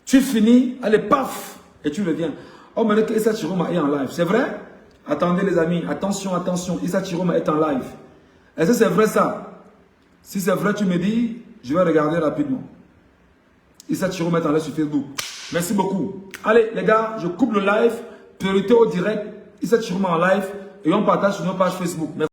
Tu finis, allez, paf, et tu reviens. Oh, mais Issa Chiroma est en live. C'est vrai? Attendez les amis, attention, attention, Issa Chiroma est en live. Est-ce que c'est vrai ça? Si c'est vrai, tu me dis, je vais regarder rapidement. Issa Chiroma est en live sur Facebook. Merci beaucoup. Allez, les gars, je coupe le live. Priorité au direct. Issa Chiroma en live. Et on partage sur nos pages Facebook. Merci.